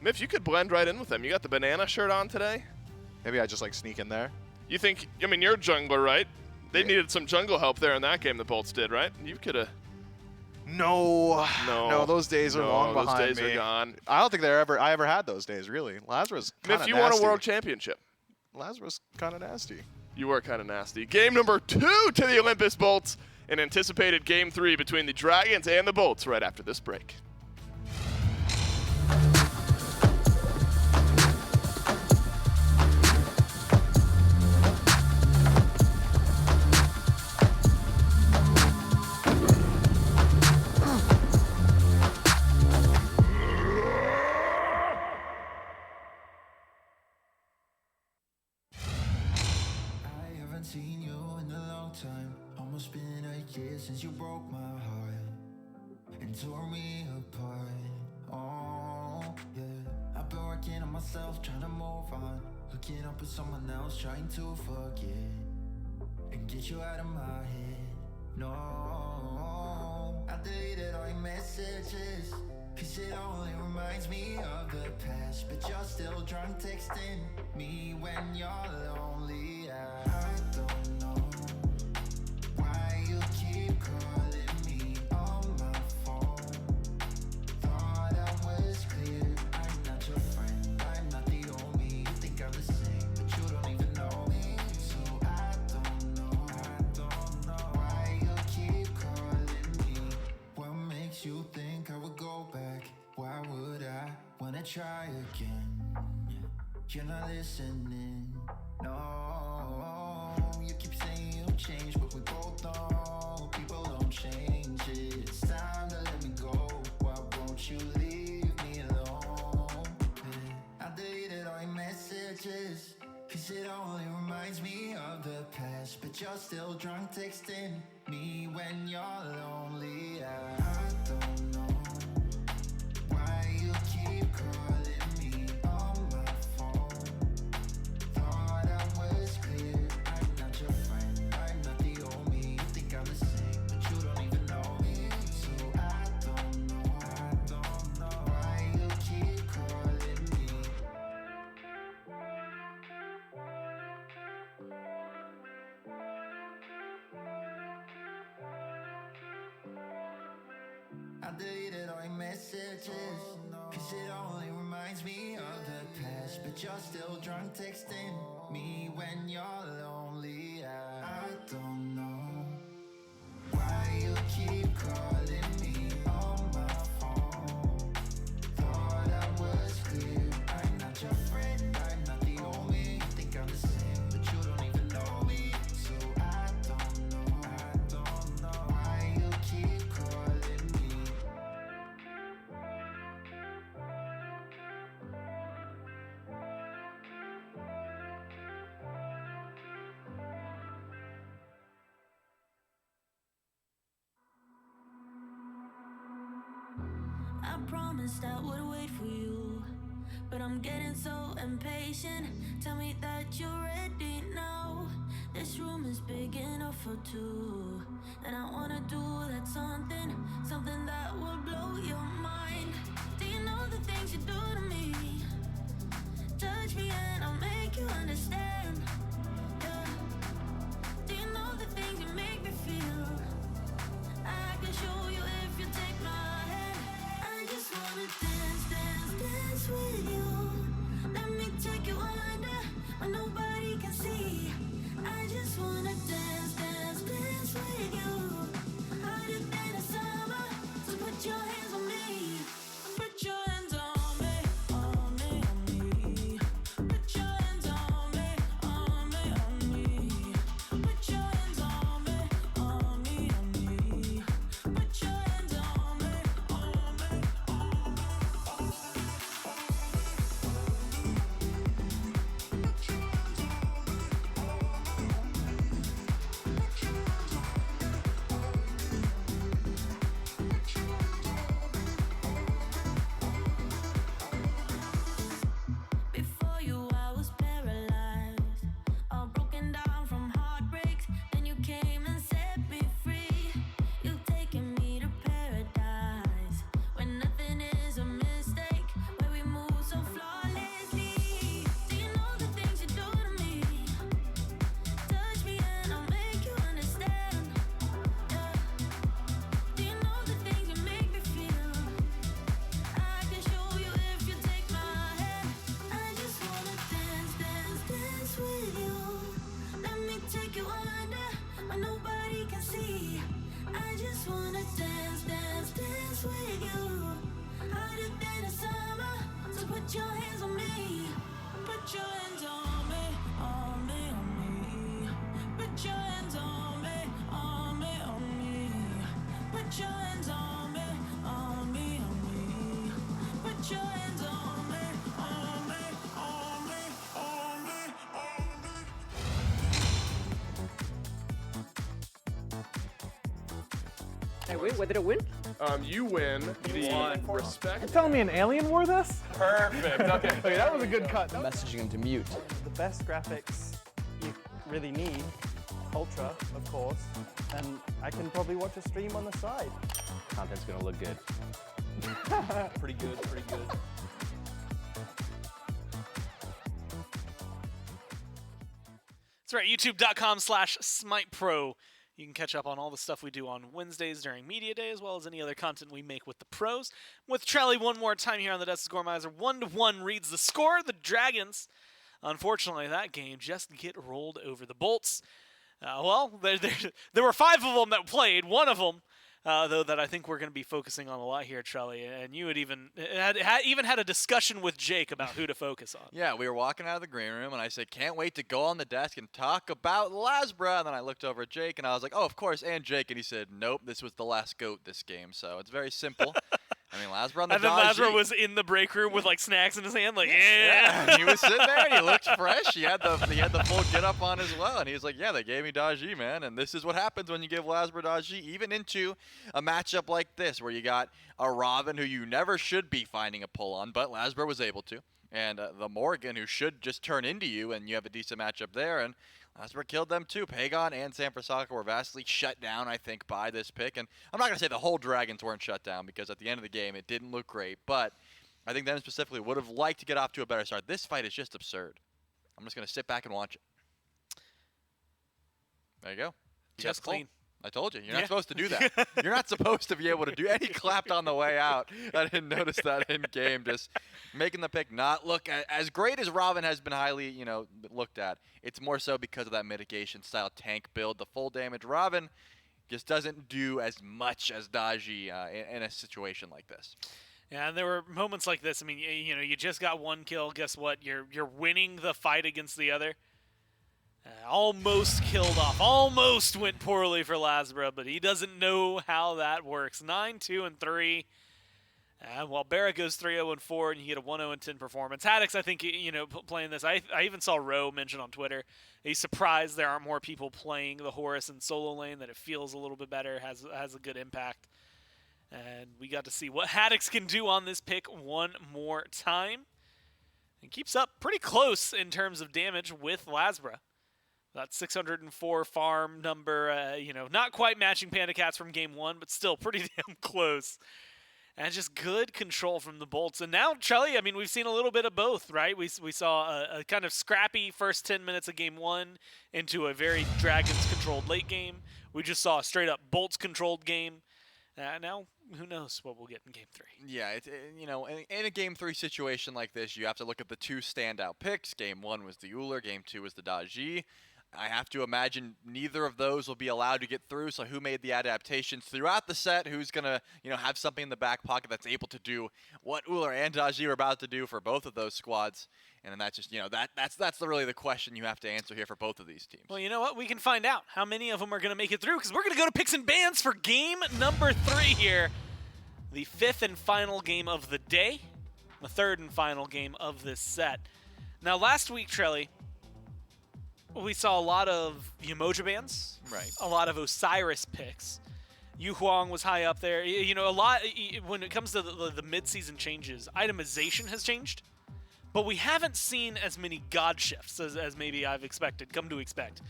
Miff, you could blend right in with them. You got the banana shirt on today? Maybe I just like sneak in there. You think, I mean, you're a jungler, right? They needed some jungle help there in that game the Bolts did, right? You could have. No, those days are long behind me. Those days are gone. I don't think I ever had those days, really. LASBRA's kind of nasty. Miff, you won a world championship. LASBRA's kind of nasty. You were kind of nasty. Game number 2 to the Olympus Bolts. An anticipated game 3 between the Dragons and the Bolts right after this break. Since you broke my heart and tore me apart. Oh, yeah. I've been working on myself, trying to move on. Hooking up with someone else, trying to forget and get you out of my head. No, I deleted all your messages. Cause it only reminds me of the past. But you're still drunk texting me when you're lonely. I don't know why you keep calling me on my phone. Thought I was clear, I'm not your friend, I'm not the only. You think I'm the same, but you don't even know me. So I don't know why you keep calling me. What makes you think I would go back? Why would I wanna try again? You're not listening, no. You keep saying you'll change, but we both know people don't change it. It's time to let me go. Why won't you leave me alone? I deleted all your messages, cause it only reminds me of the past. But you're still drunk texting me when you're lonely. I don't know why you keep calling me on my phone. Thought I was clear, I'm not your friend, I'm not the only. You think I'm the same, but you don't even know me. So I don't know why you keep calling me. I deleted all your messages, cause it only reminds me of the past. But you're still drunk texting me when you're lonely. I don't know why you keep calling me on my phone. Thought I was clear, I'm not your friend, I'm not the only. You think I'm the same, but you don't even know me. So I don't know why you keep calling me. I promised I would wait for you, but I'm getting so impatient. Tell me that you're ready now. This room is big enough for two, and I wanna do that something that will blow your mind. Do you know the things you do to me? Touch me and I'll make you understand. Yeah. Do you know the things you make me feel? I can show you if you take my hand. I just wanna dance with you. Let me take you under where nobody can see. I just wanna dance with you. Harder than the summer, so put your hands on me. Put your hands on me, on me, on me. Put your hands on me, on me, on me. Put your hands on me, on me, on me. Put your hands on me, on me, on me. Before you, I was paralyzed, all broken down from heartbreaks. Then you came and set me free. You've taken me to paradise, where nothing is a mistake, where we move so flawlessly. Do you know the things you do to me? Touch me and I'll make you understand. Yeah. Do you know the things you make me feel? I can show you if you take my hand. I just wanna dance with you. Let me take you under where nobody can see. I just wanna dance with you. Harder than the summer, so put your hands on me. Put your hands on me, on me, on me. Put your hands on me, on me, on me. Put your hands on me, on me, on me. Put your hands on me, on me, on me, on me, on me. I win? What did it win? You win the respect. You're telling me an alien wore this? Perfect. Okay. Okay, that was a good cut. Messaging him to mute. The best graphics you really need, ultra, of course, and I can probably watch a stream on the side. Content's gonna look good. Pretty good, pretty good. That's right, youtube.com/SmitePro. You can catch up on all the stuff we do on Wednesdays during Media Day, as well as any other content we make with the pros. With Trelly one more time here on the Desk Scoremizer. 1-1 reads the score. The Dragons, unfortunately, that game just get rolled over the Bolts. Well, there were 5 of them that played. One of them, though, that I think we're going to be focusing on a lot here, Trelly. And you had even had a discussion with Jake about who to focus on. Yeah, we were walking out of the green room, and I said, can't wait to go on the desk and talk about LASBRA. And then I looked over at Jake, and I was like, oh, of course, and Jake. And he said, nope, this was the last GOAT this game. So it's very simple. I mean, LASBRA on the And then dodge. LASBRA was in the break room with, like, snacks in his hand, like, Yeah, he was sitting there, and he looked fresh. He had the full get-up on as well, and he was like, yeah, they gave me Daji, man, and this is what happens when you give LASBRA Daji, even into a matchup like this, where you got a Ravana who you never should be finding a pull on, but LASBRA was able to, and the Morrigan who should just turn into you, and you have a decent matchup there, and LASBRA killed them too. Pegon and San Francisco were vastly shut down, I think, by this pick. And I'm not going to say the whole Dragons weren't shut down, because at the end of the game, it didn't look great. But I think them specifically would have liked to get off to a better start. This fight is just absurd. I'm just going to sit back and watch it. There you go. You just got the pull. clean. I told you. You're not supposed to do that. You're not supposed to be able to do any clapped on the way out. I didn't notice that in game. Just making the pick not look as great as Ravana has been highly, looked at. It's more so because of that mitigation style tank build. The full damage Ravana just doesn't do as much as Daji in a situation like this. Yeah, and there were moments like this. I mean, you just got one kill. Guess what? You're winning the fight against the other. Almost killed off. Almost went poorly for LASBRA, but he doesn't know how that works. 9-2-3. While BaRRa goes 3-0-4, and you get a 1-0-10 performance. Haddix, I think, playing this. I even saw Rowe mention on Twitter. He's surprised there aren't more people playing the Horus in solo lane. That it feels a little bit better, has a good impact. And we got to see what Haddix can do on this pick one more time. And keeps up pretty close in terms of damage with LASBRA. That 604 farm number, not quite matching PandaCats from game 1, but still pretty damn close. And just good control from the Bolts. And now, Trelly, I mean, we've seen a little bit of both, right? We saw a kind of scrappy first 10 minutes of game 1 into a very Dragons-controlled late game. We just saw a straight-up Bolts-controlled game. Now, who knows what we'll get in game 3. Yeah, in a game 3 situation like this, you have to look at the 2 standout picks. Game 1 was the Ullr, game 2 was the Daji. I have to imagine neither of those will be allowed to get through, so who made the adaptations throughout the set? Who's going to, have something in the back pocket that's able to do what Ullr and Daji are about to do for both of those squads? And then that's just, that's really the question you have to answer here for both of these teams. Well, you know what? We can find out how many of them are going to make it through, because we're going to go to picks and bans for game number 3 here. The 5th and final game of the day. The 3rd and final game of this set. Now, last week, Trelly, we saw a lot of Yemoja bans, right? A lot of Osiris picks. Huang was high up there. A lot when it comes to the mid-season changes. Itemization has changed, but we haven't seen as many god shifts as maybe I've come to expect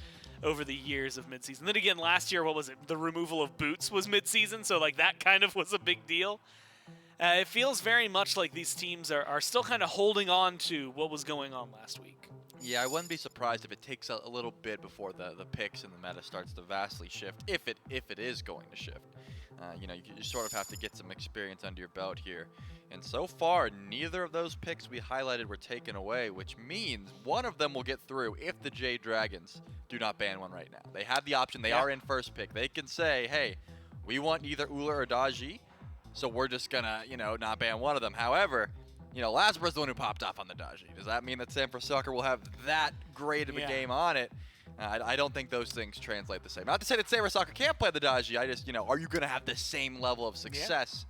over the years of mid-season. Then again, last year, what was it? The removal of boots was mid-season, so like that kind of was a big deal. It feels very much like these teams are still kind of holding on to what was going on last week. Yeah, I wouldn't be surprised if it takes a little bit before the picks and the meta starts to vastly shift, if it is going to shift. You sort of have to get some experience under your belt here. And so far, neither of those picks we highlighted were taken away, which means one of them will get through if the Jade Dragons do not ban one right now. They have the option. They are in first pick. They can say, hey, we want either Ullr or Daji, so we're just going to, not ban one of them. However, LASBRA's the one who popped off on the Daji. Does that mean that San Francisco will have that great of a game on it? I don't think those things translate the same. Not to say that San Francisco can't play the Daji. I just, are you going to have the same level of success?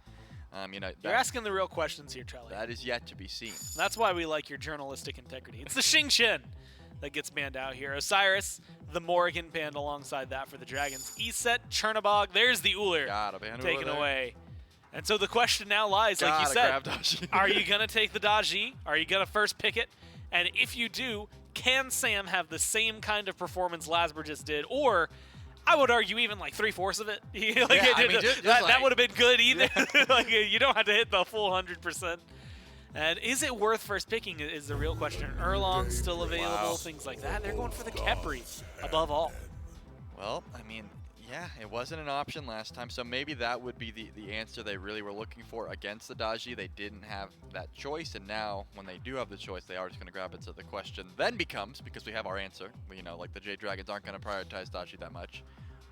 You're asking the real questions here, Trelly. That is yet to be seen. That's why we like your journalistic integrity. It's the Xingqian that gets banned out here. Osiris, the Morrigan banned alongside that for the Dragons. Eset, Chernobog, there's the Ullr taken away. And so the question now lies, like you said, are you going to take the Daji? Are you going to first pick it? And if you do, can Sam have the same kind of performance LASBRA just did? Or I would argue even like 3/4 of it. Like Yeah, I mean, that would have been good either. Like you don't have to hit the full 100%. And is it worth first picking is the real question. Erlong's still available, things like that. They're going for the Khepri above all. Well, I mean, yeah, it wasn't an option last time, so maybe that would be the answer they really were looking for against the Daji. They didn't have that choice, and now when they do have the choice, they are just going to grab it. So the question then becomes, because we have our answer, like the Jade Dragons aren't going to prioritize Daji that much.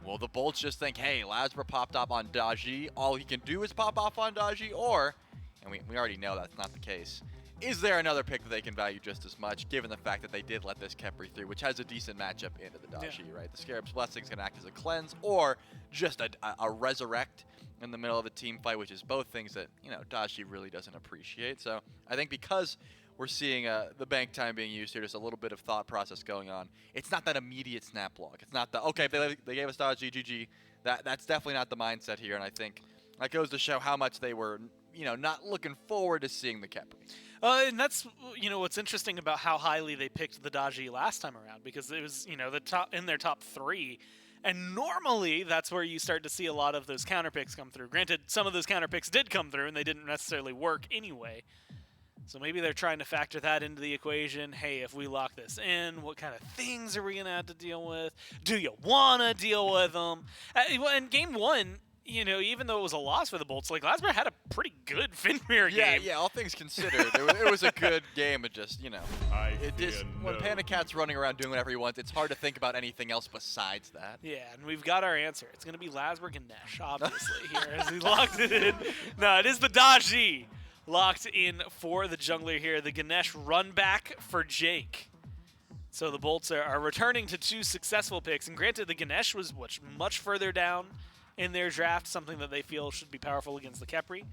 Will the Bolts just think, hey, LASBRA popped up on Daji, all he can do is pop off on Daji, or, and we already know that's not the case, is there another pick that they can value just as much, given the fact that they did let this Khepri through, which has a decent matchup into the Daji, right? The Scarab's Blessing is going to act as a cleanse, or just a resurrect in the middle of a team fight, which is both things that, Daji really doesn't appreciate. So I think because we're seeing the bank time being used here, just a little bit of thought process going on. It's not that immediate snap log. It's not the, okay, they gave us Daji, GG. That's definitely not the mindset here, and I think that goes to show how much they were, not looking forward to seeing the Khepri. And that's what's interesting about how highly they picked the Daji last time around, because it was the top in their top 3, and normally that's where you start to see a lot of those counter picks come through. Granted, some of those counter picks did come through and they didn't necessarily work anyway. So maybe they're trying to factor that into the equation. Hey, if we lock this in, what kind of things are we gonna have to deal with? Do you wanna deal with them? In game 1. Even though it was a loss for the Bolts, like LASBRA had a pretty good Fenrir game. Yeah, all things considered, it was a good game. It just, when PandaCat's running around doing whatever he wants, it's hard to think about anything else besides that. Yeah, and we've got our answer. It's going to be LASBRA/Ganesh, obviously, here, as he locked it in. No, it is the Daji locked in for the jungler here. The Ganesh run back for Jake. So the Bolts are returning to 2 successful picks, and granted, the Ganesh was much further down in their draft, something that they feel should be powerful against the Khepri.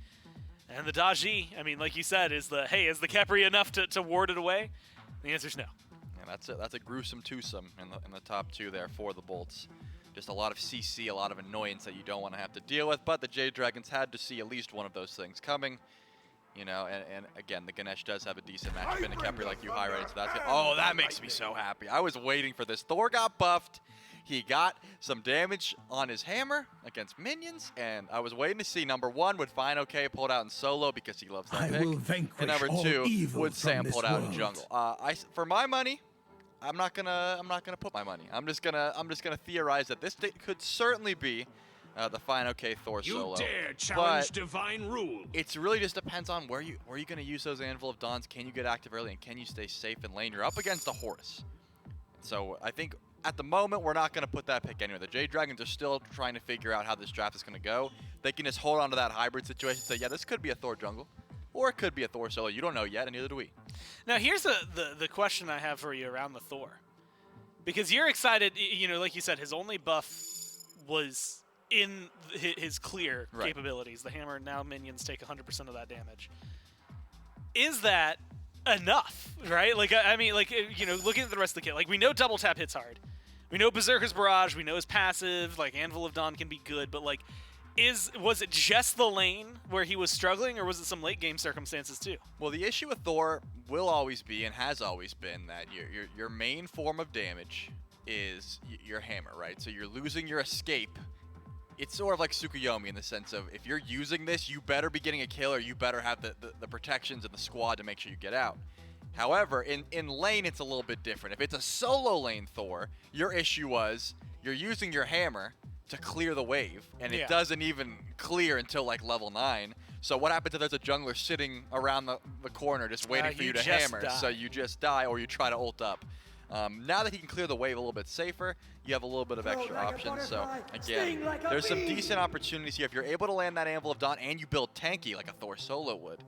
And the Daji, I mean, like you said, is the Khepri enough to ward it away? The answer's no. Yeah, that's a gruesome twosome in the top 2 there for the Bolts. Just a lot of CC, a lot of annoyance that you don't want to have to deal with, but the Jade Dragons had to see at least one of those things coming. And again, the Ganesh does have a decent matchup in the Khepri like you highlighted, so that's good. Oh, that makes me so happy. I was waiting for this. Thor got buffed. He got some damage on his hammer against minions, and I was waiting to see, number 1, would fineokay pull it out in solo because he loves that pick, and number 2, would Sam pull it out in jungle. For my money, I'm not gonna put my money. I'm just gonna theorize that this could certainly be the fineokay Thor solo. You dare challenge divine rule. It really just depends on where you gonna use those Anvil of Dawns. Can you get active early, and can you stay safe in lane? You're up against the Horus, so I think. At the moment, we're not going to put that pick anywhere. The Jade Dragons are still trying to figure out how this draft is going to go. They can just hold on to that hybrid situation and say, yeah, this could be a Thor jungle, or it could be a Thor solo. You don't know yet, and neither do we. Now, here's the question I have for you around the Thor. Because you're excited, like you said, his only buff was in his clear capabilities. The hammer, now minions take 100% of that damage. Is that enough, right? Looking at the rest of the kit, we know double tap hits hard. We know Berserker's Barrage, we know his passive, Anvil of Dawn can be good, but was it just the lane where he was struggling, or was it some late game circumstances too? Well, the issue with Thor will always be, and has always been, that your main form of damage is your hammer, right? So you're losing your escape. It's sort of like Tsukuyomi in the sense of, if you're using this, you better be getting a kill, or you better have the protections of the squad to make sure you get out. However, in lane, it's a little bit different. If it's a solo lane Thor, your issue was you're using your hammer to clear the wave, and it doesn't even clear until level 9. So what happens if there's a jungler sitting around the corner just waiting for you to hammer? Die. So you just die, or you try to ult up. Now that he can clear the wave a little bit safer, you have a little bit of extra options. So again, there's some decent opportunities here. If you're able to land that Anvil of Dawn and you build tanky like a Thor solo would,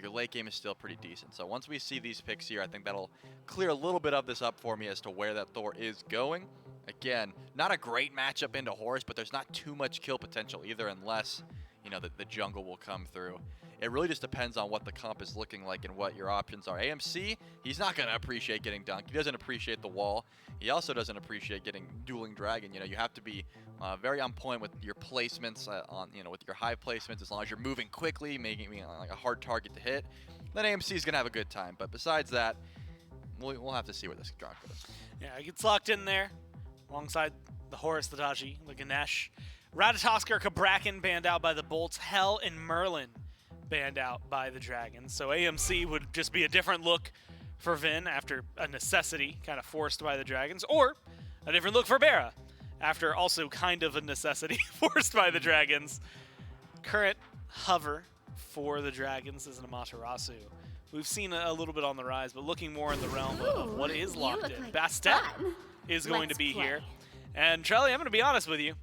your late game is still pretty decent. So once we see these picks here, I think that'll clear a little bit of this up for me as to where that Thor is going. Again, not a great matchup into Horus, but there's not too much kill potential either, unless the jungle will come through. It really just depends on what the comp is looking like and what your options are. AMC, he's not going to appreciate getting dunked. He doesn't appreciate the wall. He also doesn't appreciate getting dueling dragon. You have to be very on point with your placements, with your hive placements. As long as you're moving quickly, making me a hard target to hit, then AMC is going to have a good time. But besides that, we'll have to see where this draw goes. Yeah, it gets locked in there alongside the Horus, the Daji, the Ganesh. Ratatoskr, Cabrakan banned out by the Bolts. Hell and Merlin banned out by the Dragons. So AMC would just be a different look for Vin after a necessity kind of forced by the Dragons, or a different look for BaRRA after also kind of a necessity forced by the Dragons. Current hover for the Dragons is an Amaterasu. We've seen a little bit on the rise, but looking more in the realm of what is locked in. Like Bastet fun. is going to Let's be play. here. And Trelly, I'm going to be honest with you.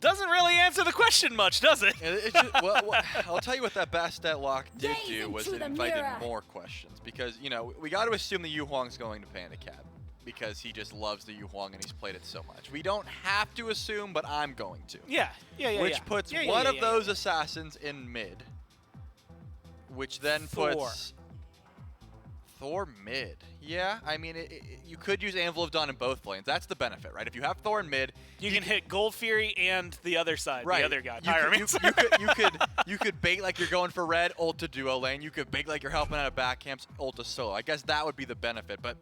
Doesn't really answer the question much, does it? It's just, well, I'll tell you what that Bastet lock did Gaze do was into it the invited mirror. more questions. Because, you know, we got to assume that Huang's going to PandaCat. Because he just loves the Huang and he's played it so much. We don't have to assume, but I'm going to. Yeah. Which puts one of those assassins in mid. Which then Thor. puts Thor mid. Yeah, I mean, you could use Anvil of Dawn in both lanes. That's the benefit, right? If you have Thor in mid, You can hit Gold Fury and the other side, right. the other guy. You could bait like you're going for red, ult to duo lane. You could bait like you're helping out of back camps, ult to solo. I guess that would be the benefit, but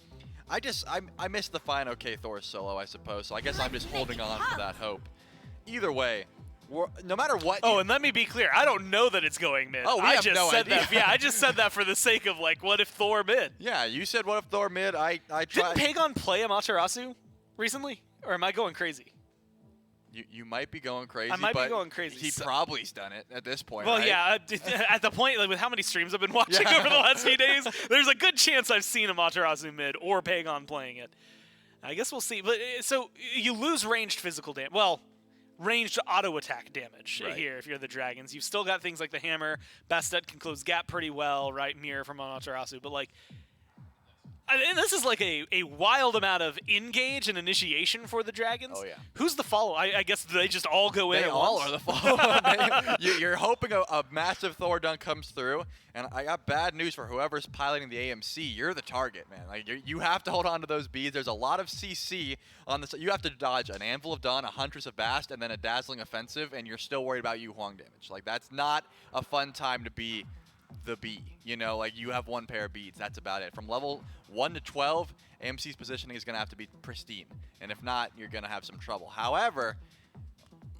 I missed the fineokay Thor solo, I suppose. So I guess I'm just holding on to that hope. Either way, no matter what. Oh, and let me be clear. I don't know that it's going mid. Oh, we I have just no said idea. that. Yeah, I just said that for the sake of like, what if Thor mid? Yeah, you said what if Thor mid? I tried. Didn't Pegon play Amaterasu recently, or am I going crazy? You might be going crazy. I might be but going crazy. He probably's done it at this point. Well, right? yeah. At the point, like, with how many streams I've been watching over the last few days, there's a good chance I've seen Amaterasu mid or Pegon playing it. I guess we'll see. But so you lose ranged physical damage. Well, ranged auto attack damage here if you're the Dragons. You've still got things like the hammer. Bastet can close gap pretty well, right? Mirror from Amaterasu. But like, this is like a wild amount of engage and initiation for the Dragons. Oh, yeah. Who's the follow? I guess they just all go in They at all once? are the follow. You're hoping a massive Thor dunk comes through, and I got bad news for whoever's piloting the AMC. You're the target, man. Like you have to hold on to those beads. There's a lot of CC on this. You have to dodge an Anvil of Dawn, a Huntress of Bast, and then a Dazzling Offensive, and you're still worried about Huang damage. Like that's not a fun time to be the B. You know, like you have one pair of beads. That's about it. From level 1 to 12, AMC's positioning is going to have to be pristine. And if not, you're going to have some trouble. However,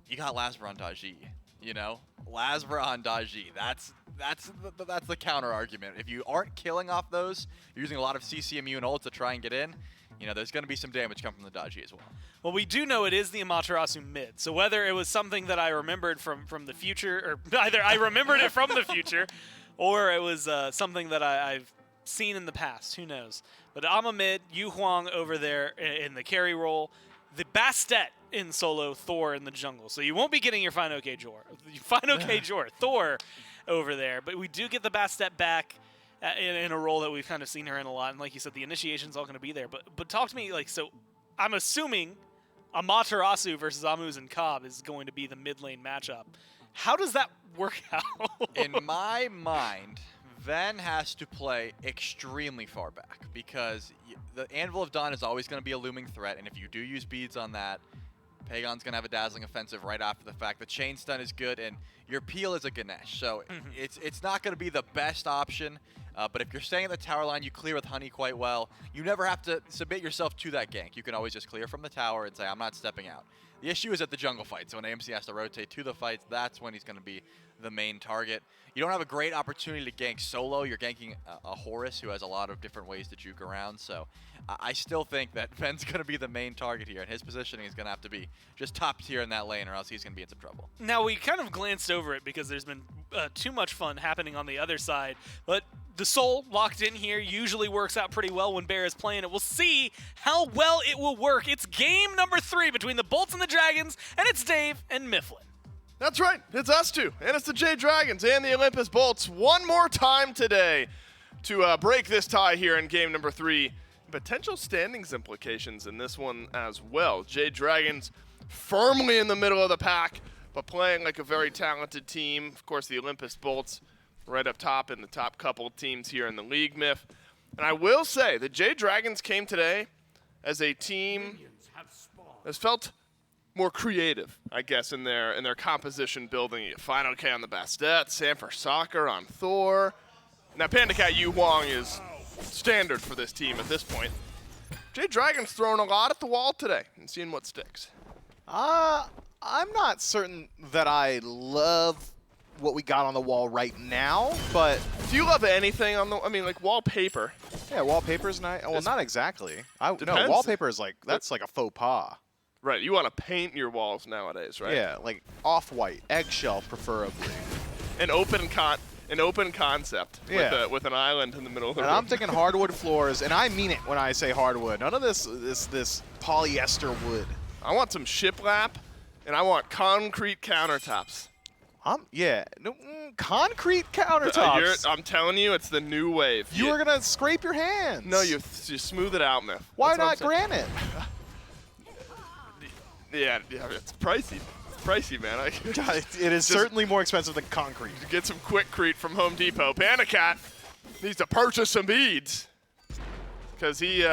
you got LASBRA on Daji. You know, LASBRA on Daji. That's the counter argument. If you aren't killing off those, you're using a lot of CCMU and ult to try and get in. You know, there's going to be some damage coming from the Daji as well. Well, we do know it is the Amaterasu mid. So whether it was something that I remembered from the future, or either I remembered it from the future, or it was something that I've seen in the past, who knows. But Ama mid, Huang over there in the carry role, the Bastet in solo, Thor in the jungle. So you won't be getting your fineokay Jor, Thor over there. But we do get the Bastet back in a role that we've kind of seen her in a lot. And like you said, the initiation's all going to be there. But talk to me, like, so I'm assuming Amaterasu versus Amuz and Cobb is going to be the mid lane matchup. How does that work out? In my mind, Ven has to play extremely far back because the Anvil of Dawn is always going to be a looming threat, and if you do use beads on that, Pegon's going to have a Dazzling Offensive right after the fact. The Chain Stun is good, and your peel is a Ganesh, so it's not going to be the best option, but if you're staying at the tower line, you clear with Honey quite well. You never have to submit yourself to that gank. You can always just clear from the tower and say, I'm not stepping out. The issue is at the jungle fight, so when AMC has to rotate to the fights, that's when he's going to be the main target. You don't have a great opportunity to gank solo. You're ganking a Horus who has a lot of different ways to juke around, so I still think that Ven's going to be the main target here, and his positioning is going to have to be just top tier in that lane, or else he's going to be in some trouble. Now, we kind of glanced over it because there's been too much fun happening on the other side, but the Soul locked in here usually works out pretty well when BaRRA is playing it. We'll see how well it will work. It's game number 3 between the Bolts and the Dragons, and it's Dave and Mifflin. That's right. It's us two, and it's the Jade Dragons and the Olympus Bolts one more time today to break this tie here in game number 3. Potential standings implications in this one as well. Jade Dragons firmly in the middle of the pack, but playing like a very talented team. Of course, the Olympus Bolts right up top in the top couple of teams here in the league, Miff. And I will say the Jade Dragons came today as a team that's felt more creative, I guess, in their composition building. You get fineokay on the Bastet, Sanford Soccer on Thor. Now, PandaCat Huang is standard for this team at this point. Jade Dragons throwing a lot at the wall today and seeing what sticks. I'm not certain that I love what we got on the wall right now, but do you love anything on the? I mean, like wallpaper. Yeah, wallpaper's nice. Well, not exactly. No, Depends. wallpaper is like that's like a faux pas. Right. You want to paint your walls nowadays, right? Yeah, like off-white, eggshell preferably. An open concept. Yeah. With an island in the middle of the And room. I'm thinking hardwood floors, and I mean it when I say hardwood. None of this polyester wood. I want some shiplap, and I want concrete countertops. Concrete countertops. I'm telling you, it's the new wave. You were gonna scrape your hands. No, you smooth it out, man. Why not granite? Yeah, it's pricey. It's pricey, man. It is certainly more expensive than concrete. Get some Quickcrete from Home Depot. PandaCat needs to purchase some beads because he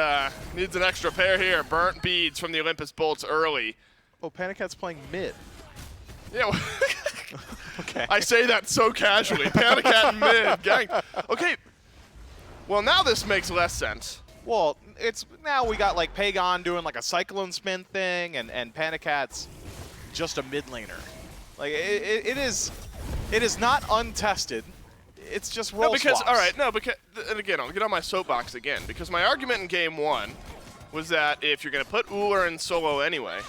needs an extra pair here. Burnt beads from the Olympus Bolts early. Oh, PandaCat's playing mid. Yeah. Well, okay. I say that so casually. PandaCat mid, gang. Okay. Well, now this makes less sense. Well, it's now we got like Pegon doing like a cyclone spin thing, and PandaCat's just a mid laner. Like it is not untested. It's just roll swaps. And again, I'll get on my soapbox again because my argument in game 1 was that if you're gonna put Ullr in solo anyway,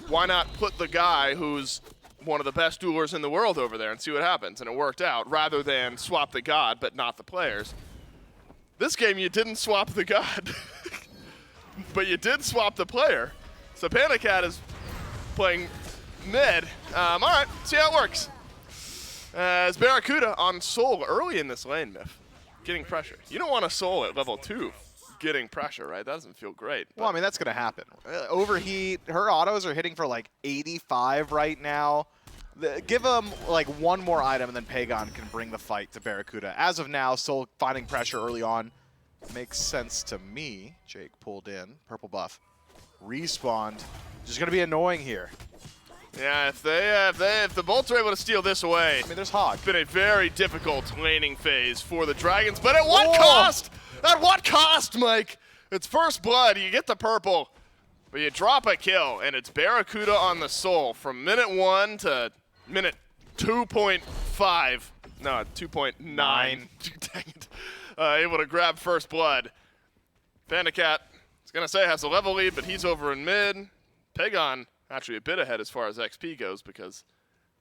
why not put the guy who's one of the best duelers in the world over there and see what happens? And it worked out rather than swap the god but not the players. This game, you didn't swap the god, but you did swap the player. So PandaCat is playing mid. All right, see how it works. As BaRRaCCuDDa on Soul early in this lane, Myth, getting pressure. You don't want a Soul at level 2 getting pressure, right? That doesn't feel great. Well, I mean, that's going to happen. Overheat, her autos are hitting for like 85 right now. Give them like one more item and then Pegon can bring the fight to BaRRaCCuDDa. As of now, Soul finding pressure early on makes sense to me. Jake pulled in, purple buff. Respawned. Just going to be annoying here. Yeah, if the Bolts are able to steal this away, I mean, there's Hog. It's been a very difficult laning phase for the Dragons, but at what cost? At what cost, Mike? It's first blood, you get the purple, but you drop a kill, and it's BaRRaCCuDDa on the Soul from minute 1 to minute 2.5. No, 2.9. Dang it. Able to grab first blood. PandaCat, I was going to say, has a level lead, but he's over in mid. Pegon actually a bit ahead as far as XP goes because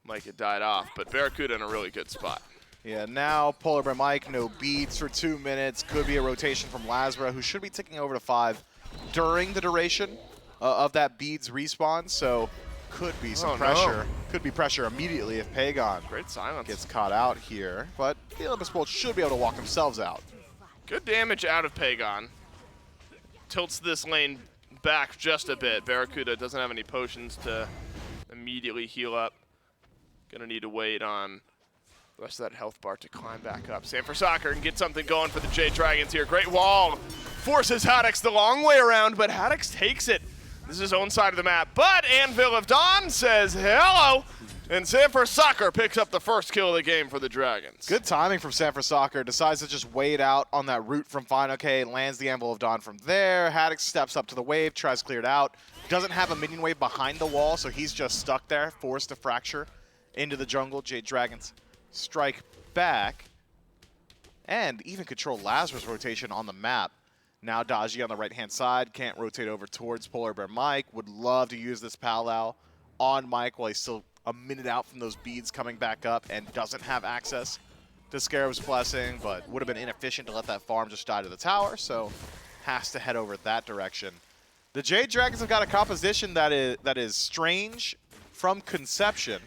Mike had died off, but BaRRaCCuDDa in a really good spot. Yeah, now PolarBearMike, no beats for 2 minutes. Could be a rotation from LASBRA, who should be ticking over to 5 during the duration of that beads respawn, so could be some pressure. No. Could be pressure immediately if Pegon gets caught out here, but the Olympus Bolts should be able to walk themselves out. Good damage out of Pegon. Tilts this lane back just a bit. BaRRaCCuDDa doesn't have any potions to immediately heal up. Gonna need to wait on the rest of that health bar to climb back up. SanForSoccer can get something going for the Jade Dragons here. Great wall. Forces Haddix the long way around, but Haddix takes it. This is his own side of the map. But Anvil of Dawn says hello. And SanForSoccer picks up the first kill of the game for the Dragons. Good timing from SanForSoccer. Decides to just wait out on that route from fineokay. Lands the Anvil of Dawn from there. Haddix steps up to the wave, tries to clear it out. Doesn't have a minion wave behind the wall, so he's just stuck there, forced to fracture into the jungle. Jade Dragons strike back and even control LASBRA's rotation on the map. Now Daji on the right-hand side, can't rotate over towards PolarBearMike. Would love to use this Powwow on Mike while he's still a minute out from those beads coming back up and doesn't have access to Scarab's Blessing, but would have been inefficient to let that farm just die to the tower, so has to head over that direction. The Jade Dragons have got a composition that is strange from conception,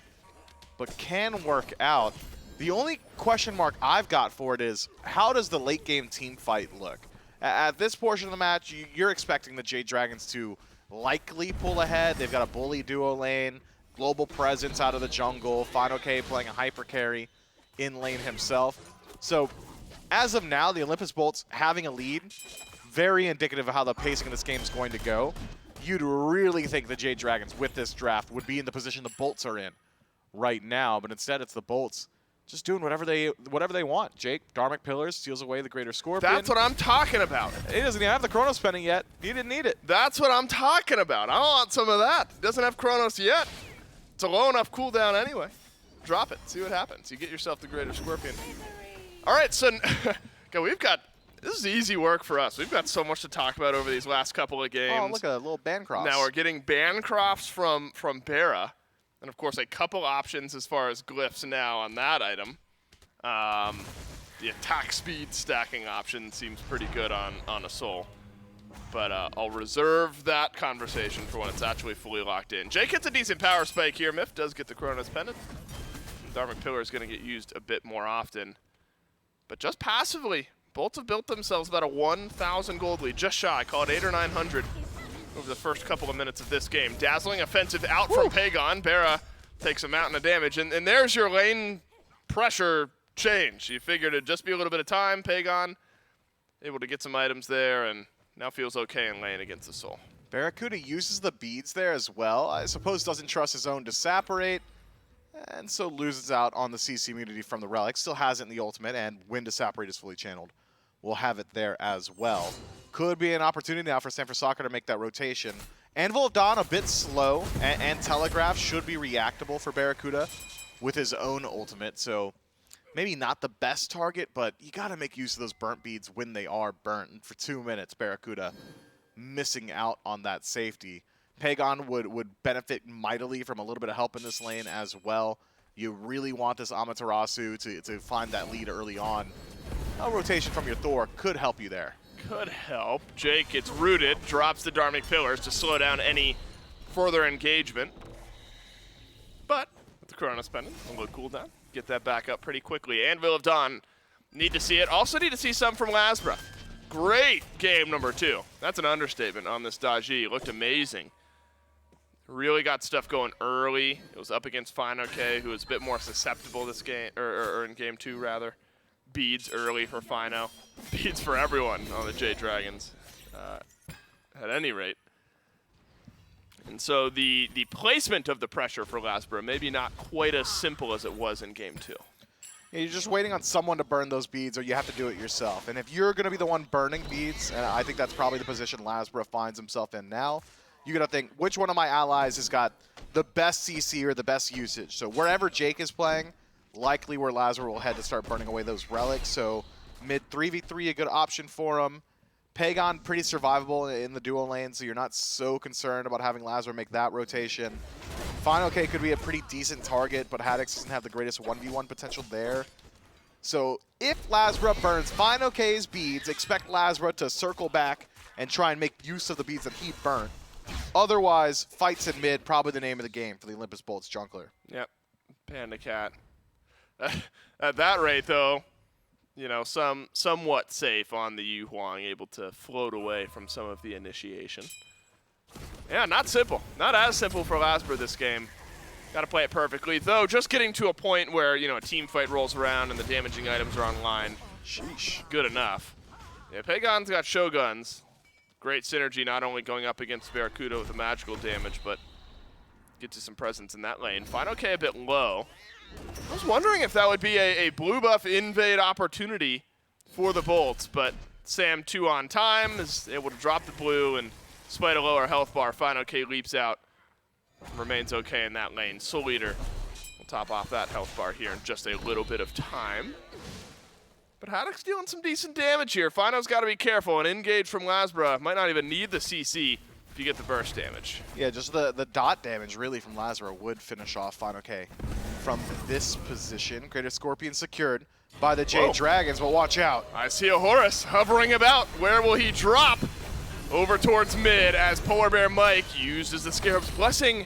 but can work out. The only question mark I've got for it is, how does the late game team fight look? At this portion of the match, you're expecting the Jade Dragons to likely pull ahead. They've got a bully duo lane, global presence out of the jungle, fineokay playing a hyper carry in lane himself. So as of now, the Olympus Bolts having a lead, very indicative of how the pacing of this game is going to go. You'd really think the Jade Dragons with this draft would be in the position the Bolts are in right now, but instead it's the Bolts just doing whatever they want. Jake, Dharmic Pillars, steals away the Greater Scorpion. That's what I'm talking about. He doesn't even have the Chronos pending yet. He didn't need it. That's what I'm talking about. I want some of that. Doesn't have Chronos yet. It's a low enough cooldown anyway. Drop it. See what happens. You get yourself the Greater Scorpion. All right, so okay, this is easy work for us. We've got so much to talk about over these last couple of games. Oh, look at a little Bancroft. Now we're getting Bancrofts from BaRRa. And, of course, a couple options as far as glyphs now on that item. The attack speed stacking option seems pretty good on a soul. But I'll reserve that conversation for when it's actually fully locked in. Jake gets a decent power spike here. Myth does get the Chronos Pendant. Dharmic Pillar is going to get used a bit more often. But just passively, Bolts have built themselves about a 1,000 gold lead. Just shy, call it 800 or 900 over the first couple of minutes of this game. Dazzling offensive out from Pegon. BaRRa takes a mountain of damage. And there's your lane pressure change. You figured it'd just be a little bit of time. Pegon able to get some items there and now feels okay in lane against the Soul. BaRRaCCuDDa uses the beads there as well. I suppose doesn't trust his own to separate, and so loses out on the CC immunity from the relic. Still has it in the ultimate, and when to separate is fully channeled. We'll have it there as well. Could be an opportunity now for Stanford Soccer to make that rotation. Anvil of Dawn a bit slow, and Telegraph should be reactable for BaRRaCCuDDa with his own ultimate, so maybe not the best target, but you got to make use of those burnt beads when they are burnt. And for 2 minutes, BaRRaCCuDDa missing out on that safety. Pegon would benefit mightily from a little bit of help in this lane as well. You really want this Amaterasu to find that lead early on. A rotation from your Thor could help you there. Could help. Jake gets rooted, drops the Dharmic Pillars to slow down any further engagement. But with the Chronos Pendant, a little cooldown. Get that back up pretty quickly. Anvil of Dawn, need to see it. Also need to see some from LASBRA. Great game number 2. That's an understatement on this Daji. Looked amazing. Really got stuff going early. It was up against fineokay, who was a bit more susceptible this game, or in game 2 rather. Beads early for Fino. Beads for everyone on the Jade Dragons, at any rate. And so the placement of the pressure for LASBRA maybe not quite as simple as it was in game 2. Yeah, you're just waiting on someone to burn those beads, or you have to do it yourself. And if you're going to be the one burning beads, and I think that's probably the position LASBRA finds himself in now, you're going to think, which one of my allies has got the best CC or the best usage? So wherever Jake is playing, likely where LASBRA will head to start burning away those relics. So mid 3v3, a good option for him. Pegon, pretty survivable in the duo lane, so you're not so concerned about having LASBRA make that rotation. fineokay could be a pretty decent target, but Haddix doesn't have the greatest 1v1 potential there. So if LASBRA burns fineokay's beads, expect LASBRA to circle back and try and make use of the beads that he burnt. Otherwise, fights in mid, probably the name of the game for the Olympus Bolts jungler. Yep, PandaCat. At that rate, though, you know, somewhat safe on the Huang, able to float away from some of the initiation. Yeah, not simple. Not as simple for LASBRA this game. Got to play it perfectly, though. Just getting to a point where, you know, a team fight rolls around and the damaging items are online. Sheesh. Good enough. Yeah, Pegon's got Shoguns. Great synergy, not only going up against BaRRaCCuDDa with the magical damage, but gets you some presence in that lane. fineokay a bit low. I was wondering if that would be a blue buff invade opportunity for the Bolts, but Sam 2 on time is able to drop the blue, and despite a lower health bar, fineokay leaps out, remains okay in that lane. Soul Eater will top off that health bar here in just a little bit of time. But Haddix dealing some decent damage here. Fino's got to be careful. An engage from LASBRA might not even need the CC if you get the burst damage. Yeah, just the dot damage really from LASBRA would finish off fineokay from this position. Greater Scorpion secured by the Jade Dragons, but watch out. I see a Horus hovering about. Where will he drop? Over towards mid as PolarBearMike uses the Scarab's Blessing.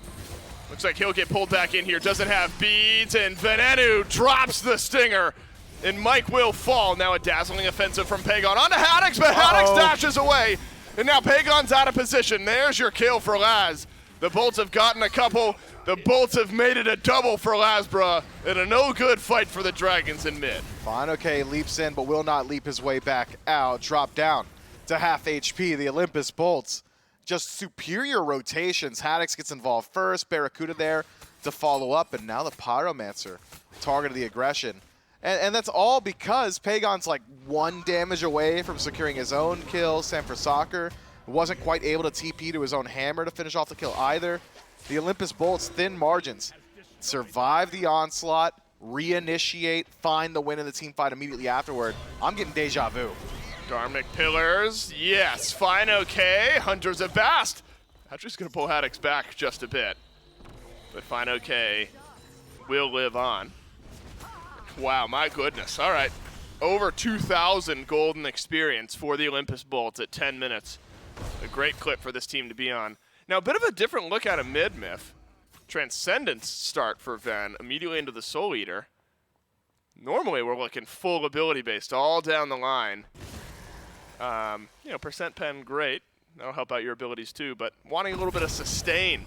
Looks like he'll get pulled back in here. Doesn't have beads, and Venenu drops the stinger. And Mike will fall. Now a dazzling offensive from Pegon onto Haddix, but Haddix dashes away. And now Pegon's out of position. There's your kill for Laz. The Bolts have gotten a couple. The Bolts have made it a double for LASBRA, and a no-good fight for the Dragons in mid. fineokay leaps in, but will not leap his way back out. Drop down to half HP. The Olympus Bolts, just superior rotations. Haddix gets involved first. BaRRaCCuDDa there to follow up, and now the Pyromancer targeted the aggression. And that's all because Pegon's like 1 damage away from securing his own kill. SMITE wasn't quite able to TP to his own hammer to finish off the kill either. The Olympus Bolts, thin margins, survive the onslaught, reinitiate, find the win in the team fight immediately afterward. I'm getting deja vu. Dharmic Pillars, yes. fineokay, Hunters of Bast. Haddix going to pull Haddix back just a bit. But fineokay will live on. Wow, my goodness. All right. Over 2,000 golden experience for the Olympus Bolts at 10 minutes. A great clip for this team to be on. Now, a bit of a different look out of mid-myth. Transcendence start for Ven immediately into the Soul Eater. Normally, we're looking full ability-based all down the line. You know, percent pen, great. That'll help out your abilities too, but wanting a little bit of sustain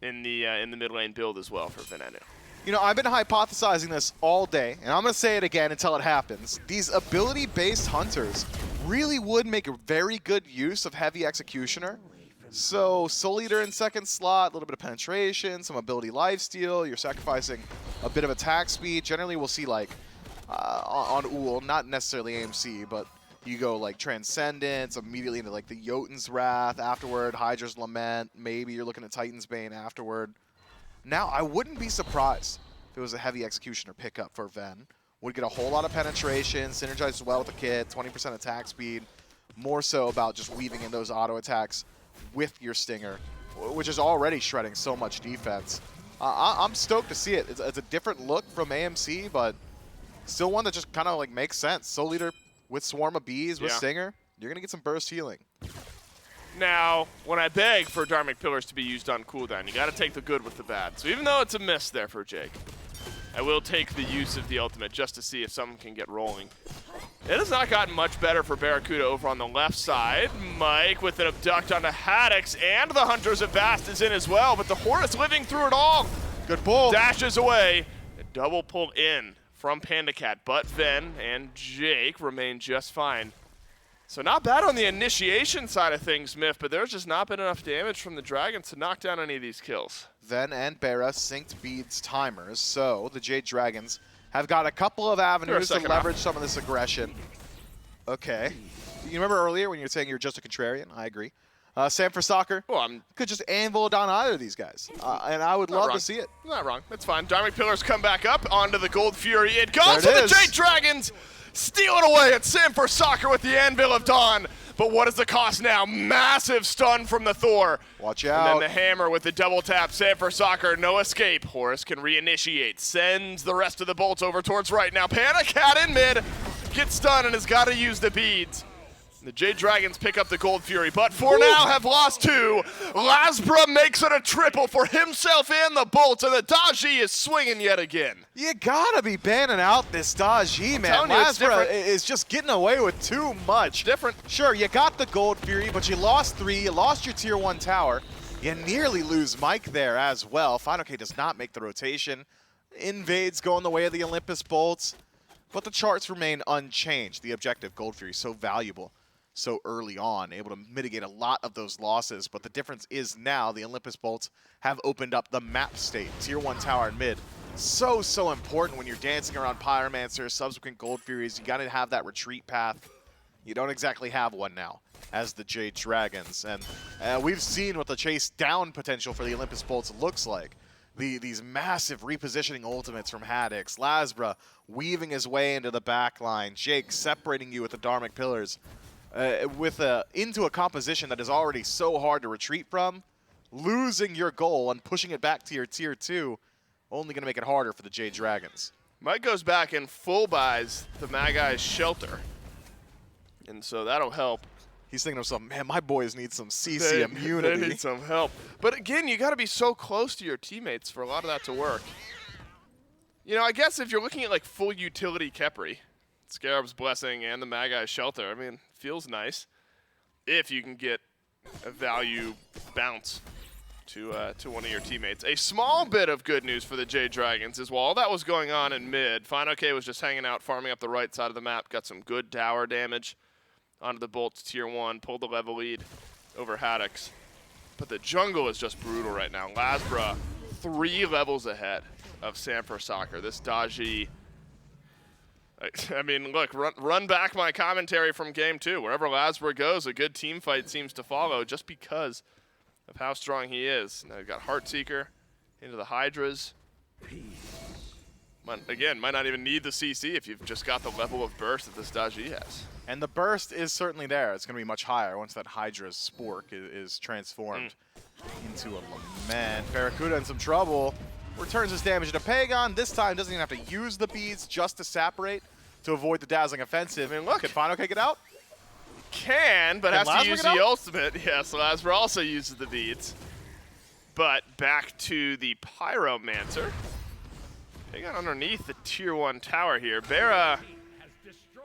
in the mid lane build as well for Venenu. You know, I've been hypothesizing this all day, and I'm going to say it again until it happens. These ability-based hunters really would make a very good use of Heavy Executioner. So, Soul Eater in second slot, a little bit of penetration, some ability lifesteal, you're sacrificing a bit of attack speed. Generally, we'll see, like, on Uul, not necessarily AMC, but you go, like, Transcendence, immediately into, like, the Jotun's Wrath afterward, Hydra's Lament, maybe you're looking at Titan's Bane afterward. Now, I wouldn't be surprised if it was a Heavy Executioner pickup for Ven. Would get a whole lot of penetration, synergizes well with the kit, 20% attack speed. More so about just weaving in those auto attacks with your Stinger, which is already shredding so much defense. I'm stoked to see it. It's a different look from AMC, but still one that just kind of like makes sense. Soul Eater with Swarm of Bees, with Stinger, you're going to get some burst healing. Now, when I beg for Dharmic Pillars to be used on cooldown, you got to take the good with the bad. So even though it's a miss there for Jake, I will take the use of the ultimate just to see if someone can get rolling. It has not gotten much better for BaRRaCCuDDa over on the left side. Mike with an abduct onto Haddix, and the Hunters of Bast is in as well, but the Horus living through it all. Good pull. Dashes away. A double pull in from PandaCat, but Ven and Jake remain just fine. So not bad on the initiation side of things, Myth, but there's just not been enough damage from the Dragons to knock down any of these kills. Ven and BaRRa synced Beads timers, so the Jade Dragons have got a couple of avenues to leverage some of this aggression. Okay. You remember earlier when you were saying you're just a contrarian? I agree. SMITE could just anvil down either of these guys, and I would love to see it. Not wrong. That's fine. Dharmic Pillars come back up onto the Gold Fury. It goes to the Jade Dragons! Steal it away at SMITE with the Anvil of Dawn. But what is the cost now? Massive stun from the Thor. Watch out. And then the hammer with the double tap. SMITE, no escape. Horus can reinitiate. Sends the rest of the bolts over towards right. Now PandaCat in mid. Gets stunned and has got to use the beads. The Jade Dragons pick up the Gold Fury, but for now have lost 2. LASBRA makes it a triple for himself and the Bolts, and the Daji is swinging yet again. You gotta be banning out this Daji, man. LASBRA is just getting away with too much. Different. Sure, you got the Gold Fury, but you lost 3. You lost your Tier 1 tower. You nearly lose Mike there as well. fineokay does not make the rotation. Invades going the way of the Olympus Bolts, but the charts remain unchanged. The objective, Gold Fury, so valuable so early on, able to mitigate a lot of those losses, but the difference is now the Olympus Bolts have opened up the map state. Tier 1 tower in mid. So important when you're dancing around Pyromancer, subsequent Gold Furies. You gotta have that retreat path. You don't exactly have one now as the Jade Dragons, and we've seen what the chase down potential for the Olympus Bolts looks like. These massive repositioning ultimates from Haddix, LASBRA weaving his way into the back line, Jake separating you with the Dharmic Pillars. Into a composition that is already so hard to retreat from, losing your goal and pushing it back to your Tier 2, only going to make it harder for the Jade Dragons. Mike goes back and full buys the Magi's Shelter, and so that'll help. He's thinking of something, man, my boys need some CC immunity. They need some help. But again, you got to be so close to your teammates for a lot of that to work. You know, I guess if you're looking at like full utility Khepri, Scarab's Blessing and the Magi's Shelter, I mean, feels nice if you can get a value bounce to one of your teammates. A small bit of good news for the Jade Dragons is while all that was going on in mid, fineokay was just hanging out, farming up the right side of the map, got some good tower damage onto the Bolts Tier 1, pulled the level lead over Haddix. But the jungle is just brutal right now. LASBRA 3 levels ahead of Sanford Soccer. This Daji, I mean, look, run back my commentary from game 2. Wherever LASBRA goes, a good team fight seems to follow just because of how strong he is. Now you've got Heartseeker into the Hydras. Again, might not even need the CC if you've just got the level of burst that this Daji has. And the burst is certainly there. It's going to be much higher once that Hydra's Spork is transformed into a Lament. BaRRaCCuDDa in some trouble. Returns his damage to Pegon. This time doesn't even have to use the beads just to separate to avoid the dazzling offensive. I mean, look. Can fineokay get out? Can, but Can has to LASBRA use get the out? ultimate. Yes, LASBRA also uses the beads. But back to the Pyromancer. Pegon underneath the tier 1 tower here. BaRRa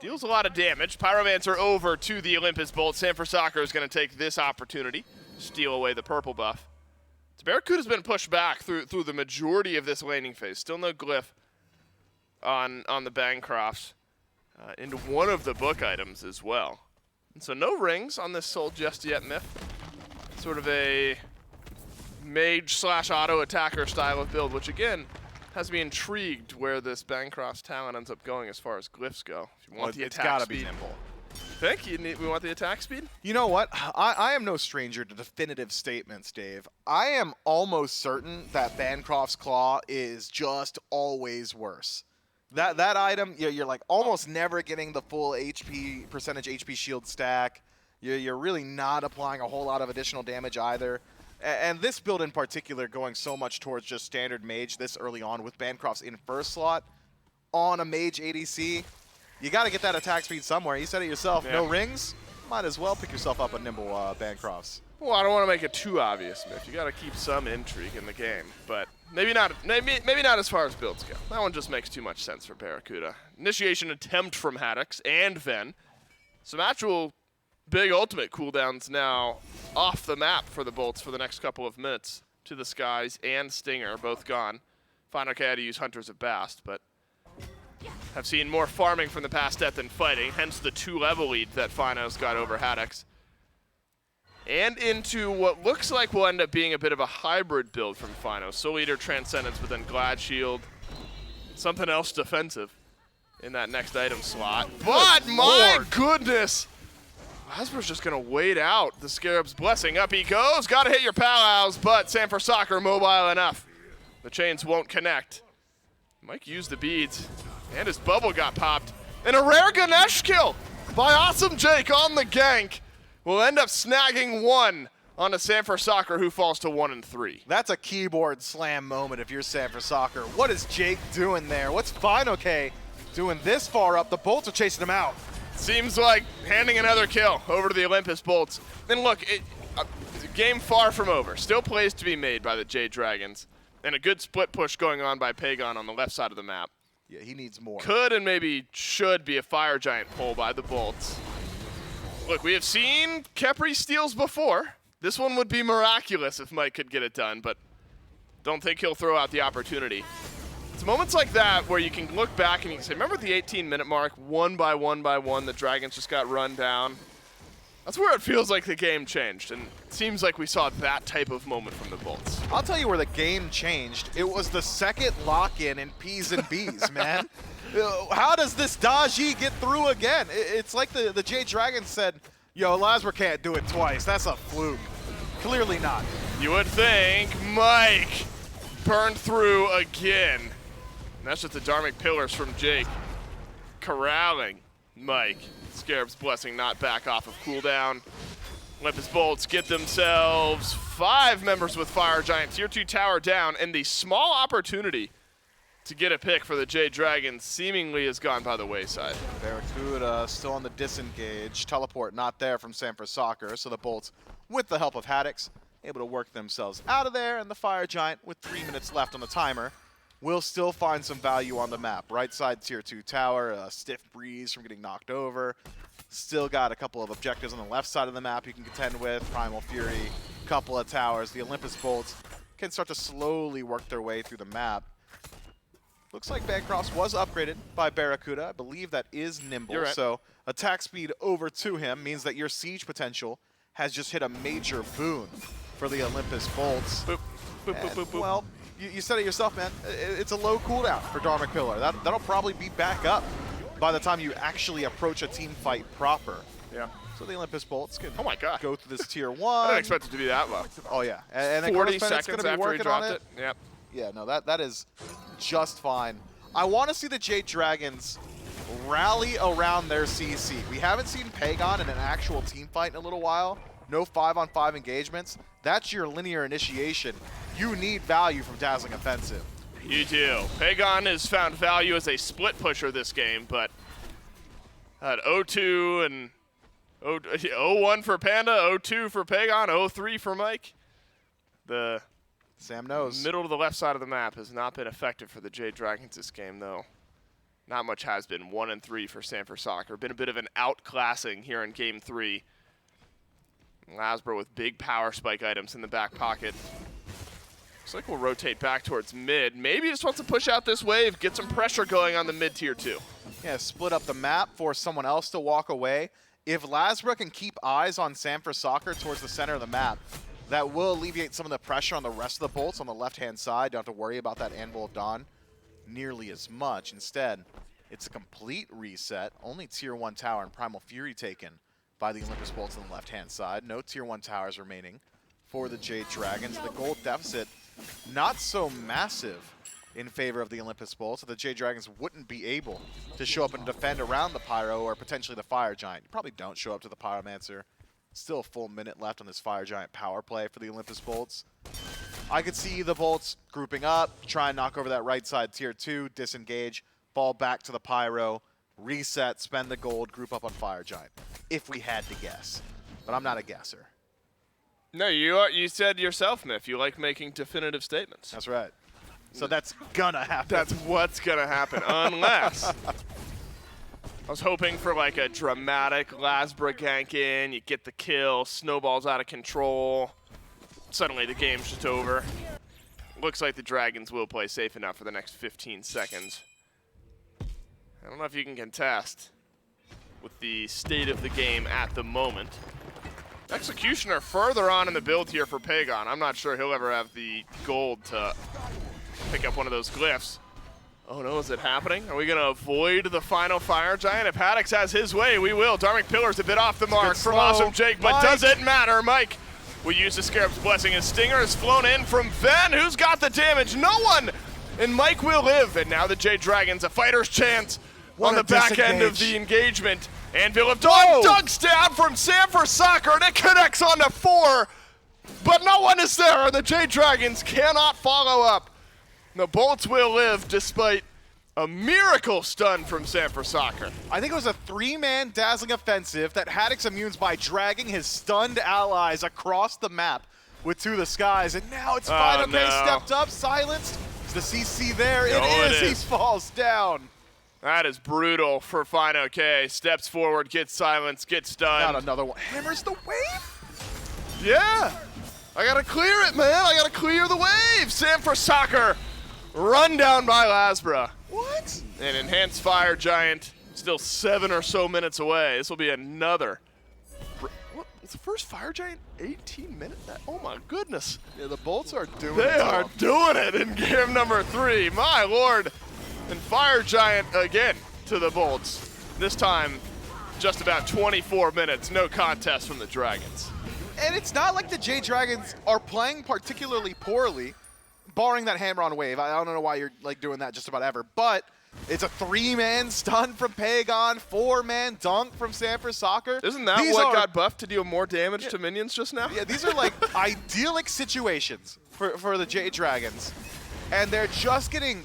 deals a lot of damage. Pyromancer over to the Olympus Bolts. Sanford Soccer is going to take this opportunity, steal away the purple buff. So BaRRaCCuDDa's been pushed back through the majority of this laning phase. Still no glyph on the Bancrofts. Into one of the book items as well. And so no rings on this soul just yet, Myth. Sort of a mage/auto attacker style of build, which again has me intrigued where this Bancroft's talent ends up going as far as glyphs go. If you want the It's attack gotta speed. be nimble. Think we want the attack speed? You know what? I am no stranger to definitive statements, Dave. I am almost certain that Bancroft's Claw is just always worse. That item, you're like almost never getting the full percentage HP shield stack. You're really not applying a whole lot of additional damage either. And this build in particular going so much towards just standard mage this early on with Bancroft's in first slot on a mage ADC. You got to get that attack speed somewhere. You said it yourself. Yeah. No rings? Might as well pick yourself up a nimble Bancrofts. Well, I don't want to make it too obvious, Myth. You got to keep some intrigue in the game, but maybe not. Maybe not as far as builds go. That one just makes too much sense for BaRRaCCuDDa. Initiation attempt from Haddix and Ven. Some actual big ultimate cooldowns now off the map for the Bolts for the next couple of minutes. To the Skies and Stinger, both gone. fineokay had to use Hunters of Bast, but have seen more farming from the Bastet than fighting, hence the 2-level lead that Fino's got over Haddix. And into what looks like will end up being a bit of a hybrid build from Fino. Soul Eater Transcendence, but then Glad Shield. Something else defensive in that next item slot. But my goodness! LASBRA's just going to wait out the Scarab's Blessing. Up he goes. Got to hit your pals, but Sanford Soccer mobile enough. The chains won't connect. Mike used the beads, and his bubble got popped. And a rare Ganesh kill by Awesome Jake on the gank. Will end up snagging one on a Sanford Soccer who falls to 1 and 3. That's a keyboard slam moment if you're Sanford Soccer. What is Jake doing there? What's fineokay doing this far up? The Bolts are chasing him out. Seems like handing another kill over to the Olympus Bolts. Then look, game far from over. Still plays to be made by the Jade Dragons. And a good split push going on by Pegon on the left side of the map. Yeah, he needs more. Could and maybe should be a Fire Giant pull by the Bolts. Look, we have seen Khepri steals before. This one would be miraculous if Mike could get it done, but don't think he'll throw out the opportunity. It's moments like that where you can look back and you can say, remember the 18-minute mark, one by one, the Dragons just got run down? That's where it feels like the game changed, and it seems like we saw that type of moment from the Bolts. I'll tell you where the game changed. It was the second lock-in in P's and B's, man. How does this Daji get through again? It's like the Jade Dragons said, yo, LASBRA can't do it twice. That's a fluke. Clearly not. You would think Mike burned through again. And that's just the Dharmic Pillars from Jake corralling Mike. Scarab's Blessing not back off of cooldown. Olympus Bolts get themselves 5 members with Fire Giant. Tier 2 tower down, and the small opportunity to get a pick for the Jade Dragons seemingly has gone by the wayside. BaRRaCCuDDa still on the disengage. Teleport not there from Sanford Soccer, so the Bolts, with the help of Haddix, able to work themselves out of there, and the Fire Giant, with 3 minutes left on the timer, will still find some value on the map. Right side tier 2 tower, a stiff breeze from getting knocked over. Still got a couple of objectives on the left side of the map you can contend with. Primal Fury, couple of towers. The Olympus Bolts can start to slowly work their way through the map. Looks like Bancroft was upgraded by BaRRaCCuDDa. I believe that is nimble. You're right. So attack speed over to him means that your siege potential has just hit a major boon for the Olympus Bolts. Boop, boop, boop, boop, boop. Well, you said it yourself, man. It's a low cooldown for Dharmic Pillar. That'll probably be back up by the time you actually approach a team fight proper. Yeah. So the Olympus Bolts can oh my God. go through this tier 1. I didn't expect it to be that low. Oh, yeah. And then 40 Chronos Fennec's seconds gonna be after he working on dropped it. Yep. Yeah, no, that is just fine. I want to see the Jade Dragons rally around their CC. We haven't seen Pegon in an actual team fight in a little while. No 5-on-5 engagements. That's your linear initiation. You need value from Dazzling Offensive. You do. Pegon has found value as a split pusher this game, but at 0-2 and 0-1 for Panda, 0-2 for Pegon, 0-3 for Mike. The Sam knows. middle to the left side of the map has not been effective for the Jade Dragons this game, though. Not much has been. 1-3 for Sanford Soccer. Been a bit of an outclassing here in Game 3. LASBRA with big power spike items in the back pocket. Looks like we'll rotate back towards mid. Maybe just wants to push out this wave, get some pressure going on the mid tier 2. Yeah, split up the map for someone else to walk away. If LASBRA can keep eyes on Sanford Soccer towards the center of the map, that will alleviate some of the pressure on the rest of the bolts on the left-hand side. Don't have to worry about that Anvil of Dawn nearly as much. Instead, it's a complete reset. Only tier 1 tower and Primal Fury taken by the Olympus Bolts on the left-hand side. No tier 1 towers remaining for the Jade Dragons. The gold deficit not so massive in favor of the Olympus Bolts, so the Jade Dragons wouldn't be able to show up and defend around the Pyro or potentially the Fire Giant. You probably don't show up to the Pyromancer. Still a full minute left on this Fire Giant power play for the Olympus Bolts. I could see the Bolts grouping up, try and knock over that right side tier 2, disengage, fall back to the Pyro, reset, spend the gold, group up on Fire Giant, if we had to guess. But I'm not a guesser. No, you said yourself, Miff, you like making definitive statements. That's right. So that's gonna happen. That's what's gonna happen, unless... I was hoping for like a dramatic LASBRA gank in, you get the kill, snowballs out of control, suddenly the game's just over. Looks like the Dragons will play safe enough for the next 15 seconds. I don't know if you can contest with the state of the game at the moment. Executioner further on in the build here for Pegon. I'm not sure he'll ever have the gold to pick up one of those glyphs. Oh no, is it happening? Are we going to avoid the final Fire Giant? If Haddix has his way, we will. Dharmic Pillar's a bit off the mark from Awesome Jake, but does it matter? Mike will use the Scarab's Blessing. His Stinger is flown in from Ven. Who's got the damage? No one! And Mike will live. And now the Jade Dragons, a fighter's chance on the back end of the engagement. Anvil of Dawn dugs down from Sanford Soccer, and it connects onto 4. But no one is there, and the Jade Dragons cannot follow up. The Bolts will live despite a miracle stun from Sanford Soccer. I think it was a 3-man Dazzling Offensive that Haddix immunes by dragging his stunned allies across the map with To the Skies, and now it's fineokay stepped up, silenced. Is the CC there? It is. He falls down. That is brutal for fineokay. Steps forward, gets silenced, gets stunned. Not another one. Hammers the wave? Yeah. I gotta clear it, man. I gotta clear the wave. Sanford Soccer run down by LASBRA. What? An enhanced Fire Giant, still 7 or so minutes away. This will be another. What was the first Fire Giant? 18 minutes? Oh my goodness. Yeah, the Bolts are doing it. They are doing it in game number 3. My lord. And Fire Giant again to the Bolts. This time, just about 24 minutes. No contest from the Dragons. And it's not like the Jade Dragons are playing particularly poorly, barring that hammer-on wave. I don't know why you're like doing that just about ever, but it's a 3-man stun from Pegon, 4-man dunk from Sanford Soccer. Isn't that what got buffed to deal more damage to minions just now? Yeah, these are like idyllic situations for the Jade Dragons, and they're just getting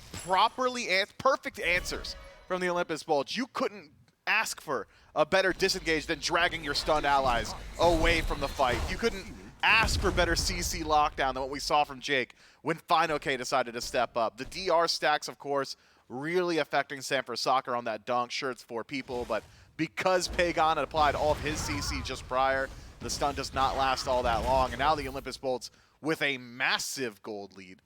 perfect answers from the Olympus Bolts. You couldn't ask for a better disengage than dragging your stunned allies away from the fight. You couldn't ask for better CC lockdown than what we saw from Jake when fineokay decided to step up. The DR stacks, of course, really affecting Sanford Soccer on that dunk. Sure, it's 4 people, but because Pegon had applied all of his CC just prior, the stun does not last all that long. And now the Olympus Bolts, with a massive gold lead,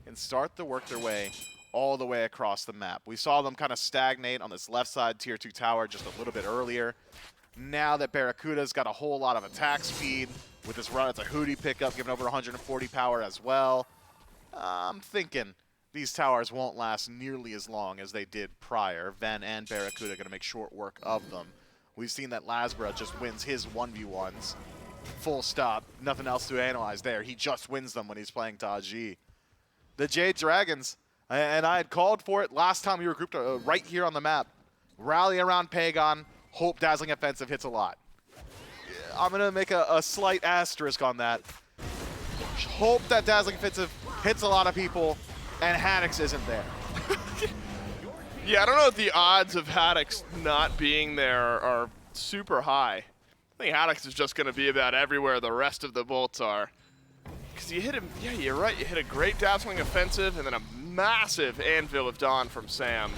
can start to work their way all the way across the map. We saw them kind of stagnate on this left side tier 2 tower just a little bit earlier. Now that BaRRaCCuDDa's got a whole lot of attack speed with this run, it's a Hootie pickup, giving over 140 power as well. I'm thinking these towers won't last nearly as long as they did prior. Ven and BaRRaCCuDDa are going to make short work of them. We've seen that LASBRA just wins his 1v1s. Full stop. Nothing else to analyze there. He just wins them when he's playing Taji. The Jade Dragons, and I had called for it last time we were grouped right here on the map. Rally around Pegon. Hope Dazzling Offensive hits a lot. I'm going to make a slight asterisk on that. Hope that Dazzling Offensive hits a lot of people, and Haddix isn't there. Yeah, I don't know if the odds of Haddix not being there are super high. I think Haddix is just going to be about everywhere the rest of the Bolts are. Because you hit him, yeah, you're right, you hit a great Dazzling Offensive and then a massive Anvil of Dawn from Sam.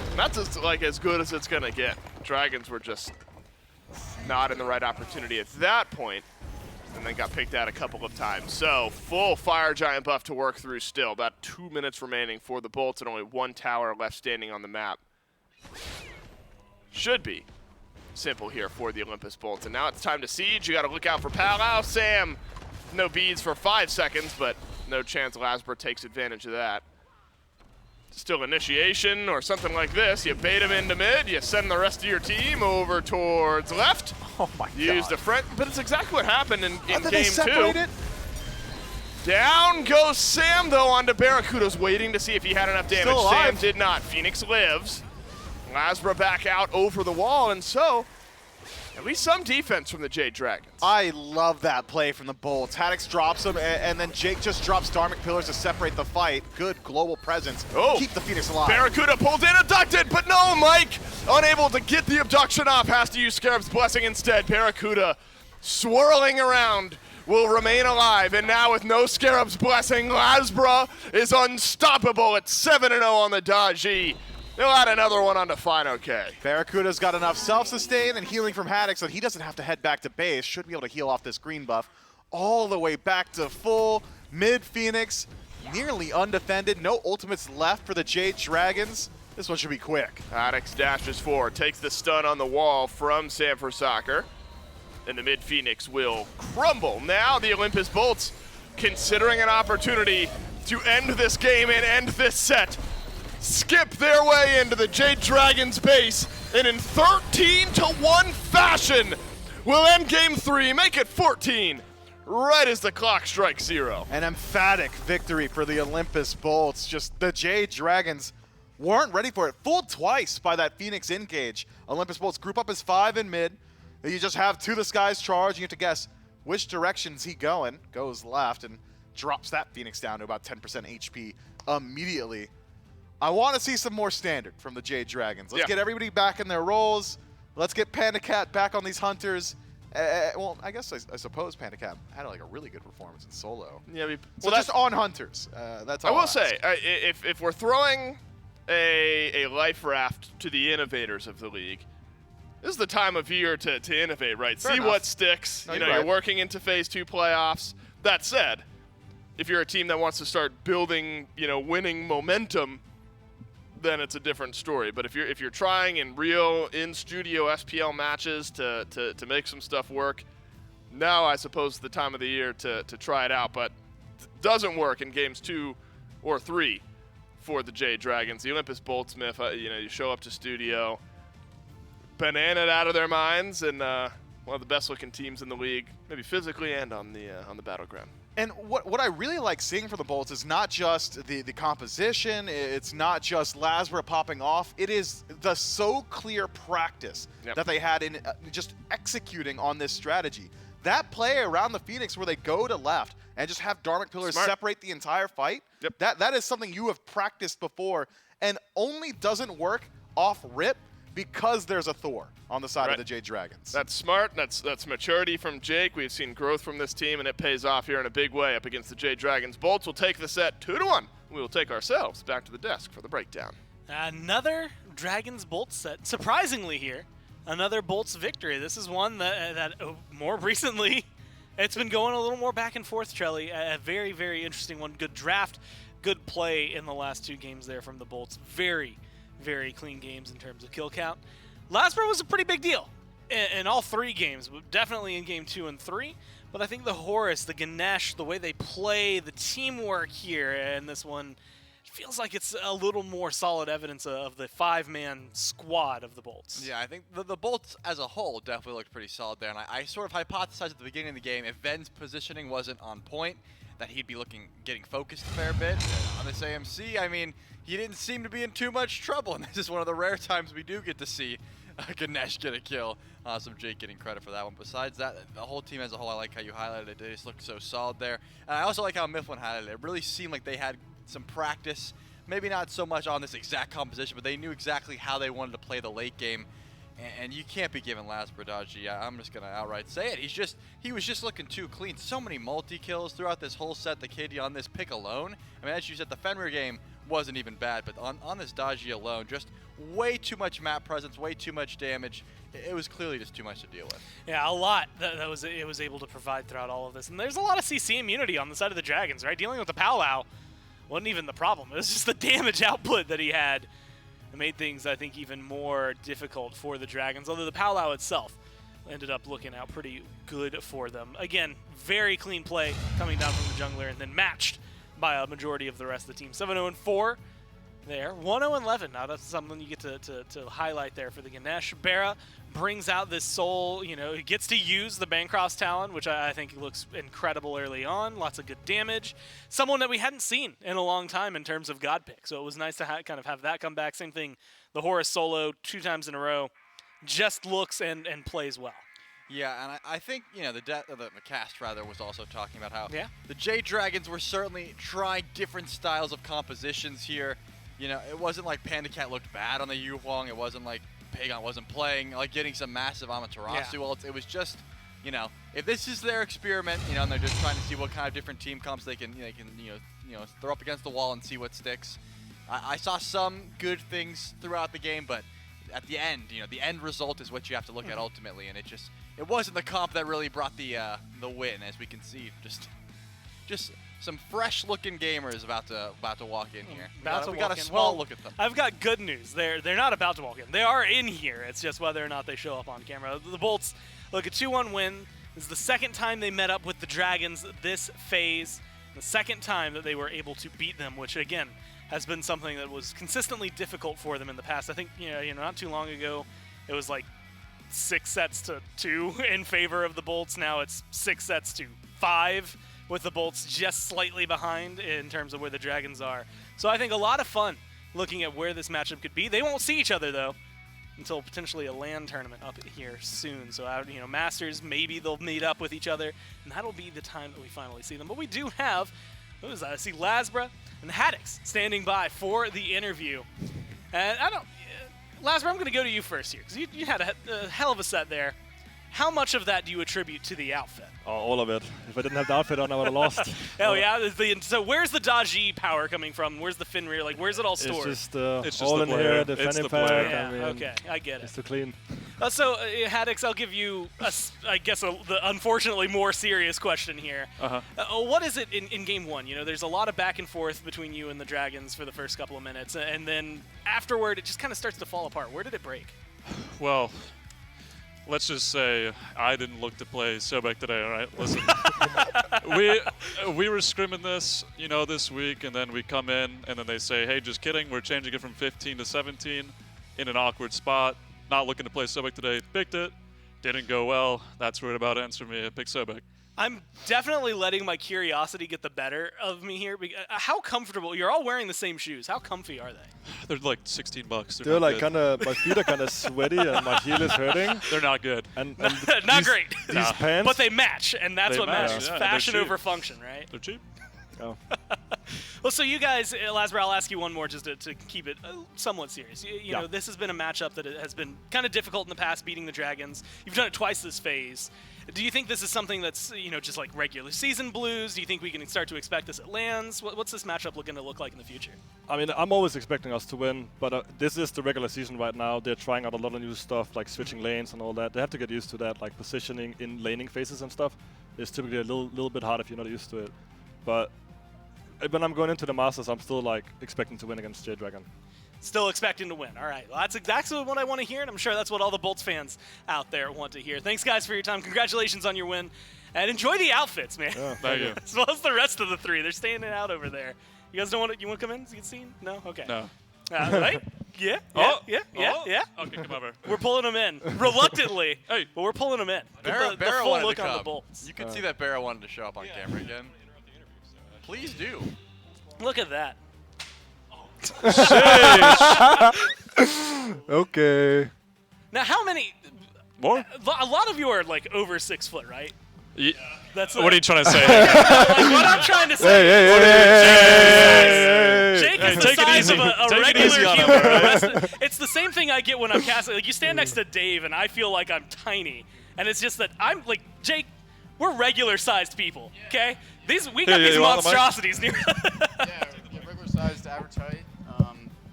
And that's just, like, as good as it's going to get. Dragons were just not in the right opportunity at that point, and then got picked out a couple of times. So, full Fire Giant buff to work through still. About 2 minutes remaining for the Bolts and only one tower left standing on the map. Should be simple here for the Olympus Bolts. And now it's time to siege. You got to look out for Palau. Sam, no beads for 5 seconds, but no chance LASBRA takes advantage of that. Still initiation or something like this. You bait him into mid, you send the rest of your team over towards left. Oh my god. Use the front, but it's exactly what happened in game 2. Separated? Down goes Sam though onto BaRRaCCuDDa's waiting to see if he had enough damage. Sam did not. Phoenix lives. LASBRA back out over the wall, and so at least some defense from the Jade Dragons. I love that play from the Bolts. Haddix drops him, and then Jake just drops Dharmic Pillars to separate the fight. Good global presence. Oh, keep the Phoenix alive. BaRRaCCuDDa pulled in, abducted, but no, Mike, unable to get the abduction off, has to use Scarab's Blessing instead. BaRRaCCuDDa swirling around, will remain alive, and now with no Scarab's Blessing, LASBRA is unstoppable at 7-0 on the Daji. They'll add another one onto fineokay. BaRRaCCuDDa's got enough self-sustain and healing from Haddix that he doesn't have to head back to base. Should be able to heal off this green buff. All the way back to full. Mid-Phoenix, nearly undefended. No ultimates left for the Jade Dragons. This one should be quick. Haddix dashes forward, takes the stun on the wall from Sam4Soccer. And the mid-Phoenix will crumble. Now the Olympus Bolts considering an opportunity to end this game and end this set. Skip their way into the Jade Dragons base, and in 13-1 fashion will end game 3, make it 14, right as the clock strikes 0. An emphatic victory for the Olympus Bolts. Just the Jade Dragons weren't ready for it. Fooled twice by that Phoenix engage. Olympus Bolts group up as 5 in mid. You just have To the Skies charge. You have to guess which direction's he going. Goes left and drops that Phoenix down to about 10% HP immediately. I want to see some more standard from the Jade Dragons. Let's get everybody back in their roles. Let's get PandaCat back on these hunters. Well, I guess I suppose PandaCat had like a really good performance in solo. Yeah, so just on hunters. That's all. I will say, if we're throwing a life raft to the innovators of the league, this is the time of year to innovate, right? Fair See enough. what sticks. No, you know, you're you're right. working into Phase 2 playoffs. That said, if you're a team that wants to start building, winning momentum, then it's a different story. But if you're trying in real in-studio SPL matches to make some stuff work, now I suppose is the time of the year to try it out. But it doesn't work in games 2 or 3 for the Jade Dragons. The Olympus Bolts, Myth, you show up to studio, bananaed out of their minds, and one of the best-looking teams in the league, maybe physically and on the battleground. And what I really like seeing for the Bolts is not just the composition, it's not just LASBRA popping off, it is the so clear practice that they had in just executing on this strategy. That play around the Phoenix where they go to left and just have Dharmic Pillars separate the entire fight, that is something you have practiced before and only doesn't work off rip because there's a Thor on the side of the Jade Dragons. That's smart. That's maturity from Jake. We've seen growth from this team, and it pays off here in a big way up against the Jade Dragons. Bolts will take the set 2-1. We will take ourselves back to the desk for the breakdown. Another Dragons Bolts set. Surprisingly here, another Bolts victory. This is one that more recently, it's been going a little more back and forth, Trelly. A very, very interesting one. Good draft, good play in the last 2 games there from the Bolts. Very, very clean games in terms of kill count. LASBRA was a pretty big deal. in all 3 games, definitely in game 2 and 3. But I think the Horus, the Ganesha, the way they play, the teamwork here in this one, feels like it's a little more solid evidence of the 5-man squad of the Bolts. Yeah, I think the Bolts as a whole definitely looked pretty solid there. And I sort of hypothesized at the beginning of the game, if Ven's positioning wasn't on point, that he'd be getting focused a fair bit. On this AMC, I mean, he didn't seem to be in too much trouble. And this is one of the rare times we do get to see Ganesh get a kill. Awesome, Jake getting credit for that one. Besides that, the whole team as a whole, I like how you highlighted it. They just looked so solid there. And I also like how Mifflin highlighted it. It really seemed like they had some practice, maybe not so much on this exact composition, but they knew exactly how they wanted to play the late game. And you can't be giving LASBRA dodgy. I'm just gonna outright say it. He was just looking too clean. So many multi-kills throughout this whole set. The KD on this pick alone. I mean, as you said, the Fenrir game wasn't even bad, but on this dodgy alone, just way too much map presence, way too much damage. It was clearly just too much to deal with. Yeah, a lot that it was able to provide throughout all of this. And there's a lot of CC immunity on the side of the Dragons, right? Dealing with the powwow wasn't even the problem. It was just the damage output that he had. It made things, I think, even more difficult for the Dragons, although the powwow itself ended up looking out pretty good for them. Again, very clean play coming down from the jungler and then matched by a majority of the rest of the team. 7-0-4 there. 1-0-11. Now that's something you get to highlight there for the Ganesh. BaRRA brings out this soul, he gets to use the Bancroft's talent, which I think looks incredible early on. Lots of good damage. Someone that we hadn't seen in a long time in terms of God pick. So it was nice to kind of have that come back. Same thing, the Horus solo 2 times in a row. Just looks and plays well. Yeah, and I think, the cast, rather, was also talking about how the Jade Dragons were certainly trying different styles of compositions here. It wasn't like PandaCat looked bad on the Huang. It wasn't like Pegon wasn't playing, like getting some massive Amaterasu. Yeah. Well, it was just, if this is their experiment, and they're just trying to see what kind of different team comps they can throw up against the wall and see what sticks. I saw some good things throughout the game, but at the end, the end result is what you have to look at ultimately, and it wasn't the comp that really brought the win, as we can see. Just some fresh-looking gamers about to walk in here. We got a small look at them. I've got good news. They're not about to walk in. They are in here. It's just whether or not they show up on camera. The Bolts, look, a 2-1 win. This is the second time they met up with the Dragons this phase. The second time that they were able to beat them, which again has been something that was consistently difficult for them in the past. I think not too long ago, it was like 6-2 in favor of the Bolts. Now it's 6-5. With the Bolts just slightly behind in terms of where the Dragons are. So I think a lot of fun looking at where this matchup could be. They won't see each other, though, until potentially a LAN tournament up here soon. So, Masters, maybe they'll meet up with each other, and that'll be the time that we finally see them. But we do have, I see LASBRA and Haddix standing by for the interview. And LASBRA, I'm going to go to you first here, because you had a hell of a set there. How much of that do you attribute to the outfit? Oh, all of it. If I didn't have the outfit on, I would have lost. Hell yeah. So where's the dodgy power coming from? Where's the Fenrir? Like, where's it all stored? It's just all in here, the fanny pack. Yeah, okay, I get it. It's too clean. So, Haddix, I'll give you, the unfortunately more serious question here. What is it in Game 1? There's a lot of back and forth between you and the Dragons for the first couple of minutes, and then afterward, it just kind of starts to fall apart. Where did it break? Well, let's just say I didn't look to play Sobek today, all right? Listen, we were scrimming this, this week, and then we come in, and then they say, hey, just kidding, we're changing it from 15 to 17 in an awkward spot. Not looking to play Sobek today. Picked it. Didn't go well. That's where it about ends for me. I picked Sobek. I'm definitely letting my curiosity get the better of me here. How comfortable? You're all wearing the same shoes. How comfy are they? They're like $16. They're like my feet are kind of sweaty and my heel is hurting. They're not good. And not great. These pants. But they match, and that's what matters. Yeah, fashion over function, right? They're cheap. Oh. Well, so you guys, LASBRA, I'll ask you one more just to keep it somewhat serious. You know, this has been a matchup that has been kind of difficult in the past, beating the Dragons. You've done it twice this phase. Do you think this is something that's, just like regular season blues? Do you think we can start to expect this at LANs? What's this matchup going to look like in the future? I mean, I'm always expecting us to win, but this is the regular season right now. They're trying out a lot of new stuff, like switching lanes and all that. They have to get used to that, like positioning in laning phases and stuff. It's typically a little bit hard if you're not used to it. But when I'm going into the Masters, I'm still like expecting to win against Jade Dragon. Still expecting to win. All right. Well, that's exactly what I want to hear, and I'm sure that's what all the Bolts fans out there want to hear. Thanks, guys, for your time. Congratulations on your win. And enjoy the outfits, man. Yeah, thank you. As well as the rest of the 3. They're standing out over there. You guys don't want to, you want to come in? Get seen? No? Okay. No. Right? Yeah. Yeah. Okay, come over. We're pulling them in. Reluctantly. Hey. But we're pulling them in. BaRRa The full wanted look to on the come. Bolts. You can see that BaRRa wanted to show up on camera again. Please do. Look at that. Okay. Now, how many? More? A lot of you are like over 6 foot, right? Yeah. That's what are you trying to say? What I'm trying to say. Jake is the take it size easy. of a Take it regular easy on him, human. right? It's the same thing I get when I'm casting. Like, you stand next to Dave, and I feel like I'm tiny, and it's just that I'm like Jake. We're regular-sized people, okay? We got these monstrosities near. Yeah, regular sized average height.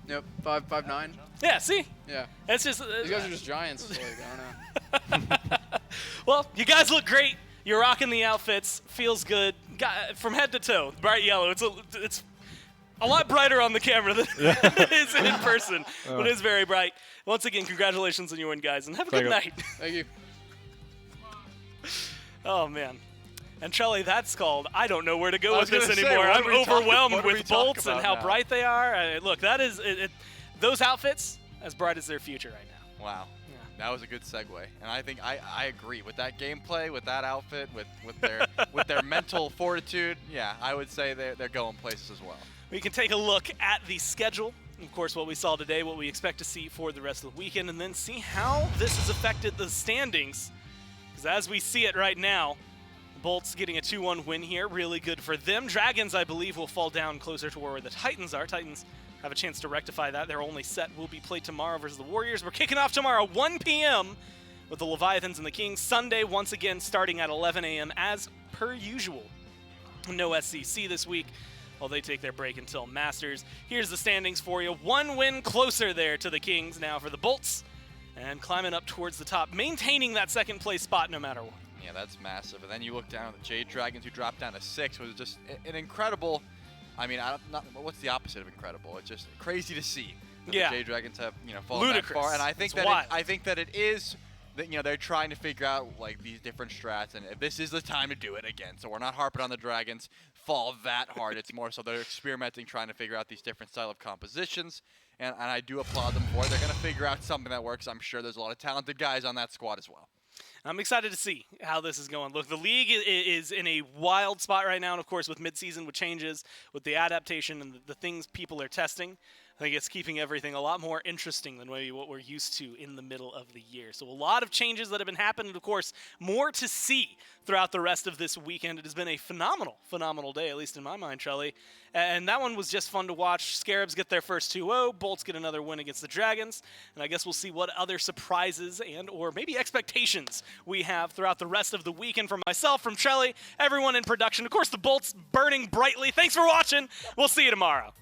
Yep, 5'9". Yeah, see? Yeah. It's just these guys are just giants. Like, I don't know. Well, you guys look great. You're rocking the outfits. Feels good. From head to toe, bright yellow. It's a lot brighter on the camera than it is in person, but it's very bright. Once again, congratulations on your win, guys, and have a good night. Thank you. Oh, man. And Trelly, that's called I don't know where to go with this gonna say, anymore. what I'm do we talk- overwhelmed what do we with talk bolts and about how now? bright they are. Look, that is those outfits as bright as their future right now. Wow. Yeah. That was a good segue, and I think I agree with that gameplay, with that outfit, with their with their mental fortitude. Yeah, I would say they're going places as well. We can take a look at the schedule. Of course, what we saw today, what we expect to see for the rest of the weekend, and then see how this has affected the standings. Because as we see it right now, Bolts getting a 2-1 win here, really good for them. Dragons, I believe, will fall down closer to where the Titans are. Titans have a chance to rectify that. Their only set will be played tomorrow versus the Warriors. We're kicking off tomorrow, 1 p.m. with the Leviathans and the Kings. Sunday, once again, starting at 11 a.m. as per usual. No SCC this week, while they take their break until Masters. Here's the standings for you. 1 win closer there to the Kings now for the Bolts, and climbing up towards the top, maintaining that second place spot no matter what. Yeah, that's massive. And then you look down at the Jade Dragons, who dropped down to 6, was just an incredible. I mean, what's the opposite of incredible? It's just crazy to see that the Jade Dragons have fallen that far. And I think that it is that they're trying to figure out like these different strats, and this is the time to do it again. So we're not harping on the Dragons fall that hard. It's more so they're experimenting, trying to figure out these different style of compositions. And I do applaud them for it. They're going to figure out something that works. I'm sure there's a lot of talented guys on that squad as well. I'm excited to see how this is going. Look, the league is in a wild spot right now, and of course with midseason, with changes, with the adaptation and the things people are testing, I think it's keeping everything a lot more interesting than maybe what we're used to in the middle of the year. So a lot of changes that have been happening, and of course, more to see throughout the rest of this weekend. It has been a phenomenal day, at least in my mind, Trelly. And that one was just fun to watch. Scarabs get their first 2-0. Bolts get another win against the Dragons. And I guess we'll see what other surprises and or maybe expectations we have throughout the rest of the weekend. From myself, from Trelly, everyone in production. Of course, the Bolts burning brightly. Thanks for watching. We'll see you tomorrow.